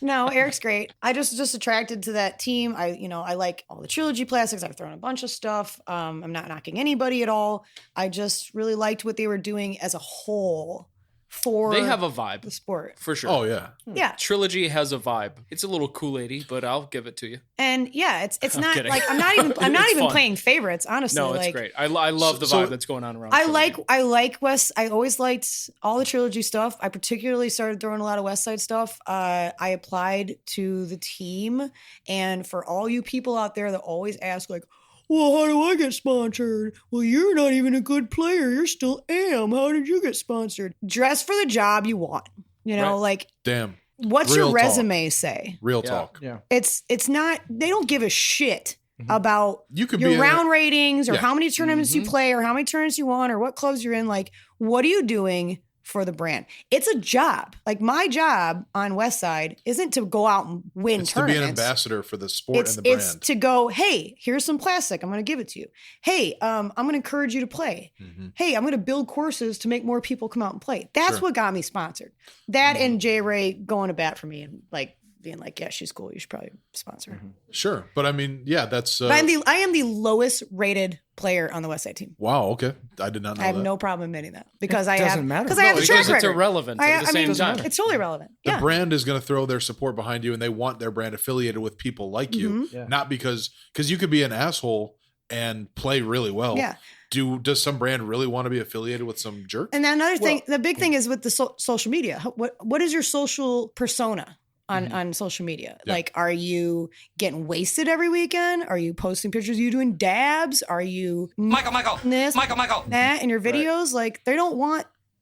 No, Eric's great. I just attracted to that team. I like all the trilogy plastics. I've thrown a bunch of stuff. I'm not knocking anybody at all. I just really liked what they were doing as a whole for They have a vibe. the sport. For sure. Oh yeah. Yeah. Trilogy has a vibe. It's a little Kool-Aid-y, but I'll give it to you. And yeah, it's I'm not kidding. like I'm not It's even fun. playing favorites, honestly. No, it's like, great. I love the So- vibe that's going on around. I Trilogy. like West. I always liked all the trilogy stuff. I particularly started throwing a lot of West Side stuff. I applied to the team, and for all you people out there that always ask, like, "Well, how do I get sponsored?" Well, you're not even a good player. You're still am. How did you get sponsored? Dress for the job you want. You know, Right. like, Damn. what's Real your talk. resume say? Real Yeah. talk. Yeah. It's not. They don't give a shit about You could be your in a- round ratings or Yeah. how many tournaments you play or how many tournaments you won or what clubs you're in. Like, what are you doing for the brand. It's a job. Like my job on West Side isn't to go out and win It's tournaments. to be an ambassador for the sport and the It's brand. to go, hey, here's some plastic. I'm going to give it to you. Hey, I'm going to encourage you to play. Hey, I'm going to build courses to make more people come out and play. That's what got me sponsored. That and J. Ray going to bat for me and like being like, yeah, she's cool. You should probably sponsor her. Sure. But I mean, yeah, that's... But I am the lowest rated player on the West Side team. Wow, okay. I did not know I have that. no problem admitting that because I doesn't have matter. because I have the track record. It's irrelevant at the same time. It's totally irrelevant. The Yeah. brand is going to throw their support behind you, and they want their brand affiliated with people like you, Yeah. not because you could be an asshole and play really well. Yeah. Does some brand really want to be affiliated with some jerk? And then another thing, the big thing is with the social media. What is your social persona on social media? Yeah. Like, are you getting wasted every weekend? Are you posting pictures of you doing dabs? Are you Michael that in your videos? Like,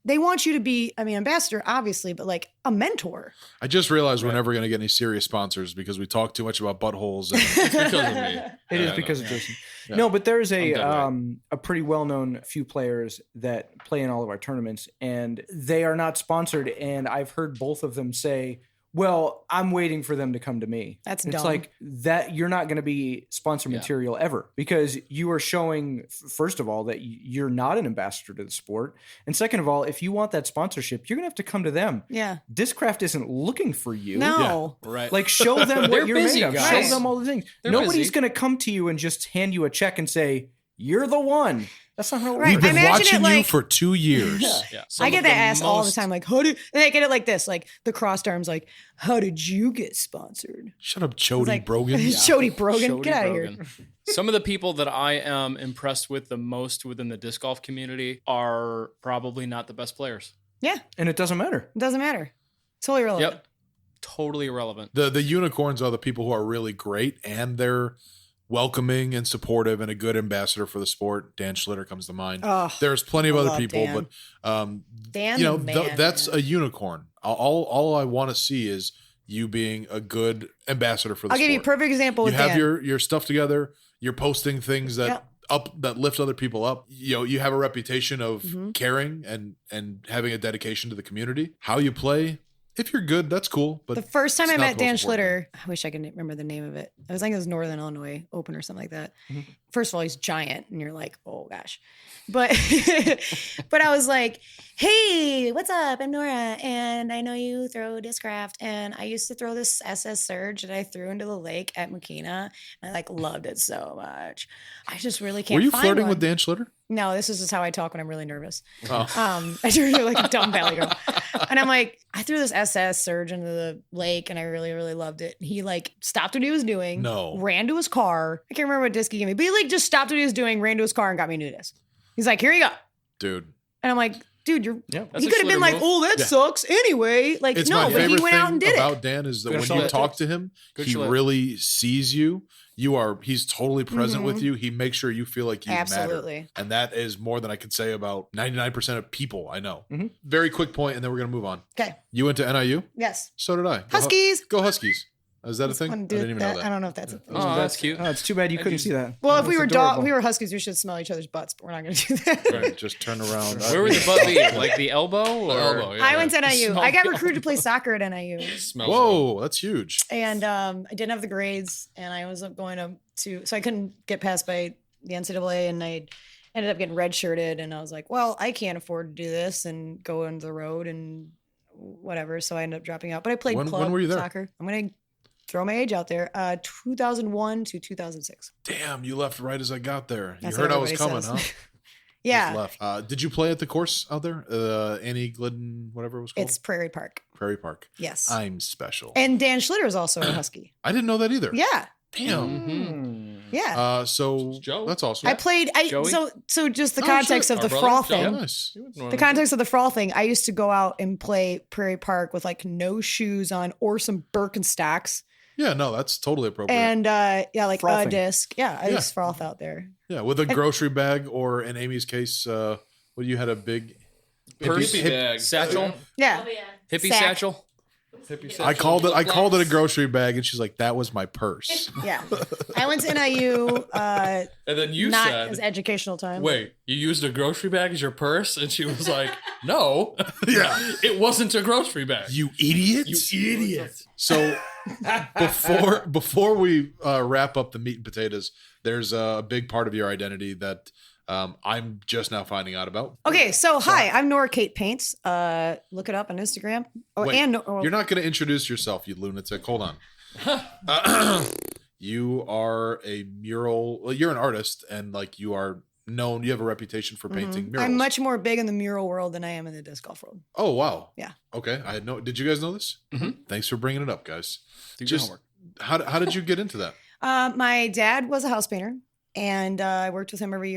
they want you to be, I mean, ambassador, obviously, but like a mentor. I just realized we're never going to get any serious sponsors because we talk too much about buttholes. And It's because of me. It is because of Jason. No, but there's I'm dead a pretty well-known few players that play in all of our tournaments, and they are not sponsored. And I've heard both of them say, well, I'm waiting for them to come to me. That's It's dumb. like that. You're not going to be sponsor material ever because you are showing, first of all, that you're not an ambassador to the sport. And second of all, if you want that sponsorship, you're going to have to come to them. Yeah. Discraft isn't looking for you. No. Right. Like, show them They're what you're busy, made of. guys. Show them all the things. They're Nobody's busy. going to come to you and just hand you a check and say, you're the one. That's not how it Right. We've been Imagine watching it like- you for 2 years. Yeah. I get that asked all the time. Like, how do and I get it like this? Like the crossed arms. Like, how did you get sponsored? Shut up, Chody like- Brogan. Chody Brogan, Shody get out of here. Brogan. Some of the people that I am impressed with the most within the disc golf community are probably not the best players. Yeah, And it doesn't matter. it doesn't matter. Totally irrelevant. Yep. Totally irrelevant. The unicorns are the people who are really great and they're welcoming and supportive and a good ambassador for the sport. Dan Schlitter comes to mind. Oh, There's plenty of I other love people, Dan. but Dan, you know, the man, that's man. a unicorn. All I want to see is you being a good ambassador for the I'll sport. give you a perfect example You with have Dan. your stuff together. You're posting things that that lift other people up. You know, you have a reputation of caring and having a dedication to the community. How you play, if you're good, that's cool. But The first time it's I not met the Dan most important. Schlitter, I wish I could remember the name of it. I was thinking it was Northern Illinois Open or something like that. First of all, he's giant, and you're like, oh gosh. But but I was like, hey, what's up? I'm Nora, and I know you throw discraft, and I used to throw this SS Surge that I threw into the lake at Mokina, and I like loved it so much. I just really can't. Were you find flirting one. with Dan Schlitter? No, this is just how I talk when I'm really nervous. Oh. I do like a dumb valley girl. And I'm like, I threw this SS Surge into the lake and I really, really loved it. And he like stopped what he was doing. No. Ran to his car. I can't remember what disc he gave me, but he like just stopped what he was doing, ran to his car and got me a new disc. He's like, here you go. Dude. And I'm like, dude, you're. That's He a could have been Schlitter like, move. oh, that Yeah. sucks anyway. Like, It's no, my but he favorite went out and thing did about it. Dan is that Good when you Schlitter. talk to him, Good he Schlitter. really sees you. He's totally present with you. He makes sure you feel like you Absolutely. matter. And that is more than I could say about 99% of people I know. Mm-hmm. Very quick point, and then we're going to move on. Okay. You went to NIU? Yes. So did I. Go Huskies. Go Huskies. Is that a thing? I Wanna do didn't even know that. I don't know if that's a thing. Oh, that's cute. Oh, it's too bad you couldn't see that. Well, if we That's were adorable. we were Huskies, we should smell each other's butts, but we're not going to do that. Right, just turn around. Where would the butt be? Like the elbow? Or? elbow, yeah. I went to NIU. I got Smell- recruited to play soccer at NIU. Smells Whoa, that's huge. And I didn't have the grades, and I was going to so I couldn't get passed by the NCAA, and I ended up getting redshirted. And I was like, well, I can't afford to do this and go on the road and whatever. So I ended up dropping out. But I played When club were you there? soccer. I'm gonna throw my age out there. 2001 to 2006. Damn, you left right as I got there. That's you what heard I was everybody coming, says. huh? Yeah, Just left. Did you play at the course out there? Annie Glidden, whatever it was called? it's Prairie Park. Prairie Park. Yes. I'm special. And Dan Schlitter is also a Husky. I didn't know that either. Yeah, Damn. yeah. So Joe? that's awesome. I played. Joey? So just the Oh, context shit. of Our the brother, frawl Joe. thing. Nice. The context of the frawl thing, I used to go out and play Prairie Park with like no shoes on or some Birkenstocks. Yeah, no, that's totally appropriate. And like Frothing. a disc. Yeah, I Yeah. just froth out there. yeah, with a grocery bag, or in Amy's case, you had a big Purse, hippie bag. satchel, Yeah. hippie Sack. satchel. I called it a grocery bag, and she's like, "That was my purse." Yeah, I went to NIU. And then you not said, as educational time. "Wait, you used a grocery bag as your purse?" And she was like, "No, Yeah. it wasn't a grocery bag. You idiot! You idiot!" So before we wrap up the meat and potatoes, there's a big part of your identity that I'm just now finding out about. Okay, so hi, I'm Nora Kate Paints. Look it up on Instagram. Oh, Wait, and you're not going to introduce yourself, you lunatic. Hold on. You are a mural. Well, you're an artist, and like you are known. You have a reputation for painting murals. I'm much more big in the mural world than I am in the disc golf world. Oh wow. Yeah. Okay. I had no. Did you guys know this? Mm-hmm. Thanks for bringing it up, guys. Do your Just homework. how did you get into that? My dad was a house painter, and I worked with him every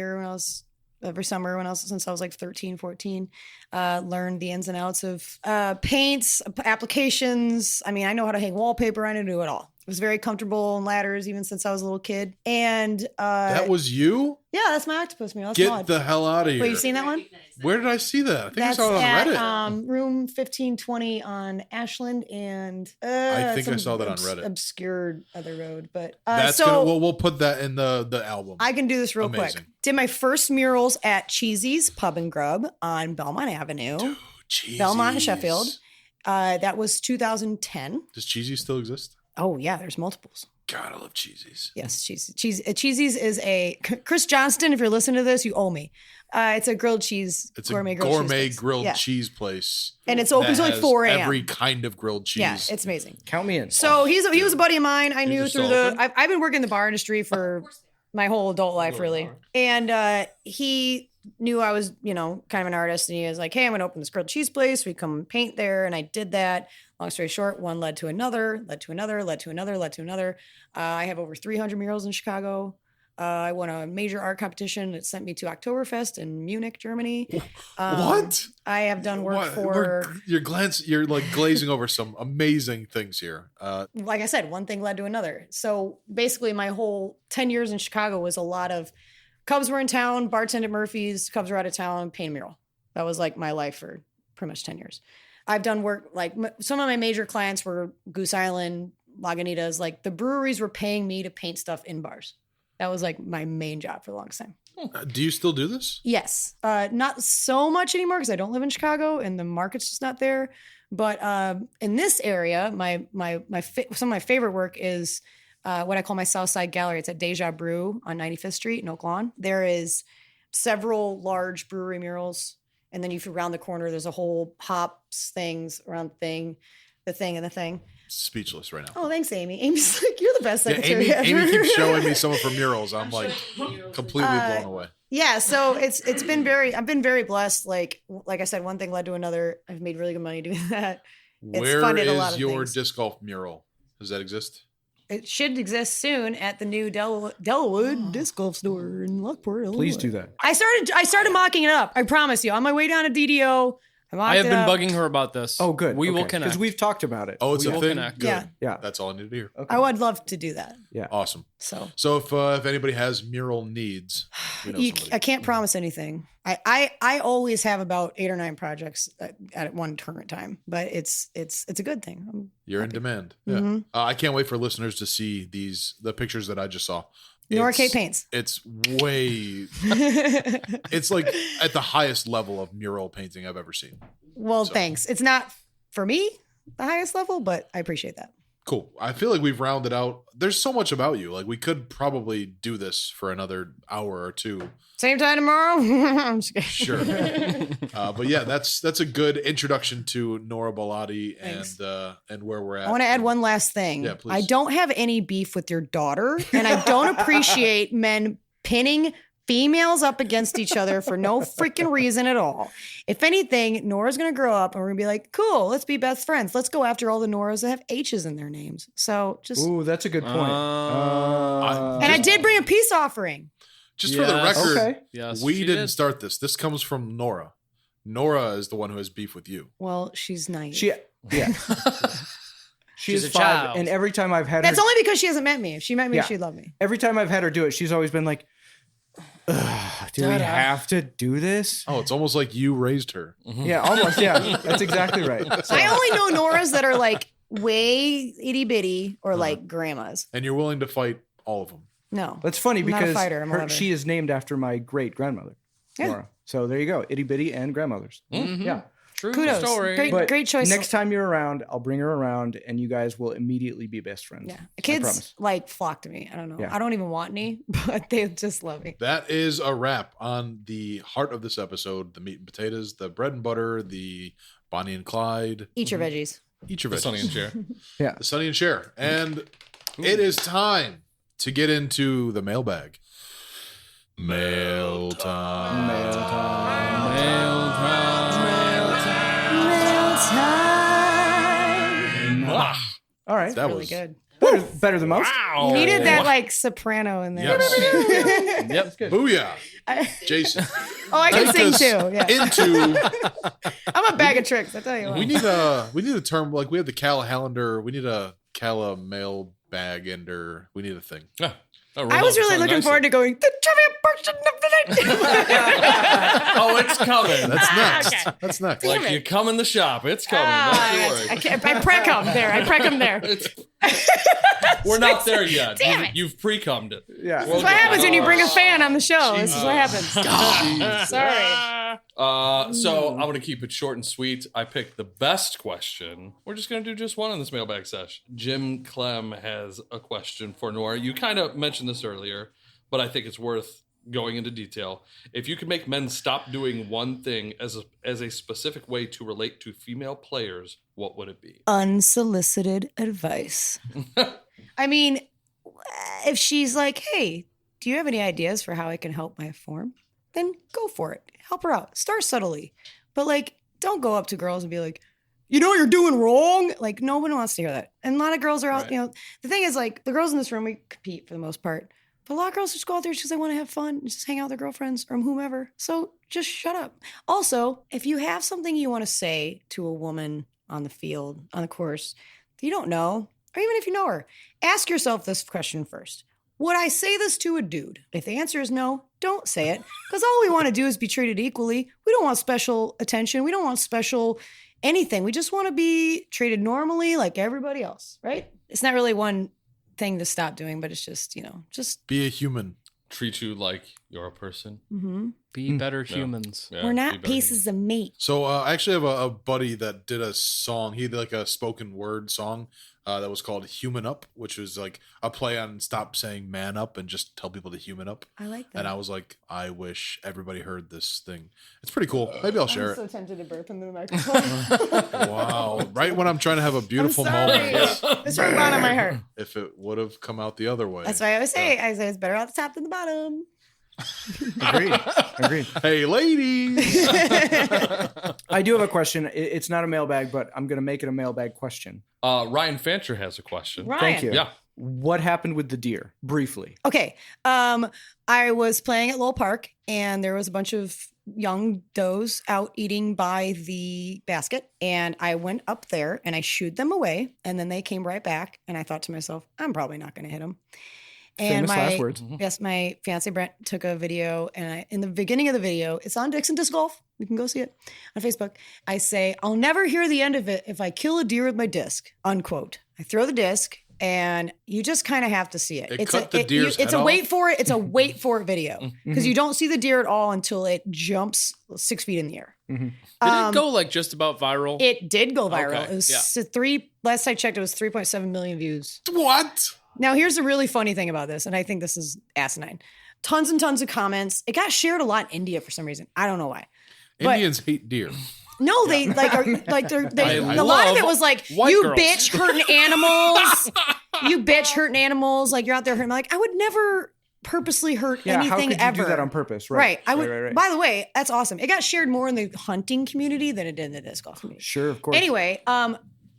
summer since I was like 13, 14, learned the ins and outs of paints, applications. I mean, I know how to hang wallpaper. I know how to do it all. I was very comfortable in ladders even since I was a little kid. And That was you? yeah, that's my octopus mural. That's Get mod. the hell out of here. Wait, you seen that one? Where did I see that? I think That's I saw it on at Reddit. room 1520 on Ashland and I think I some saw that on Reddit. Obscured other road, but That's so gonna. We'll put that in the album. I can do this real Amazing. quick. Did my first murals at Cheesy's Pub and Grub on Belmont Avenue, Belmont and Sheffield. That was 2010. Does Cheesy still exist? Oh yeah, there's multiples. God, I love Cheesy's. Yes, Cheesy's is a Chris Johnston. If you're listening to this, you owe me. It's a grilled cheese. It's gourmet a grilled gourmet cheese grilled yeah. cheese place, And it's open that till like has 4 a.m. Every kind of grilled cheese. Yeah, it's amazing. Count me in. So he was a buddy of mine. I knew just through still the. open? I've been working in the bar industry for my whole adult life, really. And he knew I was, kind of an artist, and he was like, "Hey, I'm gonna open this grilled cheese place. We come paint there." And I did that. Long story short, one led to another, led to another, led to another, led to another. I have over 300 murals in Chicago. I won a major art competition that sent me to Oktoberfest in Munich, Germany. What? I have done work You're like glazing over some amazing things here. Like I said, one thing led to another. So basically my whole 10 years in Chicago was a lot of Cubs were in town, bartend at Murphy's, Cubs were out of town, paint a mural. That was like my life for pretty much 10 years. I've done work, like some of my major clients were Goose Island, Lagunitas, like the breweries were paying me to paint stuff in bars. That was like my main job for the longest time. Do you still do this? Yes. Not so much anymore because I don't live in Chicago and the market's just not there. But in this area, some of my favorite work is what I call my South Side Gallery. It's at Deja Brew on 95th Street in Oak Lawn. There is several large brewery murals. And then if you round the corner, there's a whole hops things around the thing. Speechless right now. Oh, thanks, Amy. Amy's like, you're the best secretary ever. Amy keeps showing me some of her murals. I'm like completely blown away. Yeah, so I've been very blessed. Like I said, one thing led to another. I've made really good money doing that. Where funded a lot is of your things. disc golf mural? Does that exist? It should exist soon at the new Delawood Disc Golf Store in Lockport, Illinois. Please do that. I started mocking it up. I promise you. On my way down to DDO, I have been bugging her about this. Oh, good. We will connect. Because we've talked about it. Oh, it's We a will thing. connect. Good. Yeah. That's all I need to hear. Okay. I would love to do that. Yeah. Awesome. So if anybody has mural needs, we know somebody. I can't promise anything. I always have about 8 or 9 projects at one tournament time, but it's a good thing. You're in demand. Yeah. Mm-hmm. I can't wait for listeners to see the pictures that I just saw. Nora Kate Paints. It's way. It's like at the highest level of mural painting I've ever seen. Well, thanks. It's not for me the highest level, but I appreciate that. Cool. I feel like we've rounded out. There's so much about you. Like we could probably do this for another hour or two. Same time tomorrow. I'm just kidding. Sure. But yeah, that's a good introduction to Nora Balayti and where we're at. I want to add one last thing. Yeah, please. I don't have any beef with your daughter, and I don't appreciate men pinning females up against each other for no freaking reason at all. If anything, Nora's going to grow up and we're going to be like, cool, let's be best friends. Let's go after all the Noras that have H's in their names. So just. Ooh, that's a good point. And I did bring a peace offering. Just for the record, Okay. Yes, we she didn't did. start this. This comes from Nora. Nora is the one who has beef with you. Well, she's nice. Yeah. She's She's a 5, child. and every time I've had That's her, only because she hasn't met me. If she met me, Yeah. she'd love me. every time I've had her do it, she's always been like, Do we have to do this? Oh, it's almost like you raised her. Yeah, almost. Yeah, that's exactly right. So, I only know Noras that are like way itty bitty or like grandmas. And you're willing to fight all of them. No. that's funny I'm not a because fighter, I'm a lover. she is named after my great grandmother, Yeah. Nora. So there you go, itty bitty and grandmothers. Yeah. True Kudos. story. But Great choice. Next time you're around, I'll bring her around, and you guys will immediately be best friends. Yeah. I Kids promise. like flock to me. I don't know. Yeah. I don't even want any, but they just love me. That is a wrap on the heart of this episode: the meat and potatoes, the bread and butter, the Bonnie and Clyde. Eat your veggies. Eat your The veggies. Sonny and Cher. Yeah. The Sonny and Cher. And it is time to get into the mailbag. Mail time. Mail time. Mail All right. That Really was good. Better than most. You needed that like soprano in there. Yes. Yep. Good. Booyah. Jason. Oh, I can Take sing us too. Yeah. Into I'm a bag of tricks. I tell you what. we need a term like we have the Callahalander, we need a Calla mailbag ender. We need a thing. I was really looking forward to going the trivia portion of the night. Oh, it's coming. That's next. Okay. That's next. Like you come in the shop. It's coming. Don't you worry. I prec him there. I prec him there. We're not there yet. Damn it. You've pre-cummed it. Yeah. This is what happens when you bring a fan on the show. This is what happens. Sorry. So I'm going to keep it short and sweet. I picked the best question. We're just going to do just one on this mailbag sesh. Jim Clem has a question for Nora. You kind of mentioned this earlier, but I think it's worth going into detail. If you could make men stop doing one thing as a specific way to relate to female players, what would it be? Unsolicited advice. I mean, if she's like, hey, do you have any ideas for how I can help my form? Then go for it. Help her out. Start subtly. But like, don't go up to girls and be like, you know what you're doing wrong? Like, no one wants to hear that. And a lot of girls are out, you know, the thing is like, the girls in this room, we compete for the most part. But a lot of girls just go out there because they want to have fun, just hang out with their girlfriends or whomever. So just shut up. Also, if you have something you want to say to a woman on the field, on the course, that you don't know, or even if you know her, ask yourself this question first. Would I say this to a dude? If the answer is no, don't say it. Because all we want to do is be treated equally. We don't want special attention. We don't want special anything. We just want to be treated normally like everybody else, right? It's not really one thing to stop doing, but it's just, you know, just be a human. Treat you like you're a person. Mm-hmm. Be better humans. We're not pieces of meat. So I actually have a buddy that did a song. He did like a spoken word song that was called Human Up, which was like a play on stop saying man up and just tell people to human up. I like that. And I was like, I wish everybody heard this thing. It's pretty cool. Maybe I'll share I'm so it. tempted to burp into the microphone. Wow. Right when I'm trying to have a beautiful sorry. moment. It's right down on my heart. If it would have come out the other way. That's why I always say, it's better at the top than the bottom. Agreed. Hey, ladies. I do have a question. It's not a mailbag, but I'm going to make it a mailbag question. Ryan Fancher has a question. Ryan. Thank you. Yeah. What happened with the deer? Briefly. Okay. I was playing at Lowell Park and there was a bunch of young does out eating by the basket. And I went up there and I shooed them away. And then they came right back. And I thought to myself, I'm probably not going to hit them. And Famous last words. Yes, my fiance Brent took a video, and in the beginning of the video, it's on Dixon Disc Golf. You can go see it on Facebook. I say, I'll never hear the end of it if I kill a deer with my disc, unquote. I throw the disc, and you just kind of have to see it. It's a wait for it. It's a wait for it video because you don't see the deer at all until it jumps 6 feet in the air. Did it go like just about viral? It did go viral. Okay, It was last I checked, it was 3.7 million views. What? Now, here's the really funny thing about this, and I think this is asinine. Tons and tons of comments. It got shared a lot in India for some reason. I don't know why. Indians hate deer. No, they like are like they're they. I A lot of love it was like white you girls. bitch hurting animals. You bitch hurting animals. Like you're out there hurting. Like I would never purposely hurt Yeah, anything how could you ever. do that on purpose? Right. I would. Right. By the way, that's awesome. It got shared more in the hunting community than it did in the disc golf community. Sure, of course. Anyway,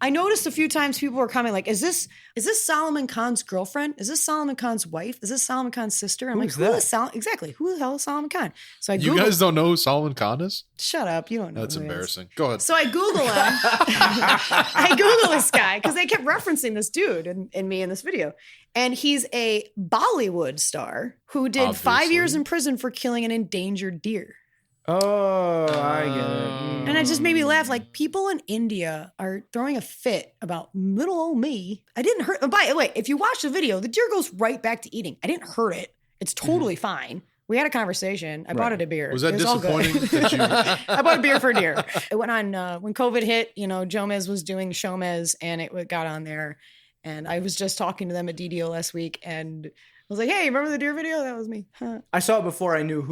I noticed a few times people were commenting like, is this Solomon Khan's girlfriend? Is this Solomon Khan's wife? Is this Solomon Khan's sister? I'm Who's like, who that? is Solomon? Exactly. Who the hell is Solomon Khan? So I Googled. You guys don't know who Solomon Khan is? Shut up. You don't know. That's who he is. embarrassing. Go ahead. So I Google him. I Google this guy because they kept referencing this dude and me in this video. And he's a Bollywood star who did 5 years in prison for killing an endangered deer. Oh, I get it. And it just made me laugh. Like, people in India are throwing a fit about little old me. I didn't hurt. By the way, if you watch the video, the deer goes right back to eating. I didn't hurt it. It's totally fine. We had a conversation. I bought it a beer. Was that It all good. disappointing that you... I bought a beer for a deer. It went on when COVID hit. Jomez was doing Showmez, and it got on there. And I was just talking to them at DDO last week, and I was like, "Hey, remember the deer video? That was me." Huh. I saw it before I knew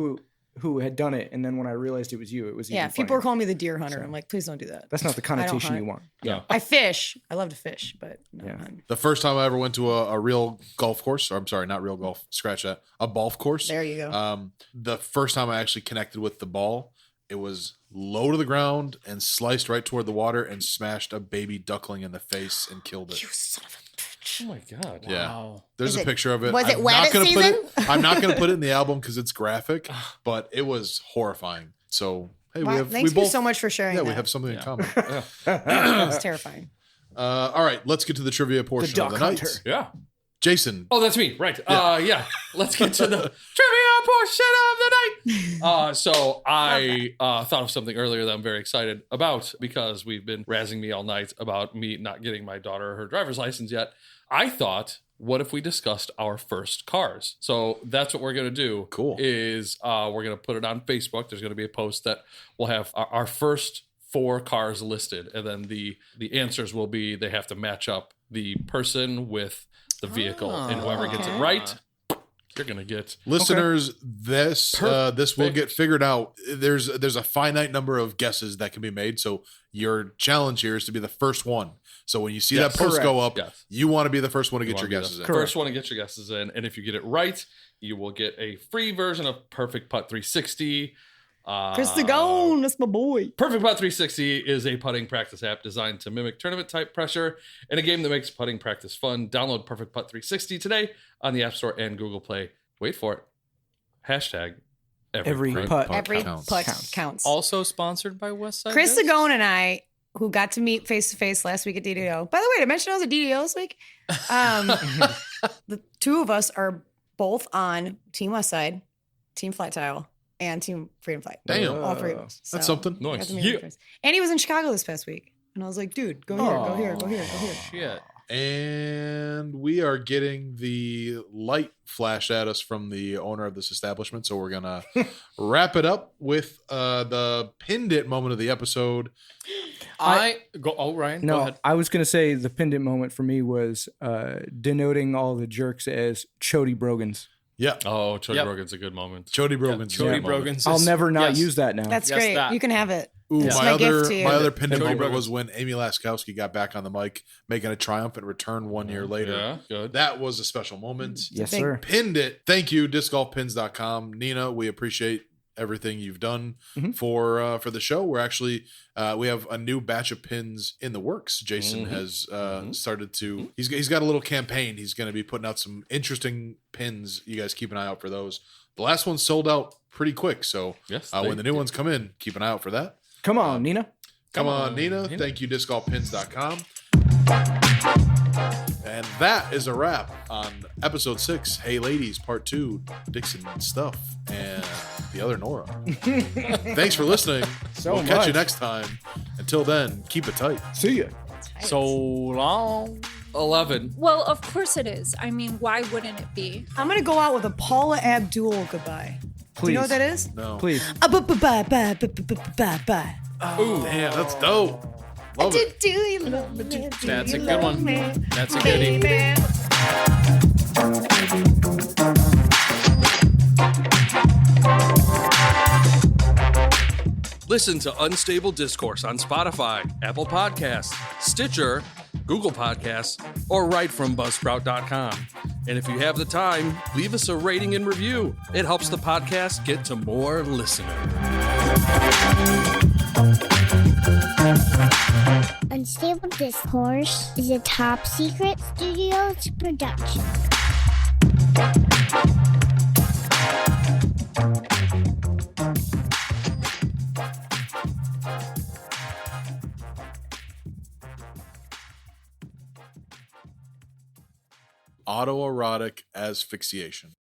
who had done it, and then when I realized it was you, it was Yeah, even people funnier. were calling me the deer hunter. I'm like, please don't do that. That's not the connotation hunt. you want. Yeah. I fish. I love to fish, but no. Yeah. The first time I ever went to a real golf course, or I'm sorry, not real golf, scratch that, a golf course. There you go. The first time I actually connected with the ball, it was low to the ground and sliced right toward the water and smashed a baby duckling in the face and killed it. You son of a bitch. Oh my God. Yeah. Wow. There's Is a it- picture of it. was it I'm wet not at gonna put season? I'm not going to put it in the album because it's graphic, but it was horrifying. So, hey, Wow, thanks you so much for sharing Yeah, that. we have something in common. That was terrifying. All right, let's get to the trivia portion of the night. Yeah. Jason. Oh, that's me. Right. Yeah. Let's get to the trivia portion of the night. So I thought of something earlier that I'm very excited about because we've been razzing me all night about me not getting my daughter her driver's license yet. I thought, what if we discussed our first cars? So that's what we're going to do. Cool. Is we're going to put it on Facebook. There's going to be a post that will have our first 4 cars listed. And then the answers will be, they have to match up the person with the vehicle. And whoever gets it right, you're going to get... Listeners, this will get figured out. There's a finite number of guesses that can be made. So your challenge here is to be the first one. So when you see that post go up, you want to be the first one to get your guesses in. First one to get your guesses in. And if you get it right, you will get a free version of Perfect Putt 360. Chris the Gone, that's my boy. Perfect Putt 360 is a putting practice app designed to mimic tournament type pressure and a game that makes putting practice fun. Download Perfect Putt 360 today on the App Store and Google Play. Wait for it. Hashtag Every putt counts. Also sponsored by Westside. Chris the Gone and I, who got to meet face to face last week at DDO. By the way, did I mention I was at DDO this week? The two of us are both on Team Westside, Team Flat Tile, and Team Freedom Flight. Damn. All 3 of us. That's something. I got Nice. to meet him first. And he was in Chicago this past week. And I was like, dude, go here, go here, go here, go here. Shit. And we are getting the light flashed at us from the owner of this establishment. So we're going to wrap it up with the pinned it moment of the episode. Ryan, go No, ahead. I was going to say the pendant moment for me was denoting all the jerks as Chody Brogans. Yeah. Oh, Chody Brogan's a good moment. Chody Brogan's. Chody Brogan's. I'll never not use that now. That's Yes, great. that. You can have it. Ooh, It's my gift to you. other pinned it Chody moment Brogan's. was when Amy Laskowski got back on the mic, making a triumphant return 1 year later. Yeah, good. That was a special moment. Yes, Big- sir. Pinned it. Thank you, discgolfpins.com. Nina, we appreciate everything you've done for the show. We're actually we have a new batch of pins in the works. Jason has started to he's got a little campaign. He's going to be putting out some interesting pins. You guys keep an eye out for those. The last one sold out pretty quick, so Yes, when the new ones come in, keep an eye out for that. Come on, Nina. Come on, Nina. Thank you, discgolfpins.com. And that is a wrap on episode 6, Hey Ladies, part 2, Dixon stuff, and the other Nora. Thanks for listening. So we'll catch you much. next time. Until then, keep it tight. See ya. So long. 11. Well, of course it is. I mean, why wouldn't it be? I'm going to go out with a Paula Abdul goodbye. Do you know what that is? No. Please. Bye. Ooh, damn, that's dope. Love it. Do you love me? That's a good one. That's a goodie. Listen to Unstable Discourse on Spotify, Apple Podcasts, Stitcher, Google Podcasts, or right from Buzzsprout.com. And if you have the time, leave us a rating and review. It helps the podcast get to more listeners. Unstable This course is a top secret studios production. Autoerotic asphyxiation.